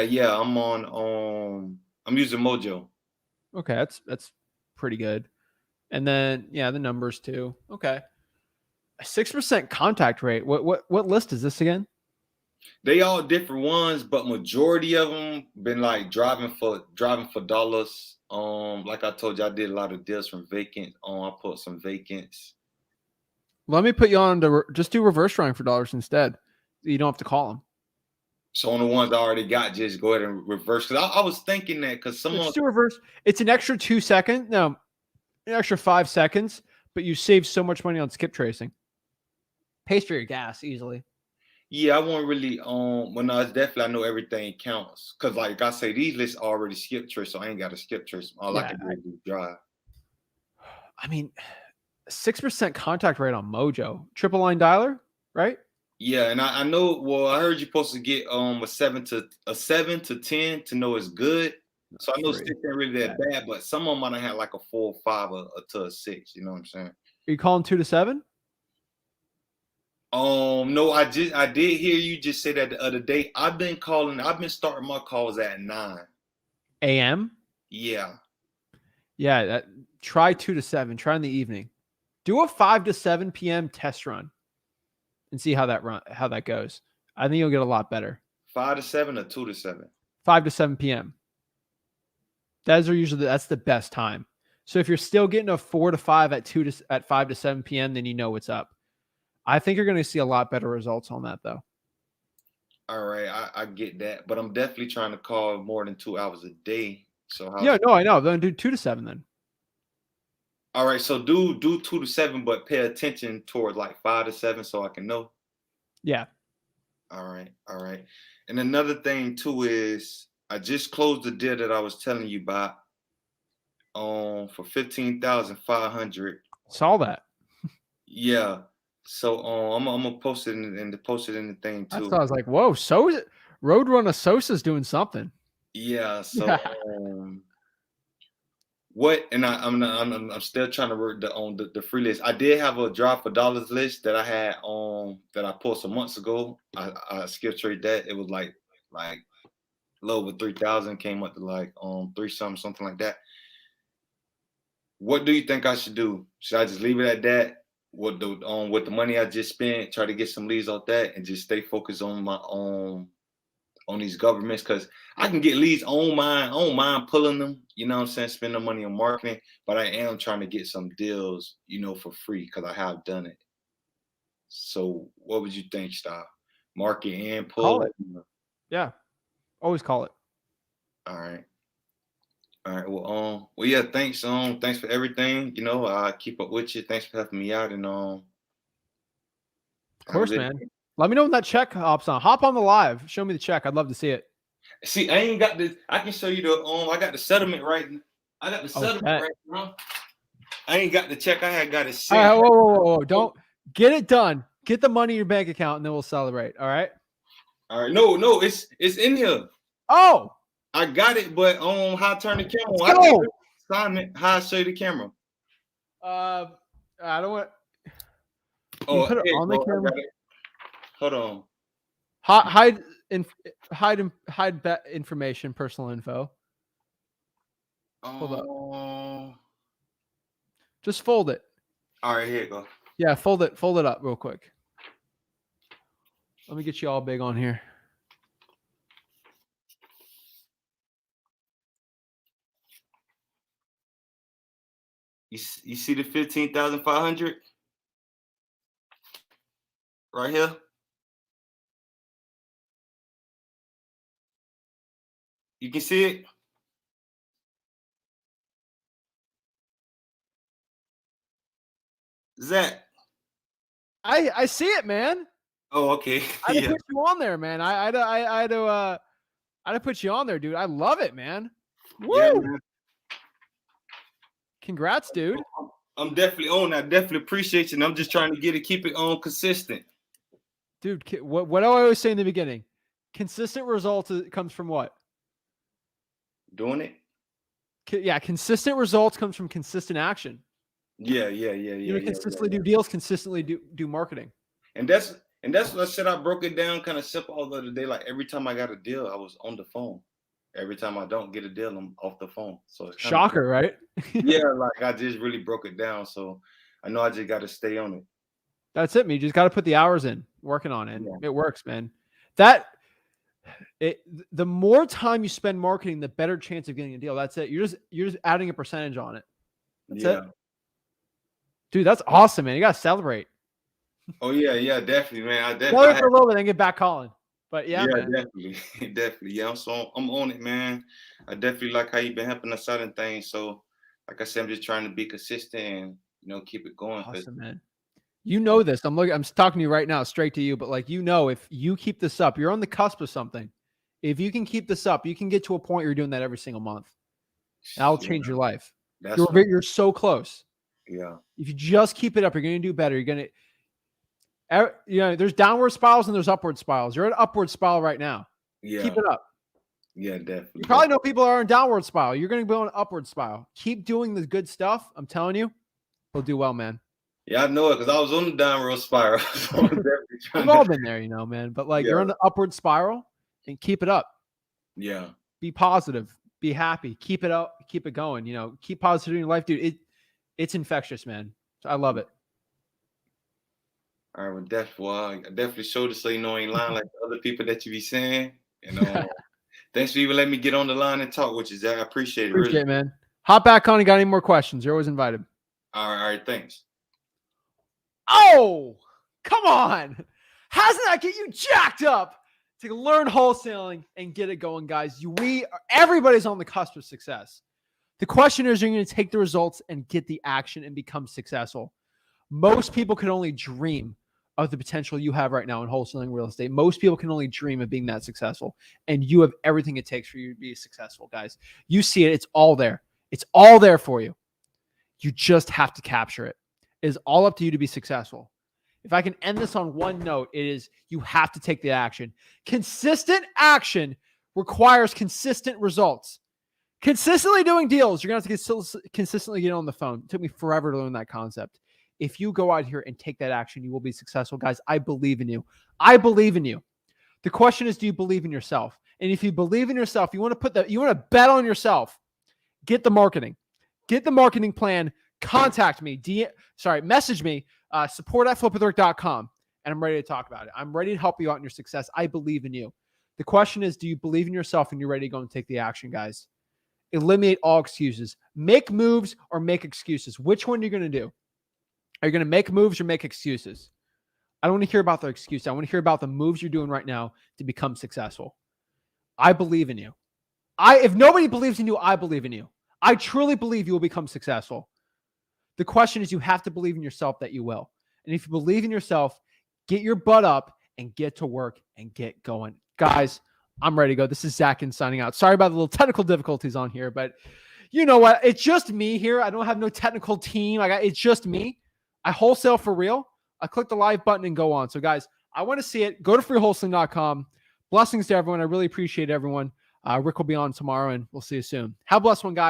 Speaker 11: I'm using Mojo.
Speaker 1: Okay, that's pretty good. And then the numbers too. Okay. A 6% contact rate. What list is this again?
Speaker 11: They all different ones, but majority of them been like driving for dollars. Like I told you, I did a lot of deals from vacant. I put some vacants.
Speaker 1: Let me put you on to just do reverse drawing for dollars instead. You don't have to call them.
Speaker 11: So on the ones I already got, just go ahead and reverse. Because I was thinking that because someone
Speaker 1: just do reverse. It's an extra 2 seconds. No, an extra 5 seconds, but you save so much money on skip tracing. Pays for your gas easily.
Speaker 11: Yeah, I won't really when I was definitely I know everything counts. Cause like I say, these lists already skip trace, so I ain't got to skip trace. All I can do is do drive.
Speaker 1: I mean, 6% contact rate on Mojo. Triple line dialer, right?
Speaker 11: Yeah, and I know. Well, I heard you're supposed to get a 7 to 10 to know it's good. So I know 6 ain't really that bad, but some of them might have like a 4 or 5 or to a 6. You know what I'm saying?
Speaker 1: Are you calling 2 to 7?
Speaker 11: No, I did hear you just say that the other day. I've been starting my calls at 9
Speaker 1: a.m.
Speaker 11: Yeah.
Speaker 1: Yeah, try 2 to 7. Try in the evening. Do a 5 to 7 p.m. test run and see how that goes. I think you'll get a lot better.
Speaker 11: 5 to 7 or 2 to 7?
Speaker 1: 5 to 7 p.m. That's the best time. So if you're still getting a 4 to 5 at 5 to 7 p.m., then you know what's up. I think you're going to see a lot better results on that, though.
Speaker 11: All right, I get that, but I'm definitely trying to call more than 2 hours a day. So
Speaker 1: I know. Then do 2 to 7 then.
Speaker 11: All right, so do 2 to 7, but pay attention towards like 5 to 7 so I can know.
Speaker 1: Yeah.
Speaker 11: All right. And another thing too is I just closed the deal that I was telling you about for 15,500.
Speaker 1: Saw that.
Speaker 11: Yeah. So I'm gonna post it in the thing too.
Speaker 1: I was like, whoa, Roadrunner Sosa's doing something.
Speaker 11: Yeah. So what? And I'm still trying to work the free list. I did have a drive for dollars list that I had that I pulled some months ago. I skip trade that. It was like a little over 3,000, came up to like 3 something like that. What do you think I should do? Should I just leave it at that? With the money I just spent, try to get some leads off that, and just stay focused on my on these governments, because I can get leads on mine. I don't mind pulling them, you know what I'm saying, spending money on marketing, but I am trying to get some deals, you know, for free because I have done it. So what would you think, Style? Market and pull?
Speaker 1: Call it. Yeah. Always call it.
Speaker 11: All right. All right. Well, yeah, thanks. Thanks for everything. You know, I keep up with you. Thanks for helping me out. And
Speaker 1: of course, man. Let me know when that check hops on. Hop on the live. Show me the check. I'd love to see it.
Speaker 11: See, I ain't got the. I can show you the. I got the settlement right. I got the settlement right now. I ain't got the check. I had got it sent.
Speaker 1: All right, whoa. Don't get it done. Get the money in your bank account, and then we'll celebrate. All right.
Speaker 11: All right. No, it's in here.
Speaker 1: Oh.
Speaker 11: I got it, but how I turn the camera on?
Speaker 1: Let's go.
Speaker 11: Simon, how I show you the camera?
Speaker 1: I don't want.
Speaker 11: Oh,
Speaker 1: put it on the camera.
Speaker 11: Hold on.
Speaker 1: Hide information, personal info. Hold up. Just fold it.
Speaker 11: All right, here you go.
Speaker 1: Yeah, fold it up real quick. Let me get you all big on here.
Speaker 11: You see the 15,500 right here? You can see it? Zach.
Speaker 1: I see it, man.
Speaker 11: Oh, okay.
Speaker 1: I had to put you on there, man. I had to put you on there, dude. I love it, man. Woo!
Speaker 11: Yeah, man.
Speaker 1: Congrats, dude.
Speaker 11: I'm definitely on. I definitely appreciate you. And I'm just trying to keep it on consistent.
Speaker 1: Dude, what do I always say in the beginning? Consistent results comes from what?
Speaker 11: Doing it?
Speaker 1: Yeah, consistent results comes from consistent action.
Speaker 11: Yeah.
Speaker 1: You consistently do deals, consistently do marketing.
Speaker 11: And that's what I said. I broke it down kind of simple the other day. Like every time I got a deal, I was on the phone. Every time I don't get a deal, I'm off the phone. So it's
Speaker 1: shocker, right?
Speaker 11: Yeah, like I just really broke it down. So I know I just got to stay on it.
Speaker 1: That's it, man. You just got to put the hours in, working on it. Yeah. It works, man. The more time you spend marketing, the better chance of getting a deal. That's it. You're just adding a percentage on it. That's it. Dude, that's awesome, man. You got to celebrate.
Speaker 11: Oh, yeah, definitely, man. I definitely
Speaker 1: celebrate for a little bit and get back calling. But yeah, man.
Speaker 11: Definitely. Yeah, I'm on it, man. I definitely like how you've been helping us out and things. So, like I said, I'm just trying to be consistent and, you know, keep it going.
Speaker 1: Awesome, man. You know this. I'm talking to you right now, straight to you. But like, you know, if you keep this up, you're on the cusp of something. If you can keep this up, you can get to a point where you're doing that every single month. That'll change your life. You're so close.
Speaker 11: Yeah.
Speaker 1: If you just keep it up, you're going to do better. You're going to, you know, there's downward spirals and there's upward spirals. You're at an upward spiral right now.
Speaker 11: Yeah.
Speaker 1: Keep it up.
Speaker 11: Yeah, definitely.
Speaker 1: You probably know people are in downward spiral. You're going to be on an upward spiral. Keep doing the good stuff. I'm telling you, you'll do well, man.
Speaker 11: Yeah, I know it because I was on the downward spiral. So
Speaker 1: we've all been there, you know, man. But like, you're on the upward spiral and keep it up.
Speaker 11: Yeah.
Speaker 1: Be positive. Be happy. Keep it up. Keep it going. You know, keep positivity in your life, dude. It's infectious, man. So I love it.
Speaker 11: All right, I definitely showed it so you know I ain't lying like the other people that you be saying. And thanks for even letting me get on the line and talk with you, Zach. I appreciate it.
Speaker 1: Appreciate it, man. Hop back on and got any more questions. You're always invited.
Speaker 11: All right, thanks.
Speaker 1: Oh, come on. How's that get you jacked up to learn wholesaling and get it going, guys? Everybody's on the cusp of success. The question is, are you going to take the results and get the action and become successful? Most people can only dream of the potential you have right now in wholesaling real estate. Most people can only dream of being that successful. And you have everything it takes for you to be successful, guys. You see it. It's all there. It's all there for you. You just have to capture it. It is all up to you to be successful. If I can end this on one note, it is you have to take the action. Consistent action requires consistent results. Consistently doing deals, you're going to have to consistently get on the phone. It took me forever to learn that concept. If you go out here and take that action, you will be successful. Guys, I believe in you. I believe in you. The question is, do you believe in yourself? And if you believe in yourself, you want to bet on yourself, get the marketing. Get the marketing plan. Contact me. Message me, support@flipwithrick.com, and I'm ready to talk about it. I'm ready to help you out in your success. I believe in you. The question is, do you believe in yourself and you're ready to go and take the action, guys? Eliminate all excuses. Make moves or make excuses. Which one are you going to do? Are you going to make moves or make excuses? I don't want to hear about the excuse. I want to hear about the moves you're doing right now to become successful. I believe in you. If nobody believes in you, I believe in you. I truly believe you will become successful. The question is, you have to believe in yourself that you will. And if you believe in yourself, get your butt up and get to work and get going. Guys, I'm ready to go. This is Zach and signing out. Sorry about the little technical difficulties on here, but you know what? It's just me here. I don't have no technical team. It's just me. I wholesale for real. I click the live button and go on. So guys, I want to see it. Go to freewholesaling.com. Blessings to everyone. I really appreciate everyone. Rick will be on tomorrow and we'll see you soon. Have a blessed one, guys.